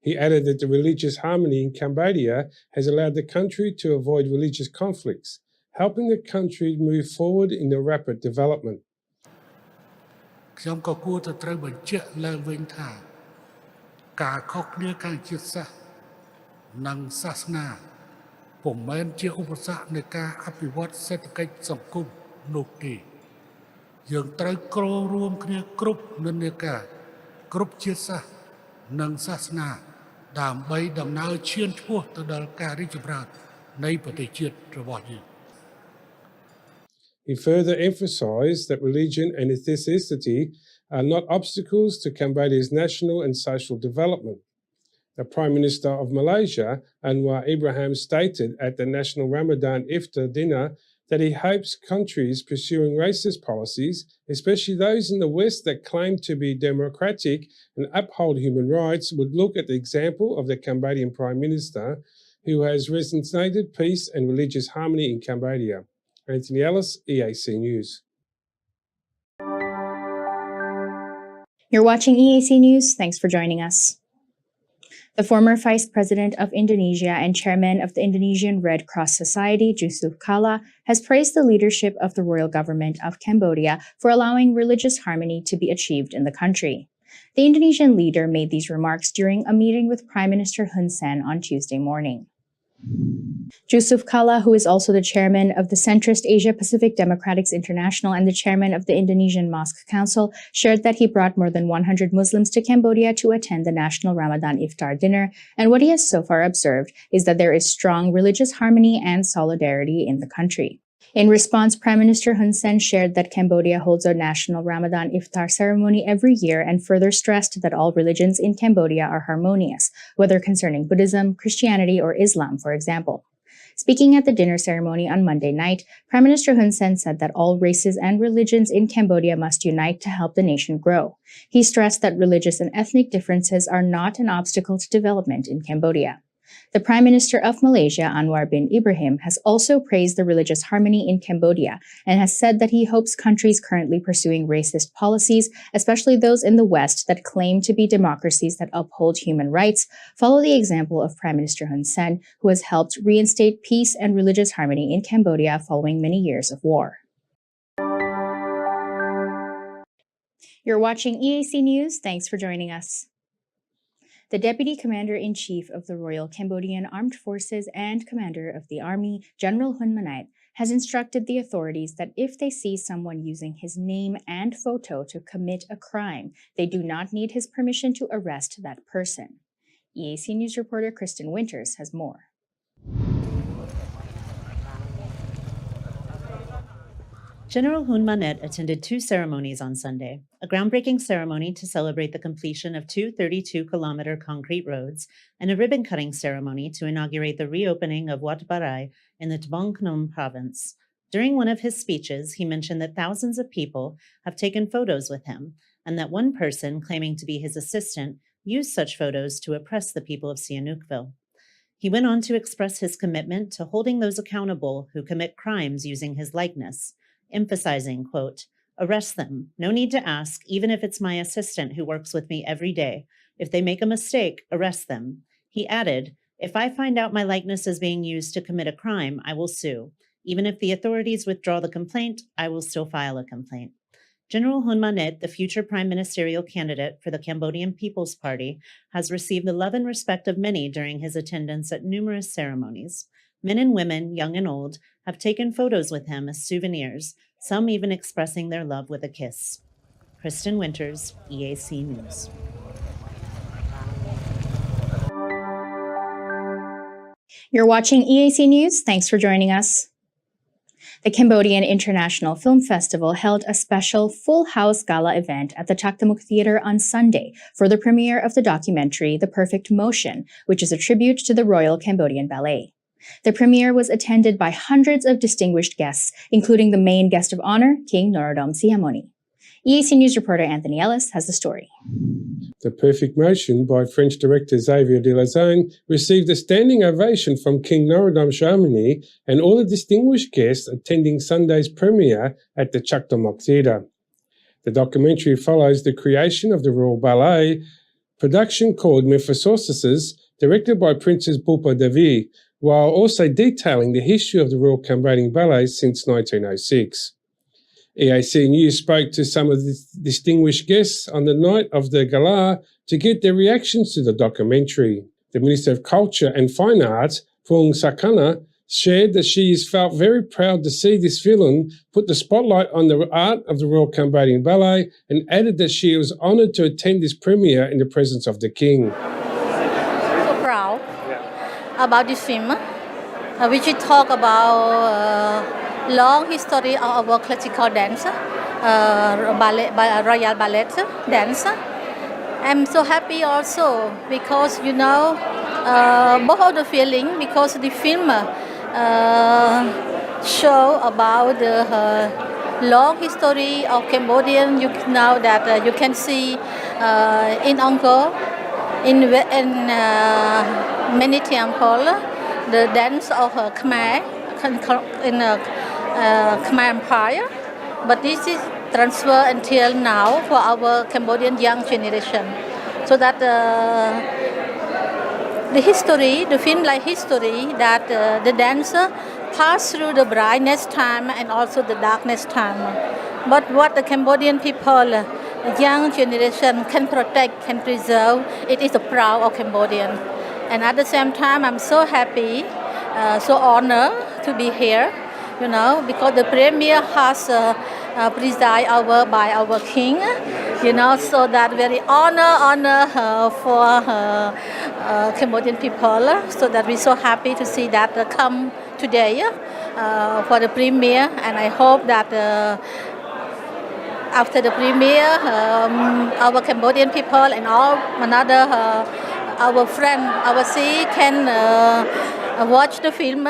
He added that the religious harmony in Cambodia has allowed the country to avoid religious conflicts, helping the country move forward in the rapid development. ខ្ញុំក៏គួរតែត្រូវបញ្ជាក់ឡើងវិញថាការខុសគ្នាខាងជាតិសាសន៍និងសាសនាពុំមែនជាឧបសគ្គនៃការអភិវឌ្ឍសេដ្ឋកិច្ចសង្គមនោះទេយើងត្រូវគ្រោងរួមគ្នាគ្រប់និន្នាការគ្រប់ជាតិសាសន៍និងសាសនាដើម្បីដំណើរឈានឆ្ពោះទៅដល់ការរីកចម្រើននៃប្រទេសជាតិរបស់យើង He further emphasized that religion and ethnicity are not obstacles to Cambodia's national and social development. The Prime Minister of Malaysia, Anwar Ibrahim, stated at the National Ramadan Iftar dinner that he hopes countries pursuing racist policies, especially those in the West that claim to be democratic and uphold human rights, would look at the example of the Cambodian Prime Minister, who has resonated peace and religious harmony in Cambodia. Anthony Ellis, EAC News. You're watching EAC News. Thanks for joining us. The former Vice President of Indonesia and Chairman of the Indonesian Red Cross Society, Jusuf Kalla, has praised the leadership of the royal government of Cambodia for allowing religious harmony to be achieved in the country. The Indonesian leader made these remarks during a meeting with Prime Minister Hun Sen on Tuesday morning. Jusuf Kalla, who is also the chairman of the centrist Asia Pacific Democrats International and the chairman of the Indonesian Mosque Council, shared that he brought more than 100 Muslims to Cambodia to attend the National Ramadan Iftar dinner, and what he has so far observed is that there is strong religious harmony and solidarity in the country. In response, Prime Minister Hun Sen shared that Cambodia holds a national Ramadan Iftar ceremony every year and further stressed that all religions in Cambodia are harmonious, whether concerning Buddhism, Christianity, or Islam, for example. Speaking at the dinner ceremony on Monday night, Prime Minister Hun Sen said that all races and religions in Cambodia must unite to help the nation grow. He stressed that religious and ethnic differences are not an obstacle to development in Cambodia. The Prime Minister of Malaysia, Anwar bin Ibrahim, has also praised the religious harmony in Cambodia and has said that he hopes countries currently pursuing racist policies, especially those in the West that claim to be democracies that uphold human rights, follow the example of Prime Minister Hun Sen, who has helped reinstate peace and religious harmony in Cambodia following many years of war. You're watching EAC News. Thanks for joining us. The Deputy Commander-in-Chief of the Royal Cambodian Armed Forces and Commander of the Army, General Hun Manet, has instructed the authorities that if they see someone using his name and photo to commit a crime, they do not need his permission to arrest that person. EAC News reporter Kristen Winters has more. General Hun Manet attended two ceremonies on Sunday, a groundbreaking ceremony to celebrate the completion of two 32-kilometer concrete roads and a ribbon-cutting ceremony to inaugurate the reopening of Wat Barai in the Tbong Khnom province. During one of his speeches, he mentioned that thousands of people have taken photos with him and that one person claiming to be his assistant used such photos to oppress the people of Sihanoukville. He went on to express his commitment to holding those accountable who commit crimes using his likeness, emphasizing, quote, "Arrest them. No need to ask, even if it's my assistant who works with me every day. If they make a mistake, arrest them." He added, "If I find out my likeness is being used to commit a crime, I will sue. Even if the authorities withdraw the complaint, I will still file a complaint." General Hun Manet, the future prime ministerial candidate for the Cambodian People's Party, has received the love and respect of many during his attendance at numerous ceremonies. Men and women, young and old, have taken photos with him as souvenirs, some even expressing their love with a kiss. Kristen Winters, EAC News. You're watching EAC News. Thanks for joining us. The Cambodian International Film Festival held a special full house gala event at the Taktamuk Theatre on Sunday for the premiere of the documentary The Perfect Motion, which is a tribute to the Royal Cambodian Ballet. The premiere was attended by hundreds of distinguished guests, including the main guest of honor, King Norodom Sihamoni. EAC News reporter Anthony Ellis has the story. The Perfect Motion by French director Xavier Delazone received a standing ovation from King Norodom Sihamoni and all the distinguished guests attending Sunday's premiere at the Chak Dong Mok Theatre. The documentary follows the creation of the Royal Ballet production called Mephistopheles, directed by Princess Bulpa Devi, while also detailing the history of the Royal Cambodian Ballet since 1906. EAC News spoke to some of the distinguished guests on the night of the gala to get their reactions to the documentary. The Minister of Culture and Fine Arts, Phung Sakana, shared that she has felt very proud to see this film put the spotlight on the art of the Royal Cambodian Ballet and added that she was honoured to attend this premiere in the presence of the King. So proud about this film, which talk about long history of our classical dance, ballet, royal ballet dance. I'm so happy also because both of the feeling because the film show about the long history of Cambodian. Now that you can see in Angkor, in many temples, the dance of Khmer in Khmer Empire, but this is transferred until now for our Cambodian young generation, so that the history, the film like history, that the dancer pass through the brightness time and also the darkness time. But what the Cambodian people, the young generation can protect, can preserve, it is the proud of Cambodian. And at the same time, I'm so happy, so honored to be here, because the premiere has presided by our king, so that very honor for Cambodian people, so that we're so happy to see that come today for the premiere, and I hope that after the premiere, our Cambodian people and all our friend, our sea can watch the film.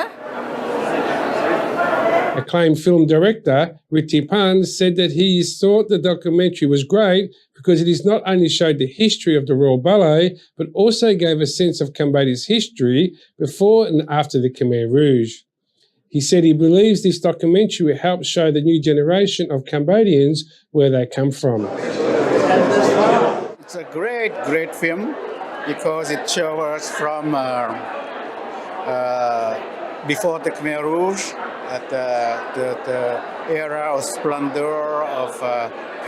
Acclaimed film director Ritti Pan said that he thought the documentary was great because it is not only showed the history of the Royal Ballet, but also gave a sense of Cambodia's history before and after the Khmer Rouge. He said he believes this documentary will help show the new generation of Cambodians where they come from. It's a great film because it shows us from before the Khmer Rouge, at the era of splendor, of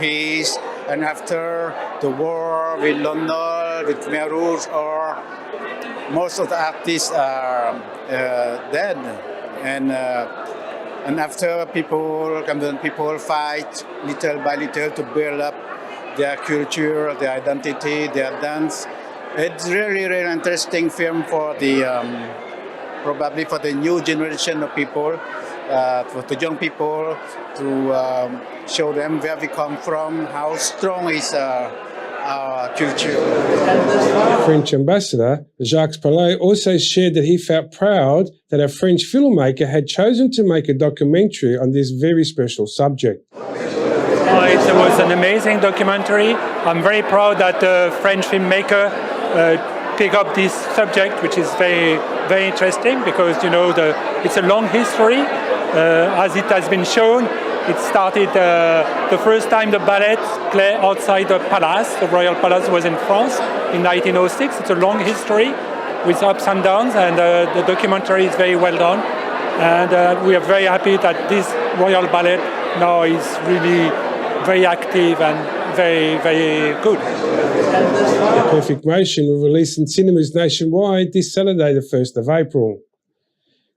peace, and after the war with London, with Khmer Rouge, or most of the artists are dead. And after Cambodian people fight little by little to build up their culture, their identity, their dance. It's really interesting film for the probably for the new generation of people, for the young people, to show them where we come from, how strong is our culture. French ambassador Jacques Palais also shared that he felt proud that a French filmmaker had chosen to make a documentary on this very special subject. It was an amazing documentary. I'm very proud that the French filmmaker picked up this subject, which is very, very interesting because, it's a long history. As it has been shown, it started the first time the ballet played outside the palace. The royal palace was in France in 1906. It's a long history with ups and downs, and the documentary is very well done. And we are very happy that this royal ballet now is really very active and very, very good. The Perfect Motion will release in cinemas nationwide this Saturday, the 1st of April.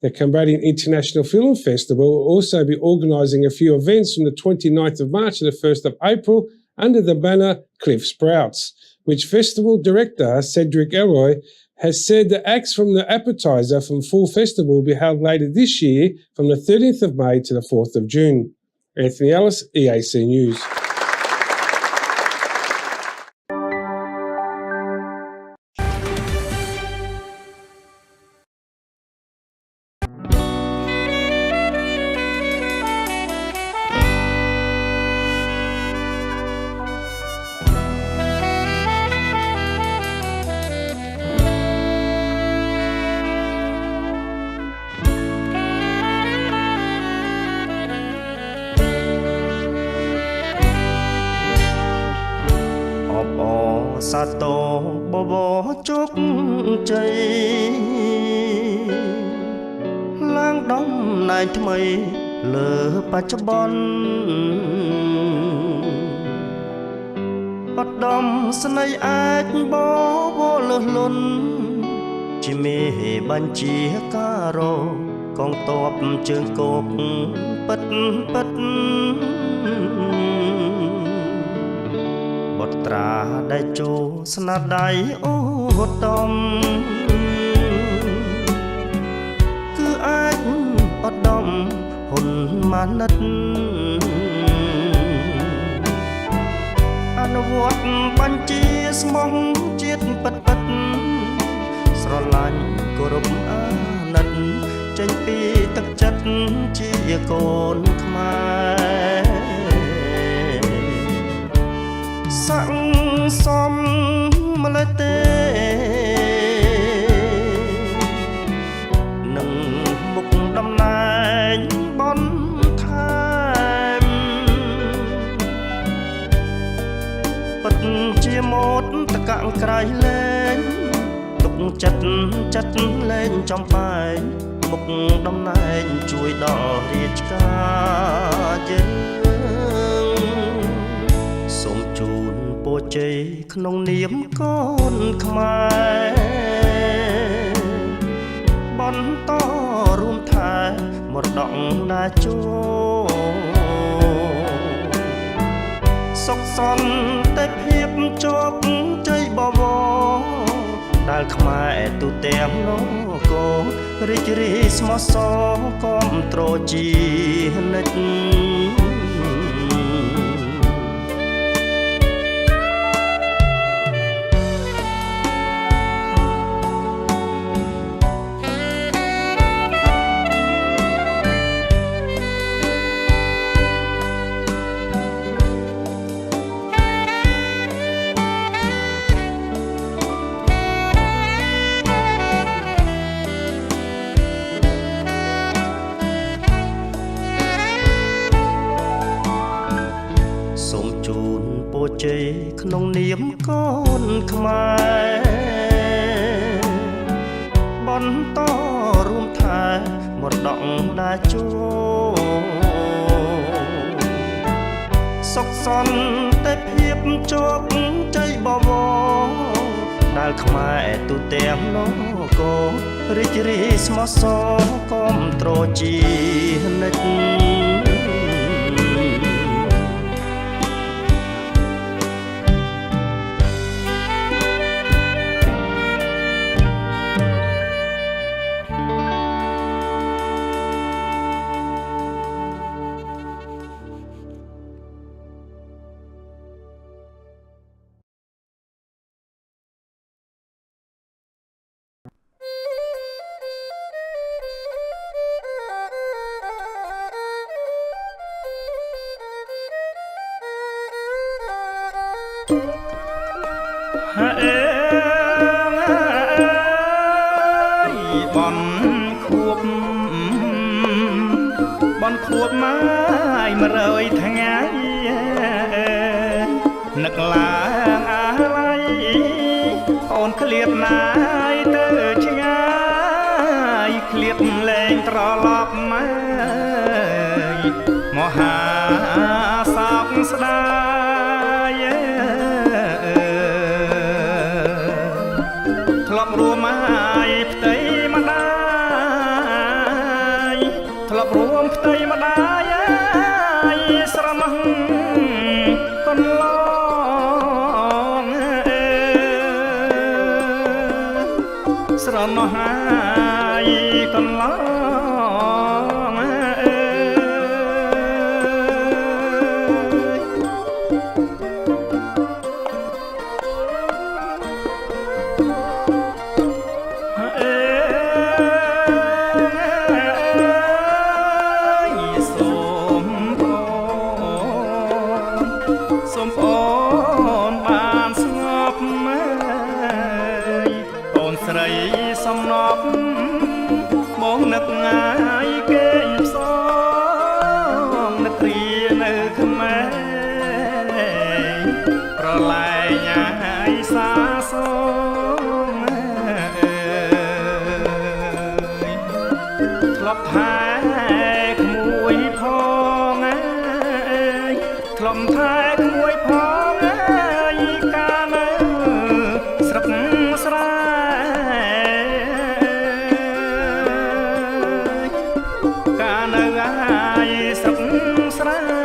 The Cambodian International Film Festival will also be organising a few events from the 29th of March to the 1st of April under the banner Cliff Sprouts, which festival director Cedric Elroy has said the acts from the appetizer from Full Festival will be held later this year from the 13th of May to the 4th of June. Anthony Ellis, EAC News. សាទរបបរជោគជ័យឡើងដំណែងថ្មីលើបច្ចុប្បន្នឧត្តមស្នេហ៍អាចបបលឺលន់ជាមេបញ្ជាការកងទ័ពជើងគោកពិតបុត្រាដែលជោស្នាដៃឧត្តមគឺអាចឧត្តមហ៊ុនម៉ាណិតអនុវត្តបញ្ជាស្មោះជាតិពិតស្រឡាញ់គោរពអាណិតចេញពីទឹកចិត្តជាកូនខ្មែរស័ក្តិសមម្លេះទេនឹងមុខតំណែងបនថែមពិតជាម៉ូតតកាំងក្រៃលែងទុកចិត្តលែងចំបែងមុខតំណែងជួយដល់រាជការយើងសូមជូនពរជ័យក្នុងនាមកូនខ្មែរបន្តរួមថែមរតកណាជោសុខសន្តិភាពជោគជ័យបវរដែលខ្មែរទូទាំងលោករីករាយស្មោះសរគាំទ្រជានិច្ចជ័យក្នុងនាមកូនខ្មែរបន្តរួមថែមរតកណាជោសុខសន្តិភាពជោគជ័យបវរដែលខ្មែរទូទាំងលោករីករាយស្មោះសរគាំទ្រជានិច្ចបនខួបម៉ាយ100ថ្ងៃនឹកឡើងអាឡ័យអូនឃ្លាតណាយទៅឆ្ងាយឃ្លាតលែងត្រឡប់មកមកហាសោកស្ដាយធ្លាប់រួមមកផ្ទៃម្ដាយធ្លាប់រួមផ្ទៃម្ដាយស្រណោះកន្លងស្រណោះហើយកន្លងសំណប់មកនឹកងាយគេផ្សងនឹកគ្រានៅខ្មែរប្រឡែង យសាសងធ្លាប់ថែក្មួយផងធ្លាប់ថែក្មួយផងកាលនៅស្រុកស្រែកាលនៅស្រុកស្រែ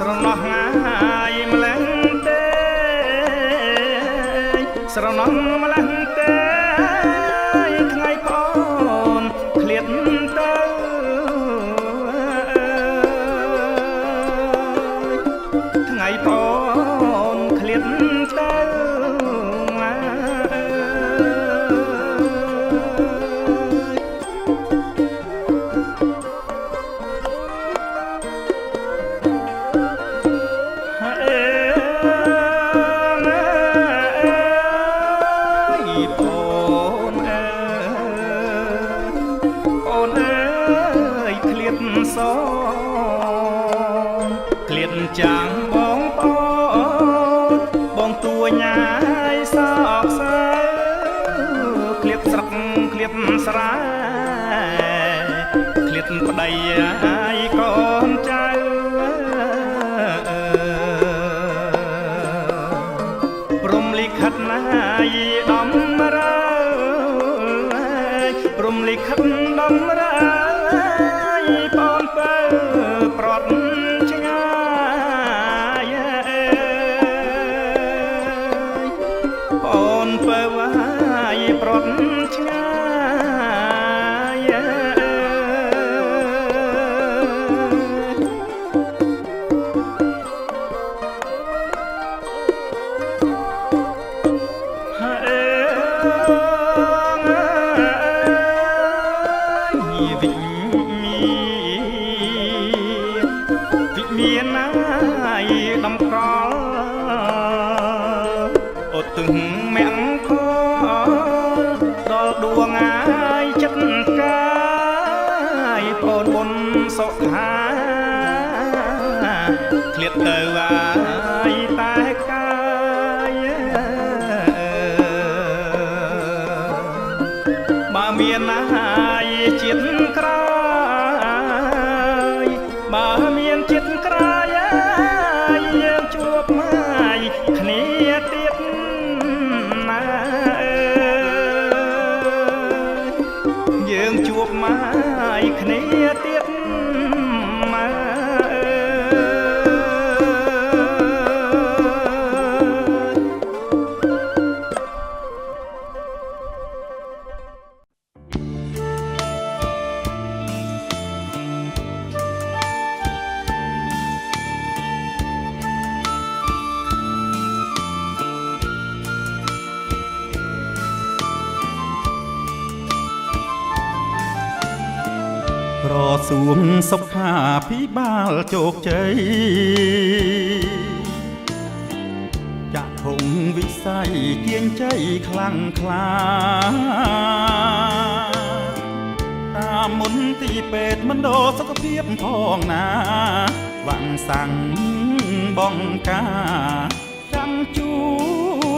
ស្រណោះងាយម្លេះទេស្រណោះម្លេះទេថ្ងៃប្អូនឃ្លាតទៅថ្ងៃប្អូនឃ្លាតទៅឃ្លាតចាំងបងប្អូនបងទួញ៉ាយសោកសៅឃ្លាតស្រុកឃ្លាតស្រែឃ្លាតប្តីអាយកូនចៅព្រំលិខិតណាយដំរើព្រំលិខិតដំរើបងបើប្រត់ឆ្ងាយបងបើប្រត់ឆ្ងាយមានណាយដំក្រល់អត់ទឹងមាំងខដល់ដួងអាយចិត្តកាយពោនបុនសុខាឃ្លាតទៅអាយតែកាយបើមានណាយជាតិក្រោយបើមានចិត្តក្រោយយើងជួបមកគ្នាទៀតណាយើងជួបមកគ្នាទៀតមក ប្រសួងសុខាភិបាលជោគជ័យចាក់ធំវិស័យគៀងជ័យខ្លាំងក្លាតាមមន្ទីរពេទ្យមណ្ឌលសុខភាពផងណាវាំងសាំងបងកាចាំជូ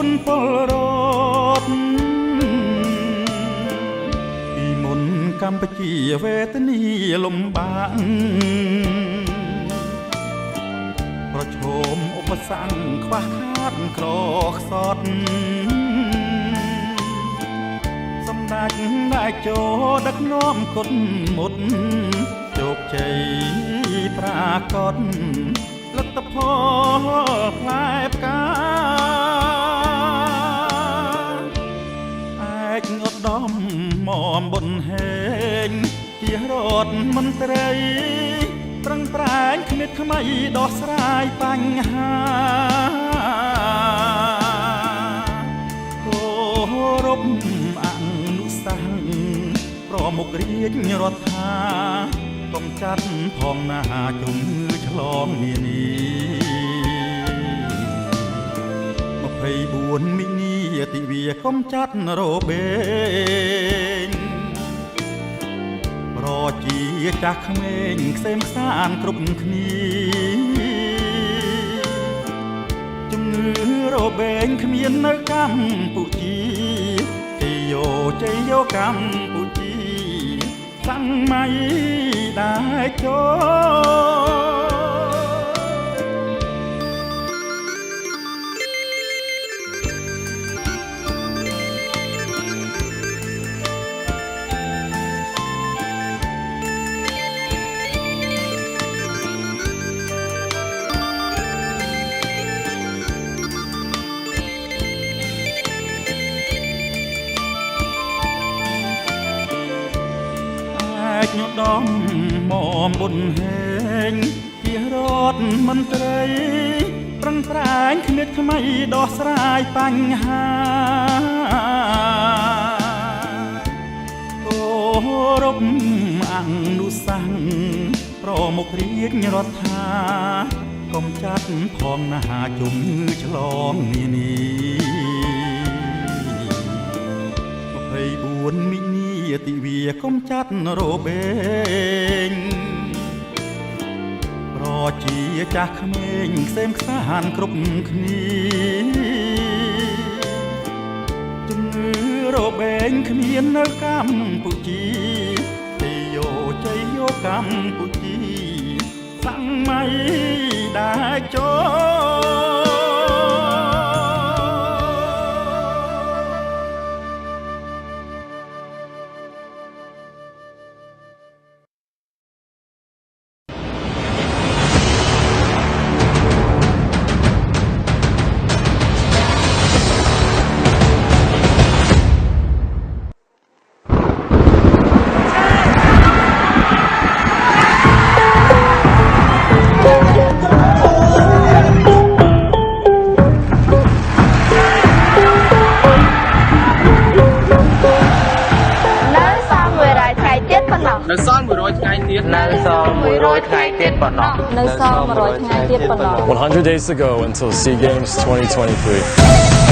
នពលរដ្ឋពីមុនកម្ពុជាវេទនាលំបាកប្រឈមឧបសគ្គខ្វះខាតក្រខ្សត់សម្ដេចដែលចូលដឹកនាំគុណមុតជោគជ័យប្រាកដលទ្ធផលផ្លែផ្កា រដ្ឋមន្ត្រីប្រឹងប្រែងគ្មានថ្មីដោះស្រាយបញ្ហាគោរពអនុសាសន៍ប្រមុខរាជរដ្ឋាកុំចាត់ផងណាជំងឺឆ្លងនានា24មីនាទិវាកុំចាត់រោបេងប្រជាចាស់ក្មេងខ្សែមខ្សានគ្រប់គ្នាជំងឺរោបេងគ្មាននៅកម្ពុជាជ័យយោកម្ពុជាសាំងម៉ៃដែរចូលញដំមកបុនហេងជារដ្ឋមន្ត្រីប្រឹងប្រែងគ្មានថ្មីដោះស្រាយបញ្ហាគោរពអនុសាសន៍ប្រមុខរាជរដ្ឋាកុំចាត់ផងណាជំងឺឆ្លងនានា24មីនាទិវាកុំចាត់រោបេងប្រជាចាស់ក្មេងខ្សែមខ្សានគ្រប់គ្នាជំងឺរោបេងគ្មាននៅកម្ពុជាជ័យយោកម្ពុជាសាំងម៉ៃដែរចូលនៅសល់100ថ្ងៃទៀតនៅសល់100ថ្ងៃទៀតប៉ុណ្ណោះនៅសល់100ថ្ងៃទៀតប៉ុណ្ណោះ100 days to go until SEA Games 2023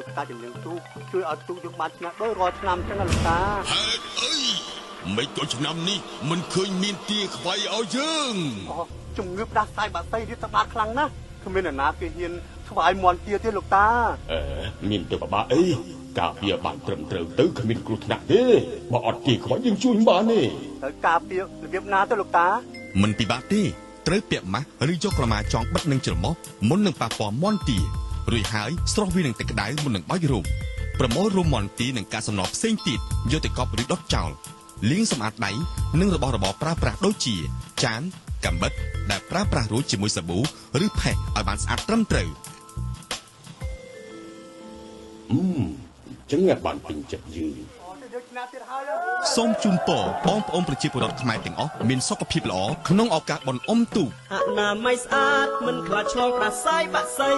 លោកតាជំនឿទូជួយឲ្យទូយកបានឆ្នាំដោយរាល់ឆ្នាំចឹងណាលោកតាហេតុអីមិនក៏ឆ្នាំនេះមិនឃើញមានទាខ្វៃឲ្យយើងជំងឺផ្ដាសាយបាក់សៃរៀបតបាតខ្លាំងណាស់គ្មានអ្នកណាគេហ៊ានថ្វាយមន្តទាទេលោកតាមានទៅបាក់អីការពារបានត្រឹមត្រូវទៅគ្មានគ្រោះថ្នាក់ទេបើអត់ទាខ្វៃយើងជួយមិនបានទេត្រូវការពាររបៀបណាទៅលោកតាមិនពិបាកទេត្រូវពាក់ម៉ាស់ឬយកក្រមាចងបិទនឹងច្រមុះមុននឹងប៉ះពាល់មន្តទារួចហើយស្រោះវានឹងទឹកក្តៅមុននឹងបាច់រោមប្រមូលរោមមន្ទីរនិងកាកសំណល់ផ្សេងទៀតយកទៅកប់ឬដុតចោលលាងសម្អាតដៃនិងរបស់របរប្រើប្រាស់ដូចជាចានកាំបិតដែលប្រើប្រាស់រួចជាមួយសាប៊ូឬផេះឲ្យបានស្អាតត្រឹមត្រូវចឹងបានពេញចិត្តយើងសូមជូនពរបងប្អូនប្រជាពលរដ្ឋខ្មែរទាំងអស់មានសុខភាពល្អក្នុងឱកាសបុណ្យអុំទូកអនាម័យស្អាតមិនខ្លាចឆ្លងផ្ដាសាយបាក់សៃ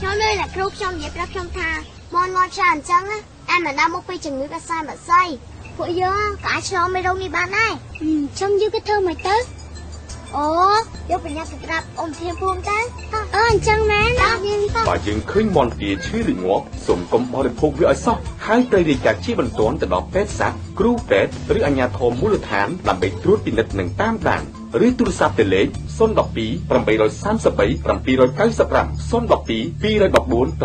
ខ្ញុំលើអ្នកគ្រូខ្ញុំនិយាយប្រាប់ខ្ញុំថាមន់ងាត់ច្រើនអញ្ចឹងអានមិនដាំមកពីជំងឺកាសាយបាក់សៃពួកយើងក៏អាចឆ្លងមេរោគនេះបានដែរខ្ញុំយើងក៏ធ្វើមិនទៅ អូយកបញ្ញាទៅប្រាប់អ៊ំធៀមភូមិទៅអញ្ចឹងណាបើយើងឃើញមន្ទីរឈឺឬងាប់សូមកុំបរិភោគវាឲ្យសោះហើយត្រូវរាយការណ៍ជាបន្ទាន់ទៅដល់ពេទ្យសត្វគ្រូពេទ្យឬអាជ្ញាធរមូលដ្ឋានដើម្បីត្រួតពិនិត្យនិងតាមដានឬទូរស័ព្ទទៅលេខ012 833 795 012 214 907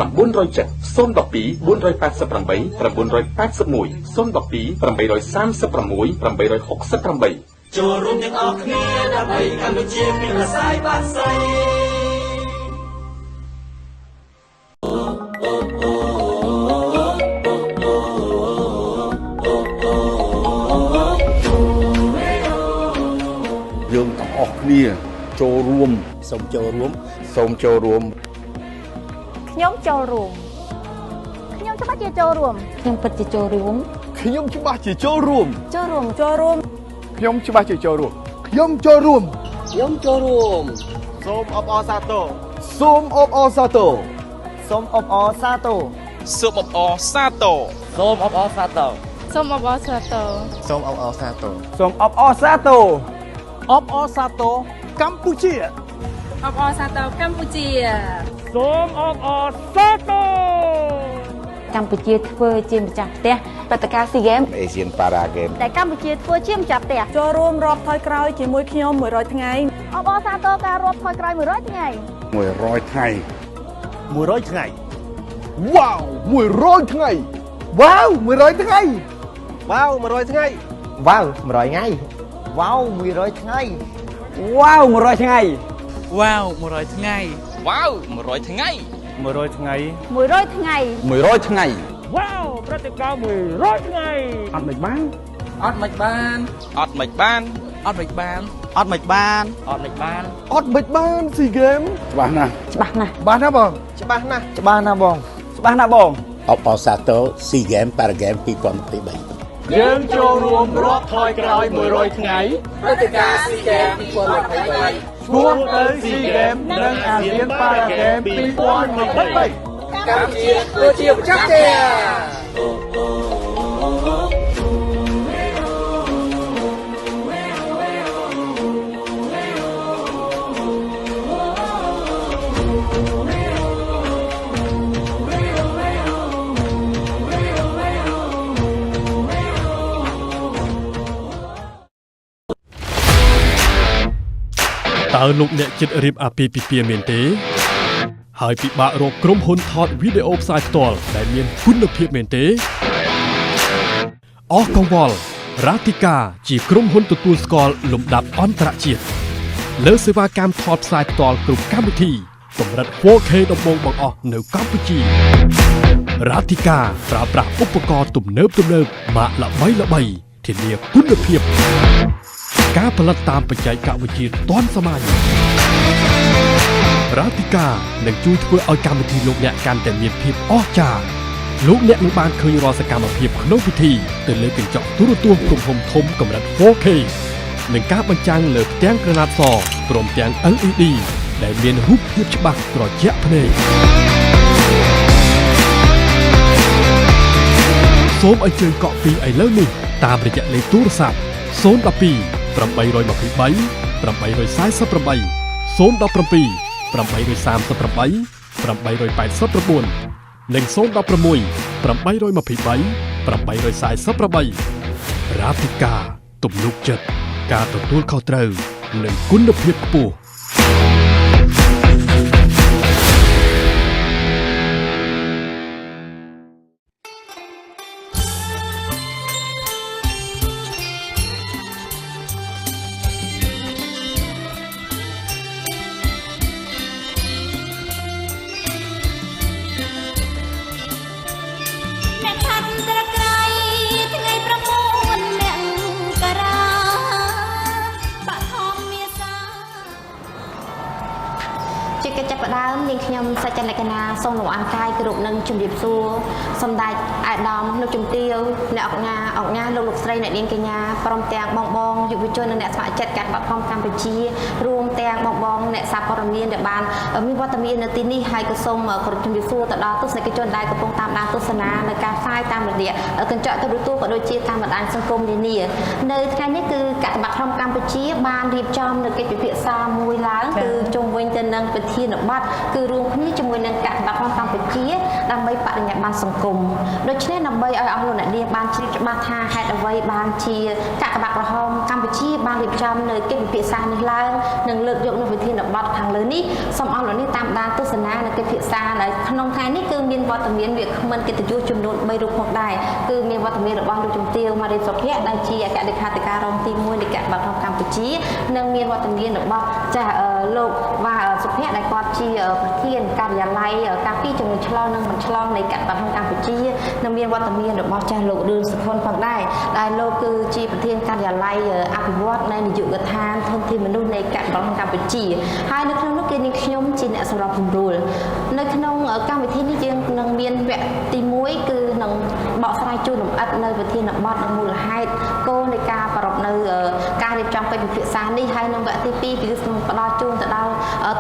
012 488 981 012 836 868 ចូលរួមទាំងអស់គ្នាដើម្បីកម្ពុជាមានខ្សែបាតសៃយើងទាំងអស់គ្នាចូលរួមសូមចូលរួមខ្ញុំចូលរួមខ្ញុំច្បាស់ជាចូលរួមខ្ញុំពិតជាចូលរួមខ្ញុំច្បាស់ជាចូលរួម ខ្ញុំច្បាស់ជាចូលរួម ខ្ញុំចូលរួម សូមអបអរសាទរ សូមអបអរសាទរ សូមអបអរសាទរ សូមអបអរសាទរ សូមអបអរសាទរ សូមអបអរសាទរ សូមអបអរសាទរ សូមអបអរសាទរអបអរសាទរកម្ពុជា អបអរសាទរកម្ពុជា សូមអបអរសាទរ កម្ពុជាធ្វើជាម្ចាស់ផ្ទះព្រឹត្តិការណ៍ SEA Games Asian Para Games ដែលកម្ពុជាធ្វើជាម្ចាស់ផ្ទះចូលរួមរាប់ថយក្រោយជាមួយខ្ញុំ100ថ្ងៃអបអរសាទរការរាប់ថយក្រោយ100ថ្ងៃ 100ថ្ងៃ100ថ្ងៃវ៉ាវ100ថ្ងៃវ៉ាវ100ថ្ងៃវ៉ាវ100ថ្ងៃវ៉ាវ100ថ្ងៃវ៉ាវ100ថ្ងៃវ៉ាវ100ថ្ងៃវ៉ាវ100ថ្ងៃវ៉ាវ100ថ្ងៃ100ថ្ងៃ100ថ្ងៃ 100ថ្ងៃវ៉ាវព្រឹត្តិការណ៍100ថ្ងៃអត់មិនបាន SEA Games ច្បាស់ណាស់បងអបអរសាទរ SEA Games Para Games 2023 យើងចូលរួមរាប់ថយក្រោយ100ថ្ងៃព្រឹត្តិការណ៍ SEA Games 2023 ឈ្មោះទៅ SEA Games និង ASEAN Para Games 2023កម្ពុជាធ្វើជាម្ចាស់ផ្ទះ តើលោកអ្នកចិត្តរៀបអាពាហ៍ពិពាហ៍មែនទេហើយពិបាករកក្រុមហ៊ុនថតវីដេអូផ្សាយផ្ទាល់ដែលមានគុណភាពមែនទេអស់កង្វល់រ៉ាទីកាជាក្រុមហ៊ុនទទួលស្គាល់លំដាប់អន្តរជាតិលើសេវាកម្មថតផ្សាយផ្ទាល់គ្រប់កម្មវិធីកម្រិត 4K ដំបូងបង្អស់នៅកម្ពុជារ៉ាទីកាប្រើប្រាស់ឧបករណ៍ទំនើបម៉ាកល្បីធានាគុណភាពការផលិតតាមបច្ចេកវិទ្យាទាន់សម័យរ៉ាទីកានឹងជួយធ្វើឲ្យកម្មវិធីលោកអ្នកកាន់តែមានភាពអស្ចារ្យលោកអ្នកនឹងបានឃើញរាល់សកម្មភាពក្នុងពិធីទៅលើកញ្ចក់ទូរទស្សន៍ទំហំធំកម្រិត 4K និងការបញ្ចាំងលើផ្ទាំងក្រណាត់សព្រមទាំង LED ដែលមានរូបភាពច្បាស់ត្រជាក់ភ្នែកសូមអញ្ជើញកក់ពីឥឡូវនេះតាមរយៈលេខទូរស័ព្ទ012 823 848 017 838 889និង016 823 848រ៉ាទីកាទំនុកចិត្តការទទួលខុសត្រូវនិងគុណភាពខ្ពស់ ផ្ដើមនាងខ្ញុំសច្ចនិកណាសូមលំអរកាយគោរពនឹងជំរាបសួរសម្ដេចអាដាមលោកជំទាវអ្នកអង្គការលោកស្រីអ្នកនាងកញ្ញាព្រមទាំងបងយុវជននិងអ្នកស្ម័គ្រចិត្តការបាត់បង់កម្ពុជារួមទាំងបងអ្នកសារព័ត៌មានដែលបានមានវត្តមាននៅទីនេះហើយក៏សូមគោរពជំរាបសួរទៅដល់ទស្សនិកជនដែលកំពុងតាមដានទស្សនានៅការផ្សាយតាមរយៈកញ្ចក់ទូរទស្សន៍ក៏ដូចជាតាមបណ្ដាញសង្គមនានានៅថ្ងៃនេះគឺកាកបាទក្រុមកម្ពុជាបានរៀបចំនៅកិច្ចពិភាក្សាមួយឡើងគឺជុំវិញទៅនឹងប្រធានបទគឺរួមគ្នាជាមួយនឹងកាកបាទក្រុមកម្ពុជាដើម្បីបរិញ្ញាបត្រសង្គមដូច្នេះដើម្បីឲ្យអស់លោកអ្នកនាងបានជ្រាបច្បាស់ថាហេតុអ្វីបានជាកាកបាទក្រហមកម្ពុជាបានរៀបចំនៅកិច្ចពិភាក្សានេះឡើងនិងលើកយកនៅប្រធានបទខាងលើនេះសូមអស់លោកអ្នកតាមដានទស្សនានៅកិច្ចពិភាក្សាដែលក្នុងថ្ងៃនេះគឺមានវត្តមានវាគ្មិនកិត្តិយសចំនួន3រូបផងដែរគឺមានវត្តមានរបស់លោកជំទាវ ម៉ារីសុភ័ក្រដែលជាអគ្គលេខាធិការរងទី1នៃកាកបាទក្រុមកម្ពុជានិងមានវត្តមានរបស់ចាស់លោកវ៉ាសុភ័ក្រដែលគាត់ជាប្រធានការិយាល័យការពារជំងឺឆ្លងនិងមិនឆ្លងនៃកាកបាទក្រុមកម្ពុជានិងមានវត្តមានរបស់ចាស់លោកឌឿនសុខុនផងដែរដែលលោកគឺជាប្រធានការិយាល័យអភិវឌ្ឍនៃនាយកដ្ឋានធនធានមនុស្សនៃកាកបាទក្រុមកម្ពុជាហើយនៅក្នុងនោះគឺនាងខ្ញុំជាអ្នកសម្របសម្រួលនៅក្នុងកម្មវិធីនេះយើងនឹងមានវគ្គទី1គឺនឹងបកស្រាយជូនលម្អិតនៅប្រធានបទនិងមូលហេតុគោលនៃការប្រារព្ធនៅការរៀបចំកិច្ចពិភាក្សានេះហើយនៅវគ្គទី2គឺនឹងផ្ដល់ជូនទៅដល់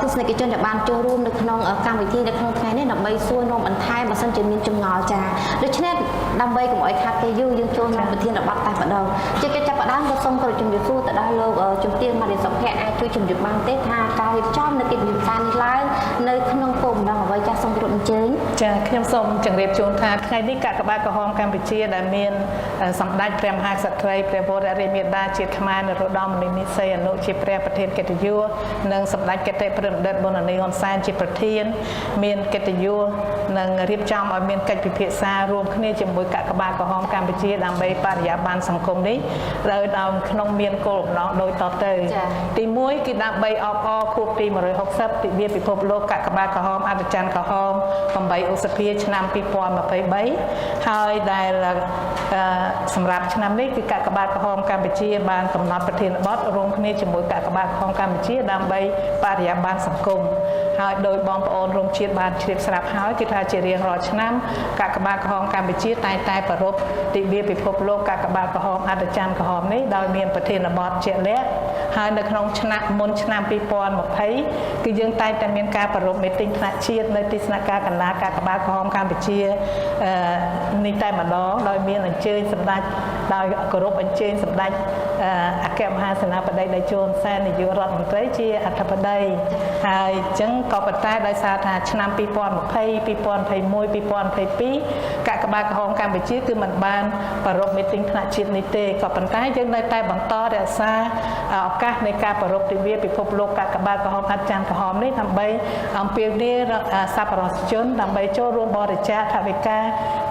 ទស្សនិកជនដែលបានចូលរួមនៅក្នុងកម្មវិធីនៅក្នុងថ្ងៃនេះដើម្បីសួរនាំបន្ថែមបើសិនជាមានចម្ងល់ចា៎ដូច្នេះដើម្បីកុំឲ្យខាតពេលយូរយើងចូលមកប្រធានបទតែម្ដងជាកិច្ចចាប់ផ្ដើមក៏សូមគោរពជំរាបសួរទៅដល់លោកជំទាវ ម៉ារីសុភ័ក្រអាចជួយជម្រាបបានទេថាការរៀបចំនៅកិច្ចពិភាក្សានេះឡើងនៅក្នុងគោលបំណងអ្វីចា៎សូមគោរពអញ្ជើញចាខ្ញុំសូមជម្រាបជូនថាថ្ងៃនេះកាកបាទក្រហមកម្ពុជាដែលមានសម្ដេចព្រះមហាក្សត្រីព្រះវររាជមាតាជាតិខ្មែរនរោត្តម នីសីហនុជាព្រះប្រធានកិត្តិយសនិងសម្ដេចគតិប្រិមត្តប៊ុនរនីហ៊ុនសែនជាប្រធានមានកិត្តិយសនិងរៀបចំឲ្យមានកិច្ចពិភាក្សារួមគ្នាជាមួយកាកបាទក្រហមកម្ពុជាដើម្បីបរិយាបន្នសង្គមនេះដោយក្នុងមានគោលបំណងដូចតទៅទី1គឺដើម្បីអបអរខួបទី160ទិវាពិភពលោកកាកបាទក្រហមអត្តច័ន្ទក្រហម8ឧសភាឆ្នាំ2023ហើយដែលសម្រាប់ឆ្នាំនេះគឺកាកបាទក្រហមកម្ពុជាបានកំណត់ប្រធានបទរួមគ្នាជាមួយកាកបាទក្រហមកម្ពុជាដើម្បីបរិយាបន្នសង្គមហើយដោយបងប្អូនរួមជាតិបានជ្រាបស្រាប់ហើយគឺថាជារៀងរាល់ឆ្នាំកាកបាទក្រហមកម្ពុជាតែងតែប្រារព្ធទិវាពិភពលោកកាកបាទក្រហមអត្តច័ន្ទក្រហមនេះដោយមានប្រធានបទជាក់លាក់ហើយនៅក្នុងឆ្នាំមុនឆ្នាំ2020គឺយើងតែងតែមានការប្រារព្ធមីទីងថ្នាក់ជាតិនៅទីស្នាក់ការកណ្ដាលកាកបាទក្រហមកម្ពុជានេះតែម្ដងដោយមានអញ្ជើញសម្ដេចដោយគោរពអញ្ជើញសម្ដេចអគ្គមហាសេនាបតីតេជោ ហ៊ុនសែននាយករដ្ឋមន្ត្រីជាអធិបតីហើយអញ្ចឹងក៏ប៉ុន្តែដោយសារថាឆ្នាំ2020 2021 2022កាកបាទក្រហមកម្ពុជាគឺមិនបានប្រារព្ធមីទីងថ្នាក់ជាតិនេះទេក៏ប៉ុន្តែយើងនៅតែបន្តរក្សាឱកាសនៃការប្រារព្ធទិវាពិភពលោកកាកបាទក្រហមអត្តច័ន្ទក្រហមនេះដើម្បីអំពាវនាវសប្បុរសជនដើម្បីចូលរួមបរិច្ចាគថវិកា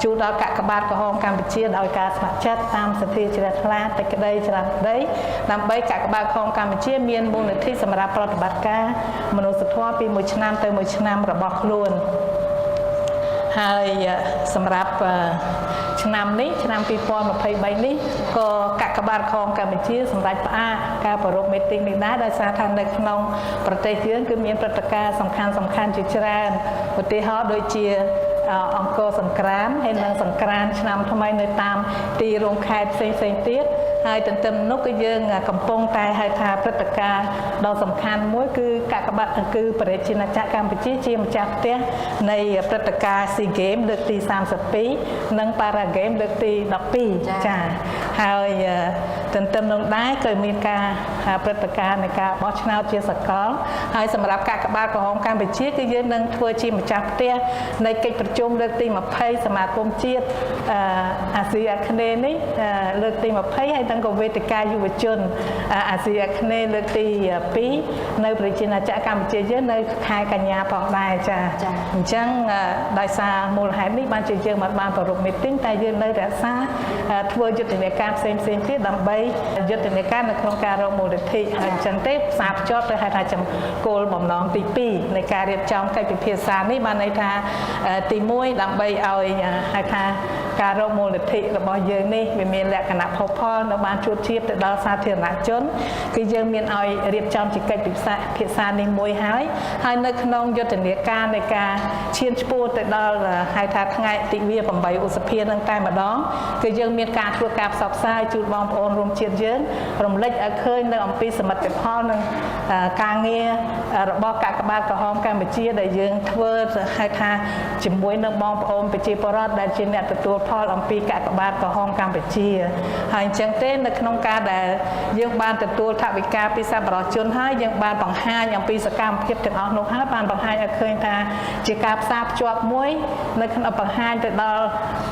ជូនដល់កាកបាទក្រហមកម្ពុជាដោយការស្ម័គ្រចិត្តតាមសទ្ធាជ្រះថ្លាតិចក្តីច្រើនក្តីដើម្បីកាកបាទក្រហមកម្ពុជាមានមូលនិធិសម្រាប់ប្រតិបត្តិការមនុស្សធម៌ពីមួយឆ្នាំទៅមួយឆ្នាំរបស់ខ្លួនហើយសម្រាប់ឆ្នាំនេះឆ្នាំ2023នេះក៏កាកបាទក្រហមកម្ពុជាសម្រាប់ផ្អាកការប្រារព្ធមីទីងនេះដែរដោយសារថានៅក្នុងប្រទេសយើងគឺមានព្រឹត្តិការណ៍សំខាន់ជាច្រើនឧទាហរណ៍ដូចជាអង្គរសង្ក្រាន្តហើយនិងសង្ក្រាន្តឆ្នាំថ្មីនៅតាមទីរោងខេត្តផ្សេងទៀតហើយទន្ទឹមនោះគឺយើងកំពុងតែហៅថាព្រឹត្តិការណ៍ដ៏សំខាន់មួយគឺកាកបាទគឺប្រជាជាតិកម្ពុជាជាម្ចាស់ផ្ទះនៃព្រឹត្តិការណ៍ SEA Games លើកទី32និង Para Games លើកទី12ចា៎ហើយទន្ទឹមនោះដែរក៏មានការព្រឹត្តិការណ៍នៃការបោះឆ្នោតជាសកលហើយសម្រាប់កាកបាទក្រហមកម្ពុជាគឺយើងនឹងធ្វើជាម្ចាស់ផ្ទះនៃកិច្ចប្រជុំលើកទី20សមាគមជាតិអាស៊ីអាគ្នេយ៍នេះលើកទី20ហើយទាំងក៏វេទិកាយុវជនអាស៊ីអាគ្នេយ៍លើកទី2នៅប្រជាជាតិកម្ពុជាយើងនៅខែកញ្ញាផងដែរចា៎អញ្ចឹងដោយសារមូលហេតុនេះបានជាយើងមិនបានប្រារព្ធមីទីងតែយើងនៅរក្សាធ្វើយុទ្ធនាការផ្សេងទៀតដើម្បីយុទ្ធនាការនៅក្នុងការរកមូលនិធិហើយអញ្ចឹងទេផ្សារភ្ជាប់ទៅហៅថាគោលបំណងទី2នៃការរៀបចំកិច្ចពិភាក្សានេះបានន័យថាទី1ដើម្បីឲ្យហៅថា ការរកមូលនិធិរបស់យើងនេះវាមានលក្ខណៈផុសផុលនៅបានជួបជៀបទៅដល់សាធារណជនគឺយើងមានឲ្យរៀបចំជាកិច្ចពិភាក្សានេះមួយហើយនៅក្នុងយុទ្ធនាការនៃការឈានឆ្ពោះទៅដល់ហៅថាថ្ងៃទិវា8ឧសភានឹងតែម្ដងគឺយើងមានការធ្វើការផ្សព្វផ្សាយជូនបងប្អូនរួមជាតិយើងរំលេចឲ្យឃើញនៅអំពីសមិទ្ធផលនិងការងាររបស់កាកបាទក្រហមកម្ពុជាដែលយើងធ្វើហៅថាជាមួយនឹងបងប្អូនប្រជាពលរដ្ឋដែលជាអ្នកទទួលផលអំពីកាកបាទក្រហមកម្ពុជាហើយអញ្ចឹងទេនៅក្នុងការដែលយើងបានទទួលថវិកាពីសប្បុរសជនហើយយើងបានបង្ហាញអំពីសកម្មភាពទាំងអស់នោះហើយបានបង្ហាញឲ្យឃើញថាជាការផ្សារភ្ជាប់មួយនៅក្នុងបង្ហាញទៅដល់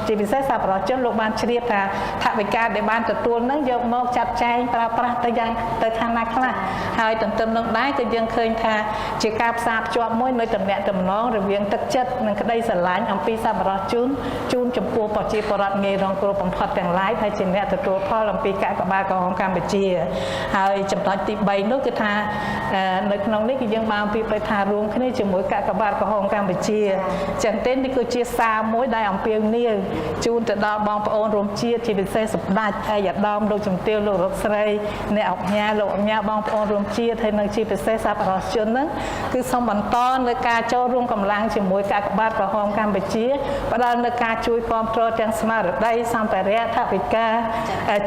ជាពិសេសសប្បុរសជនលោកបានជ្រាបថាថវិកាដែលបានទទួលនឹងយកមកចាត់ចែងប្រើប្រាស់ទៅយ៉ាងទៅខាងណាខ្លះហើយទន្ទឹមនឹងដែរគឺយើងឃើញថាជាការផ្សារភ្ជាប់មួយនៅតំណែងតំណងរវាងទឹកចិត្តនិងក្តីស្រឡាញ់អំពីសប្បុរសជនជូនចំពោះប្រជាពលរដ្ឋងាយរងគ្រោះបំផុតទាំងឡាយហើយជាអ្នកទទួលផលអំពីកាកបាទក្រហមកម្ពុជាហើយចំណុចទី3នោះគឺថានៅក្នុងនេះគឺយើងបានពីបេថារួមគ្នាជាមួយកាកបាទក្រហមកម្ពុជាចឹងទេនេះគឺជាសារមួយដែលអំពាវនាវជូនទៅដល់បងប្អូនរួមជាតិជាពិសេសសម្ដេចឯកឧត្តមលោកជំទាវលោករកស្រីអ្នកអង្គការលោកអង្គការបងប្អូនរួមជាតិហើយនៅជាពិសេសសប្បុរសជនហ្នឹងគឺសូមបន្តនៅការចូលរួមកម្លាំងជាមួយកាកបាទក្រហមកម្ពុជាផ្ដល់នៅការជួយគ្រប់គ្រងទាំងស្មារតីសម្ភារៈថវិកា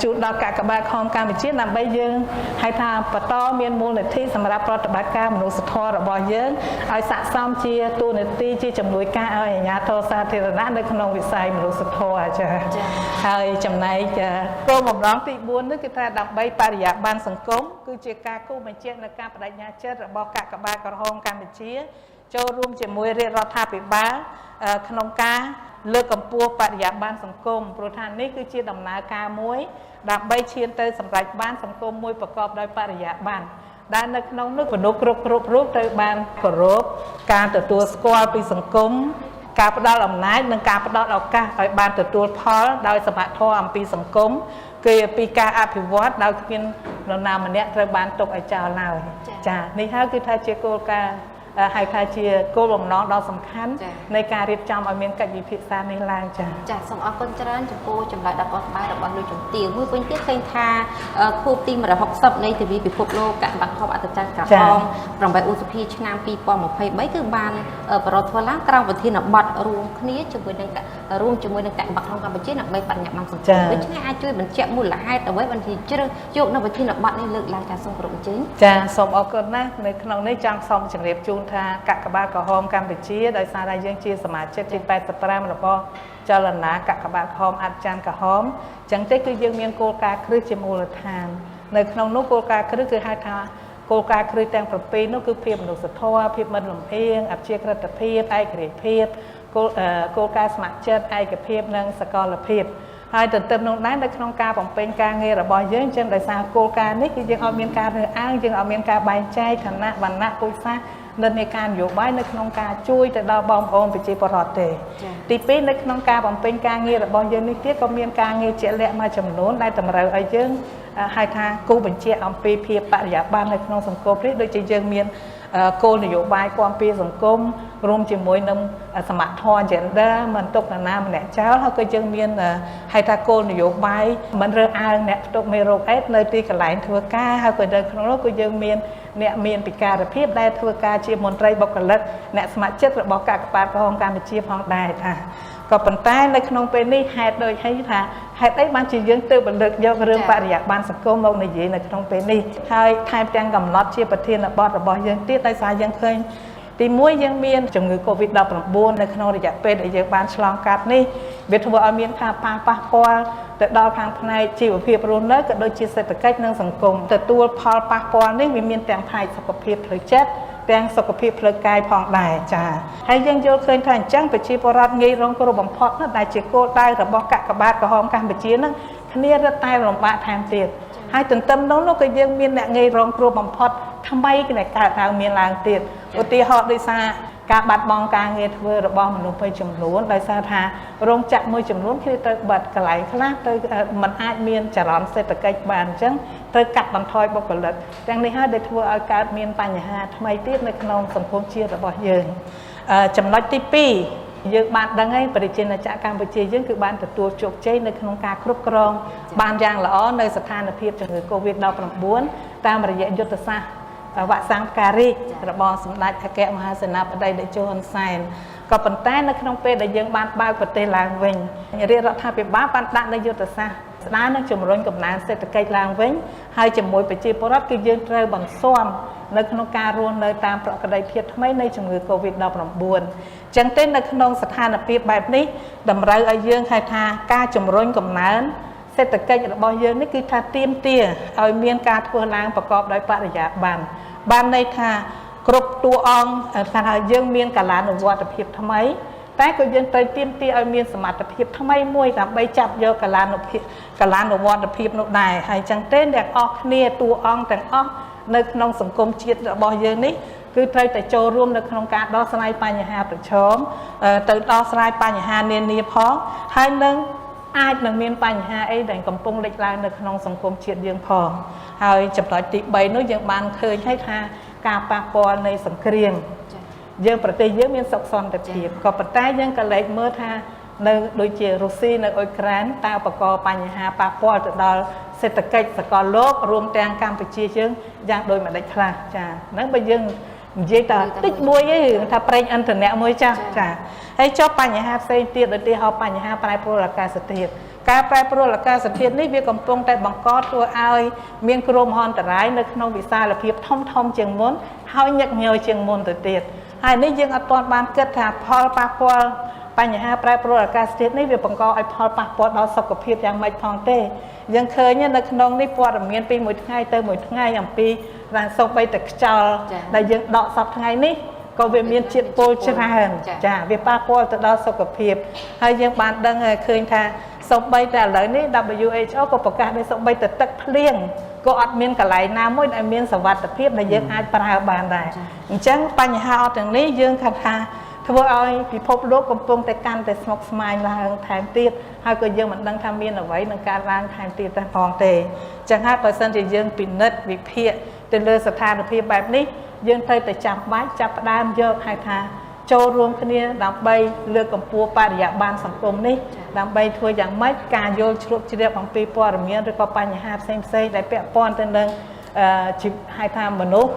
ជូនដល់កាកបាទក្រហមកម្ពុជាដើម្បីយើងហៅថាបន្តមានមូលនិធិសម្រាប់ប្រតិបត្តិការមនុស្សធម៌របស់យើងឲ្យស័ក្តិសមជាទូនាទីជាជំនួយការឲ្យអាជ្ញាធរសាធារណៈនៅក្នុងវិស័យមនុស្សធម៌ចា៎ហើយចំណែកគោលបំណងទី4នេះគឺថាដើម្បីបរិយាបន្នសង្គមគឺជាការគូបញ្ជាក់នៅការបដិញ្ញាចិត្តរបស់កាកបាទក្រហមកម្ពុជាចូលរួមជាមួយរាជរដ្ឋាភិបាលក្នុងការលើកកម្ពស់បរិយាបន្នសង្គមព្រោះថានេះគឺជាដំណើរការមួយដើម្បីឈានទៅសម្រេចបានសង្គមមួយប្រកបដោយបរិយាបន្នដែលនៅក្នុងនោះមនុស្សគ្រប់រូបត្រូវបានគោរពការទទួលស្គាល់ពីសង្គមការផ្ដល់អំណាចនិងការផ្ដល់ឱកាសឲ្យបានទទួលផលដោយសមត្ថភាពអំពីសង្គមគឺពីការអភិវឌ្ឍដោយគ្មាននរណាម្នាក់ត្រូវបានទុកឲ្យចោលឡើយចា៎នេះហើយគឺថាជាគោលការណ៍ហៅថាជាគោលបំណងដ៏សំខាន់នៃការរៀបចំឲ្យមានកិច្ចវិភាគនេះឡើងចា៎ចា៎សូមអរគុណច្រើនចំពោះចម្លើយដ៏អស្ចារ្យរបស់លោកជំទាវមួយវិញទៀតឃើញថាខួបទី160នៃទិវាពិភពលោកកាកបាទក្រហមអត្តចក្រក្រហម8ឧសភាឆ្នាំ2023គឺបានប្រតិធ្វើឡើងក្រោមប្រធានបទរួមគ្នាជាមួយនឹងកាកបាទក្រហមកម្ពុជាដើម្បីបញ្ញាបន្នសង្គមដូច្នេះអាចជួយបញ្ជាក់មូលហេតុអ្វីបានជាជ្រើសយកនៅប្រធានបទនេះលើកឡើងចាសូមគោរពអញ្ជើញចាសូមអរគុណណាស់នៅក្នុងនេះចង់សូមជម្រាបជូនថាកាកបាទក្រហមកម្ពុជាដោយសារតែយើងជាសមាជិកទី85របស់ចលនាកាកបាទក្រហមអត្តចក្រក្រហមអញ្ចឹងទេគឺយើងមានគោលការណ៍គ្រឹះជាមូលដ្ឋាននៅក្នុងនោះគោលការណ៍គ្រឹះគឺហៅថាគោលការណ៍គ្រឹះទាំង7នោះគឺភាពមនុស្សធម៌ភាពមិនលំអៀងអព្យាក្រឹតភាពឯករាជ្យភាពគោលការណ៍ស្ម័គ្រចិត្តឯកភាពនិងសកលភាពហើយទន្ទឹមនឹងដែរនៅក្នុងការបំពេញការងាររបស់យើងអញ្ចឹងដោយសារគោលការណ៍នេះគឺយើងអត់មានការរើសអើងយើងអត់មានការបែងចែកឋានៈវណ្ណៈពូជសាសន៍និន្នាការនយោបាយនៅក្នុងការជួយទៅដល់បងប្អូនប្រជាពលរដ្ឋទេទី2នៅក្នុងការបំពេញការងាររបស់យើងនេះទៀតក៏មានការងារជាក់លាក់មួយចំនួនដែលតម្រូវឲ្យយើងហៅថាគូបញ្ជាក់អំពីភាពបរិយាបន្ននៅក្នុងសង្គមនេះដូចជាយើងមានគោលនយោបាយគាំពារសង្គមរួមជាមួយនឹងសមត្ថភាព gender មិនទុកនរណាម្នាក់ចោលហើយក៏យើងមានហៅថាគោលនយោបាយមិនរើសអើងអ្នកផ្ទុកមេរោគអេដនៅទីកន្លែងធ្វើការហើយក៏នៅក្នុងនោះក៏យើងមានអ្នកមានពិការភាពដែលធ្វើការជាមន្ត្រីបុគ្គលិកអ្នកស្ម័គ្រចិត្តរបស់កាកបាទក្រហមកម្ពុជាផងដែរថាក៏ប៉ុន្តែនៅក្នុងពេលនេះហេតុដូចហីថាហេតុអីបានជាយើងទៅបន្លឹកយករឿងបរិយាបន្នសង្គមមកនិយាយនៅក្នុងពេលនេះហើយថែមទាំងកំណត់ជាប្រធានបទរបស់យើងទៀតដោយសារយើងឃើញទី1យើងមានជំងឺ COVID-19 នៅក្នុងរយៈពេលដែលយើងបានឆ្លងកាត់នេះវាធ្វើឲ្យមានការប៉ះពាល់ទៅដល់ខាងផ្នែកជីវភាពរស់នៅក៏ដូចជាសេដ្ឋកិច្ចនិងសង្គមទទួលផលប៉ះពាល់នេះវាមានទាំងផ្នែកសុខភាពផ្លូវចិត្តទាំងសុខភាពផ្លូវកាយផងដែរចា៎ហើយយើងយល់ឃើញថាអញ្ចឹងប្រជាពលរដ្ឋងាយរងគ្រោះបំផុតណាស់ដែលជាគោលដៅរបស់កាកបាទក្រហមកម្ពុជានឹងគ្នារត់តែលំបាកថែមទៀតហើយទន្ទឹមនោះក៏យើងមានអ្នកងាយរងគ្រោះបំផុតថ្មីដែលកើតឡើងមានឡើងទៀតឧទាហរណ៍ដោយសារការបាត់បង់ការងារធ្វើរបស់មនុស្សមួយចំនួនដោយសារថារោងចក្រមួយចំនួនគេទៅបិទកន្លែងខ្លះទៅมันអាចមានចរន្តសេដ្ឋកិច្ចបានអញ្ចឹងត្រូវកាត់បន្ថយបុគ្គលិកទាំងនេះហើយដែលធ្វើឲ្យកើតមានបញ្ហាថ្មីទៀតនៅក្នុងសង្គមជាតិរបស់យើងចំណុចទី2 យើងបានដឹងហើយប្រជាណាចក្រកម្ពុជាយើងគឺបានទទួលជោគជ័យនៅក្នុងការគ្រប់គ្រងបានយ៉ាងល្អនៅស្ថានភាពជំងឺ Covid-19 តាមរយៈយុទ្ធសាស្ត្រវ៉ាក់សាំងផ្ការីករបស់សម្ដេចអគ្គមហាសេនាបតីតេជោហ៊ុនសែនក៏ប៉ុន្តែនៅក្នុងពេលដែលយើងបានបើកប្រទេសឡើងវិញរាជរដ្ឋាភិបាលបានដាក់នៅយុទ្ធសាស្ត្រស្ដារនិងជំរុញកំណើនសេដ្ឋកិច្ចឡើងវិញហើយជាមួយប្រជាពលរដ្ឋគឺយើងត្រូវបន្ស៊ាំនៅក្នុងការរស់នៅតាមប្រក្រតីភាពថ្មីនៃជំងឺ Covid-19 អញ្ចឹងទេនៅក្នុងស្ថានភាពបែបនេះតម្រូវឲ្យយើងហៅថាការជំរុញកំណើនសេដ្ឋកិច្ចរបស់យើងនេះគឺថាទាមទារឲ្យមានការធ្វើឡើងប្រកបដោយបរិយាបន្នបានន័យថាគ្រប់តួអង្គថាយើងមានកាលានុវត្តភាពថ្មីតែក៏យើងត្រូវទាមទារឲ្យមានសមត្ថភាពថ្មីមួយដើម្បីចាប់យកកាលានុវត្តភាពនោះដែរហើយចឹងទេអ្នកអស់គ្នាតួអង្គទាំងអស់នៅក្នុងសង្គមជាតិរបស់យើងនេះគឺត្រូវតែចូលរួមនៅក្នុងការដោះស្រាយបញ្ហាប្រឈមទៅដោះស្រាយបញ្ហានានាផងហើយនឹងអាចនឹងមានបញ្ហាអីដែលកំពុងលេចឡើងនៅក្នុងសង្គមជាតិយើងផងហើយចំណុចទី3នោះយើងបានឃើញហើយថាការប៉ះពាល់នៃសង្គ្រាមយើងប្រទេសយើងមានសុខសន្តិភាពក៏ប៉ុន្តែយើងក៏លេចមើលថានៅដូចជារុស្ស៊ីនៅអ៊ុយក្រែនតើបកបញ្ហាប៉ះពាល់ទៅដល់សេដ្ឋកិច្ចសកលលោករួមទាំងកម្ពុជាយើងយ៉ាងដូចម្ដេចខ្លះចាហ្នឹងបើយើងនិយាយតែតិចមួយឯងថាប្រេងឥន្ធនៈមួយចាហើយចុះបញ្ហាផ្សេងទៀតឧទាហរណ៍បញ្ហាប្រែប្រួលអាកាសធាតុការប្រែប្រួលអាកាសធាតុនេះវាកំពុងតែបង្កធ្វើឲ្យមានគ្រោះមហន្តរាយនៅក្នុងវិសាលភាពធំជាងមុនហើយញឹកញយជាងមុនទៅទៀតហើយនេះយើងអត់ទាន់បានគិតថាផលប៉ះពាល់បញ្ហាប្រែប្រួលអាកាសធាតុនេះវាបង្កឲ្យផលប៉ះពាល់ដល់សុខភាពយ៉ាងម៉េចផងទេយើងឃើញនៅក្នុងនេះព័ត៌មានពីមួយថ្ងៃទៅមួយថ្ងៃអំពីរាំងសូម្បីតែខ្យល់ដែលយើងដកសពថ្ងៃនេះក៏វាមានជាតិពុលច្រើនចាវាប៉ះពាល់ទៅដល់សុខភាពហើយយើងបានដឹងឃើញថាសូម្បីតែឥឡូវនេះ WHO ក៏ប្រកាសដែរសូម្បីតែទឹកភ្លៀងក៏អត់មានកន្លែងណាមួយដែលមានសុវត្ថិភាពដែលយើងអាចប្រើបានដែរអញ្ចឹងបញ្ហាអត់ទាំងនេះយើងថាធ្វើឲ្យពិភពលោកកំពុងតែកាន់តែស្មុគស្មាញឡើងថែមទៀតហើយក៏យើងមិនដឹងថាមានអ្វីនឹងកើតឡើងថែមទៀតផងទេអញ្ចឹងហើយបើសិនជាយើងពិនិត្យវិភាគទៅលើស្ថានភាពបែបនេះយើងត្រូវតែចាប់ផ្ដើមយកហៅថាចូលរួមគ្នាដើម្បីលើកកម្ពស់បរិយាបន្នសង្គមនេះដើម្បីធ្វើយ៉ាងម៉េចការយល់ជ្រាបជ្រាបអំពីព័ត៌មានឬក៏បញ្ហាផ្សេងៗដែលពាក់ព័ន្ធទៅនឹងហៅថាមនុស្ស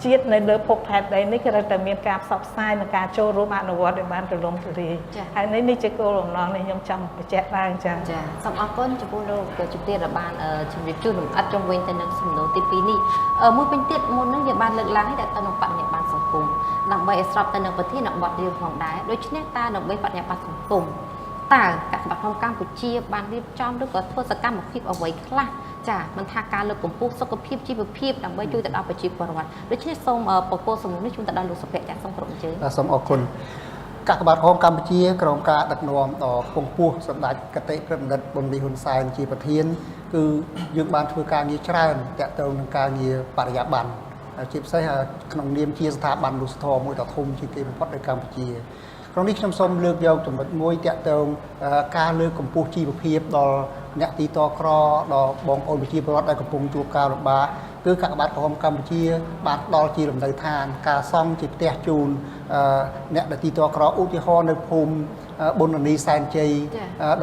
ជាតិនៅលើភពផែនដីនេះគឺត្រូវតែមានការផ្សព្វផ្សាយនិងការចូលរួមអនុវត្តឲ្យបានទូលំទូលាយហើយនេះជាគោលបំណងនេះខ្ញុំចង់បញ្ជាក់ឡើងចា៎សូមអរគុណចំពោះលោកជំទាវដែលបានជម្រាបជូនលម្អិតជុំវិញទៅនឹងសំណួរទី2នេះមួយពេញទៀតមុននឹងយើងបានលើកឡើងឲ្យទៅនឹងបរិញ្ញាបត្រសង្គមដើម្បីឲ្យស្របទៅនឹងប្រធានបទយើងផងដែរដូច្នេះតើដើម្បីបរិញ្ញាបត្រសង្គមតើកាកបាទក្នុងកម្ពុជាបានរៀបចំឬក៏ធ្វើសកម្មភាពអ្វីខ្លះចាមិនថាការលើកកម្ពស់សុខភាពជីវភាពដើម្បីជួយទៅដល់ប្រជាពលរដ្ឋដូច្នេះសូមបកគោសំណួរនេះជូនទៅដល់លោកសុភ័ក្រចាសូមគោរពអញ្ជើញសូមអរគុណកាកបាទក្រមកម្ពុជាក្រោមការដឹកនាំដ៏ខ្ពង់ខ្ពស់សម្ដេចគតិប្រិបណ្ឌិតប៊ុនលីហ៊ុនសែនជាប្រធានគឺយើងបានធ្វើការងារច្រើនតាក់ទងនឹងការងារបរិយាបន្នជាពិសេសក្នុងនាមជាស្ថាប័នមនុស្សធម៌មួយដ៏ធំជាងគេបំផុតនៅកម្ពុជាក្នុងនេះខ្ញុំសូមលើកយកចំណុចមួយតាក់ទងការលើកកម្ពស់ជីវភាពដល់អ្នកទីតក្រដល់បងប្អូនប្រជាពលរដ្ឋដែលកំពុងជួបការលំបាកគឺកាកបាទក្រហមកម្ពុជាបានផ្ដល់ជាលំនៅឋានការសង់ជាផ្ទះជូនអ្នកទីតក្រឧទាហរណ៍នៅភូមិប៊ុននីសែនជ័យ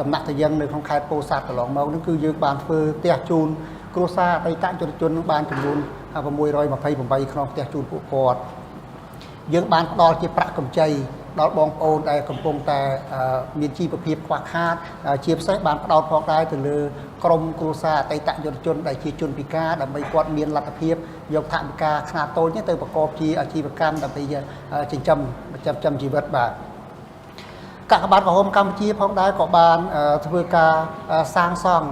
ដំណាក់តាយឹងនៅក្នុងខេត្តពោធិ៍សាត់កន្លងមកនោះគឺយើងបានធ្វើផ្ទះជូនគ្រួសារអតីតយុវជនបានចំនួន628ក្នុងផ្ទះជូនពួកគាត់យើងបានផ្ដល់ជាប្រាក់កម្ចីដល់បងប្អូនដែលកំពុងតែមានជីវភាពខ្វះខាតជាពិសេសបានផ្ដោតផងដែរទៅលើក្រុមគ្រួសារអតីតយុវជនដែលជាជនពិការដើម្បីគាត់មានលទ្ធភាពយកថវិកាខ្នាតតូចទៅប្រកបជាអាជីវកម្មដើម្បីចិញ្ចឹមជីវិតបាទកាកបាទក្រហមកម្ពុជាផងដែរក៏បានធ្វើការសាងសង់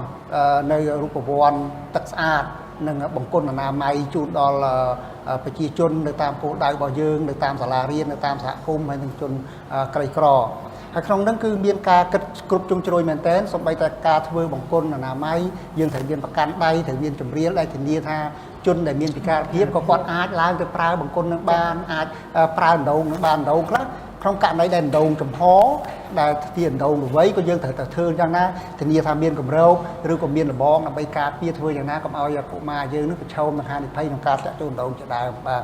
នៅរូបវ័ន្តទឹកស្អាតនិងបង្គន់អនាម័យជូនដល់ប្រជាជននៅតាមគោលដៅរបស់យើងនៅតាមសាលារៀននៅតាមសហគមន៍ហើយនឹងជនក្រីក្រហើយក្នុងនោះគឺមានការគិតគ្រប់ជ្រុងជ្រោយមែនទែនសូម្បីតែការធ្វើបង្គន់អនាម័យយើងត្រូវមានប្រកាន់ដៃត្រូវមានចម្រៀលដែលធានាថាជនដែលមានពិការភាពក៏គាត់អាចឡើងទៅប្រើបង្គន់នឹងបានអាចប្រើដណ្ដូងនឹងបានដណ្ដូងខ្លះក្នុងករណីដែលដណ្ដូងចំហដែលជាដណ្ដូងល្វីក៏យើងត្រូវតែធ្វើយ៉ាងណាធានាថាមានកម្រោកឬក៏មានលបងដើម្បីការពារធ្វើយ៉ាងណាកុំឲ្យកុមារយើងនឹងប្រឈមនឹងហានិភ័យក្នុងការចាក់ចូលដណ្ដូងជាដើមបាទ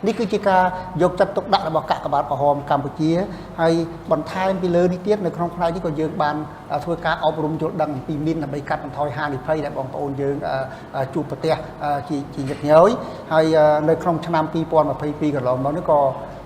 នេះគឺជាការយកចិត្តទុកដាក់របស់កាកបាទក្រហមកម្ពុជាហើយបន្ថែមពីលើនេះទៀតនៅក្នុងផ្នែកនេះក៏យើងបានធ្វើការអប់រំយល់ដឹងពីមីនដើម្បីកាត់បន្ថយហានិភ័យដែលបងប្អូនយើងជួបប្រទះជាញឹកញយហើយនៅក្នុងឆ្នាំ2022កន្លងមកនេះក៏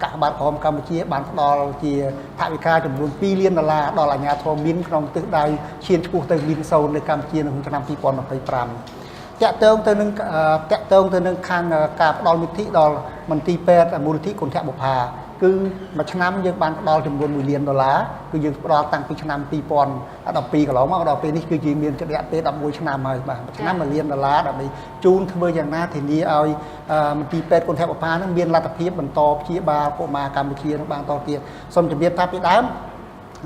កាកបាទក្រហមកម្ពុជាបានផ្ដល់ជាថវិកាចំនួន$2 លានដល់អាជ្ញាធរមីនក្នុងទិសដៅឈានឆ្ពោះទៅមីនសូននៅកម្ពុជានៅក្នុងឆ្នាំ2025 តាក់ទងទៅនឹងខាងការផ្ដល់វិធីដល់មន្ទីរពេទ្យមូលនិធិគុណធបុប្ផាគឺមួយឆ្នាំយើងបានផ្ដល់ចំនួន$1 លានគឺយើងផ្ដល់តាំងពីឆ្នាំ2012កន្លងមកដល់ពេលនេះគឺយើងមានរយៈពេល11ឆ្នាំហើយបាទមួយឆ្នាំ$1 លានដើម្បីជូនធ្វើយ៉ាងណាធានាឲ្យមន្ទីរពេទ្យគុណធបុប្ផានឹងមានលទ្ធភាពបន្តព្យាបាលកុមារកម្ពុជានឹងបានតទៀតសូមជម្រាបថាពីដើម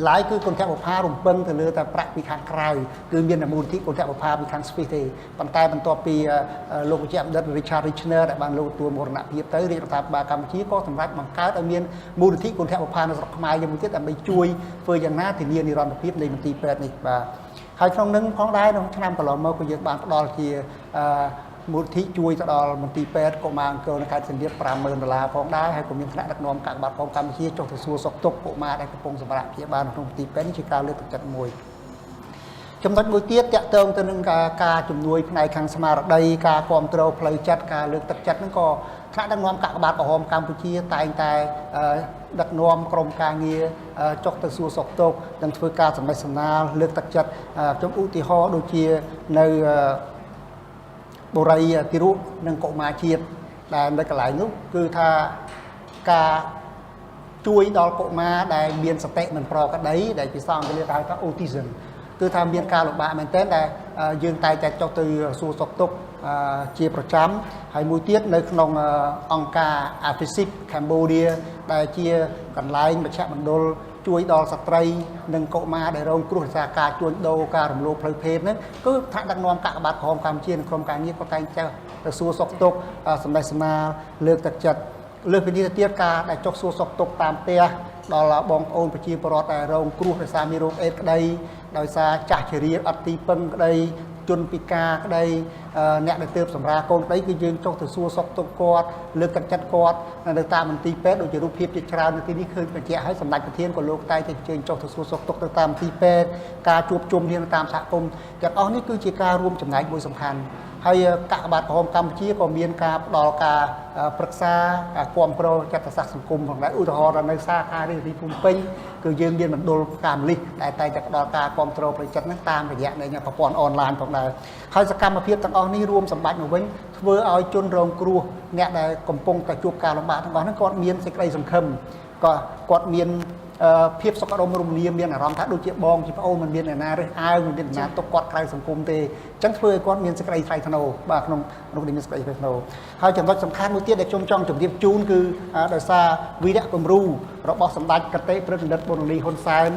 ឡើយគឺគុណធបុប្ផារំពឹងទៅលើតែប្រាក់ពីខាងក្រៅគឺមានមូលនិធិគុណធបុប្ផាពីខាងស្វីសទេប៉ុន្តែបន្ទាប់ពីលោកវិជ្ជបណ្ឌិត Richard Richner ដែលបានលោកទទួលមរណភាពទៅរាជរដ្ឋាភិបាលកម្ពុជាក៏សម្រេចបង្កើតឲ្យមានមូលនិធិគុណធបុប្ផានៅស្រុកខ្មែរយើងមួយទៀតដើម្បីជួយធ្វើយ៉ាងណាធានានិរន្តរភាពនៃមន្ទីរពេទ្យនេះបាទហើយក្នុងនឹងផងដែរក្នុងឆ្នាំកន្លងមកក៏យើងបានផ្ដល់ជាមូលនិធិជួយទៅដល់មន្ទីរពេទ្យកុមារអង្គរនៅខេត្តសៀមរាប$50,000ផងដែរហើយក៏មានថ្នាក់ដឹកនាំកាកបាទក្រហមកម្ពុជាចុះទៅសួរសុខទុក្ខកុមារដែលកំពុងសម្រាប់ព្យាបាលនៅក្នុងមន្ទីរពេទ្យនេះជាការលើកទឹកចិត្តមួយចំណុចមួយទៀតតាក់ទងទៅនឹងការជំនួយផ្នែកខាងស្មារតីការគ្រប់គ្រងផ្លូវចិត្តការលើកទឹកចិត្តហ្នឹងក៏ថ្នាក់ដឹកនាំកាកបាទក្រហមកម្ពុជាតែងតែដឹកនាំក្រុមការងារចុះទៅសួរសុខទុក្ខនិងធ្វើការសម្ដែងសម្ដាលលើកទឹកចិត្តខ្ញុំឧទាហរណ៍ដូចជានៅបុរីទីរូបនិងកុមារជាតិដែលនៅកន្លែងនោះគឺថាការជួយដល់កុមារដែលមានសតិមិនប្រក្រតីដែលភាសាអង់គ្លេសហៅថា autism គឺថាមានការលំបាកមែនទែនដែលយើងតែងតែចុះទៅសួរសុខទុក្ខជាប្រចាំហើយមួយទៀតនៅក្នុងអង្គការ AFISIC Cambodia ដែលជាកន្លែងមជ្ឈមណ្ឌលជួយដល់ស្ត្រីនិងកុមារដែលរងគ្រោះដោយសារការជួញដូរការរំលោភផ្លូវភេទហ្នឹងគឺថ្នាក់ដឹកនាំកាកបាទក្រហមកម្ពុជានិងក្រុមការងារក៏តែងតែទៅសួរសុខទុក្ខសម្ដែងសម្ដាលលើកទឹកចិត្តលើកពីនេះទៅទៀតការដែលចុះសួរសុខទុក្ខតាមផ្ទះដល់បងប្អូនប្រជាពលរដ្ឋដែលរងគ្រោះដោយសារមានរោគអេដក្តីដោយសារចាស់ជរាអត់ទីពឹងក្តីជនពិការក្តីអ្នកដែលទើបសម្រាលកូនក្តីគឺយើងចុះទៅសួរសុខទុក្ខគាត់លើកទឹកចិត្តគាត់នៅតាមមន្ទីរពេទ្យដូចជារូបភាពជាច្រើននៅទីនេះឃើញបញ្ជាក់ឲ្យសម្ដេចប្រធានក៏លោកតែងតែអញ្ជើញចុះទៅសួរសុខទុក្ខទៅតាមមន្ទីរពេទ្យការជួបជុំគ្នាតាមសហគមន៍ទាំងអស់នេះគឺជាការរួមចំណែកមួយសំខាន់ហើយកាកបាទក្រហមកម្ពុជាក៏មានការផ្ដល់ការប្រឹក្សាការគ្រប់គ្រងចិត្តសាស្ត្រសង្គមផងដែរឧទាហរណ៍នៅសាខារាជធានីភ្នំពេញគឺយើងមានមណ្ឌលការមលិះដែលតែងតែផ្ដល់ការគ្រប់គ្រងផ្លូវចិត្តហ្នឹងតាមរយៈនៃប្រព័ន្ធអនឡាញផងដែរហើយសកម្មភាពទាំងអស់នេះរួមសម្បត្តិមកវិញធ្វើឲ្យជនរងគ្រោះអ្នកដែលកំពុងតែជួបការលំបាកទាំងអស់ហ្នឹងគាត់មានសេចក្តីសង្ឃឹមគាត់មានភាពសុខដុមរមនាមានអារម្មណ៍ថាដូចជាបងជាប្អូនមិនមានអ្នកណារើសអើងមិនមានអ្នកណាទុកគាត់ក្រៅសង្គមទេអញ្ចឹងធ្វើឲ្យគាត់មានសេចក្តីថ្លៃថ្នូរបាទក្នុងនោះមានសេចក្តីថ្លៃថ្នូរហើយចំណុចសំខាន់មួយទៀតដែលខ្ញុំចង់ជម្រាបជូនគឺដោយសារវីរៈគំរូរបស់សម្ដេចកតេព្រឹទ្ធបណ្ឌិតប៊ុនលីហ៊ុនសែន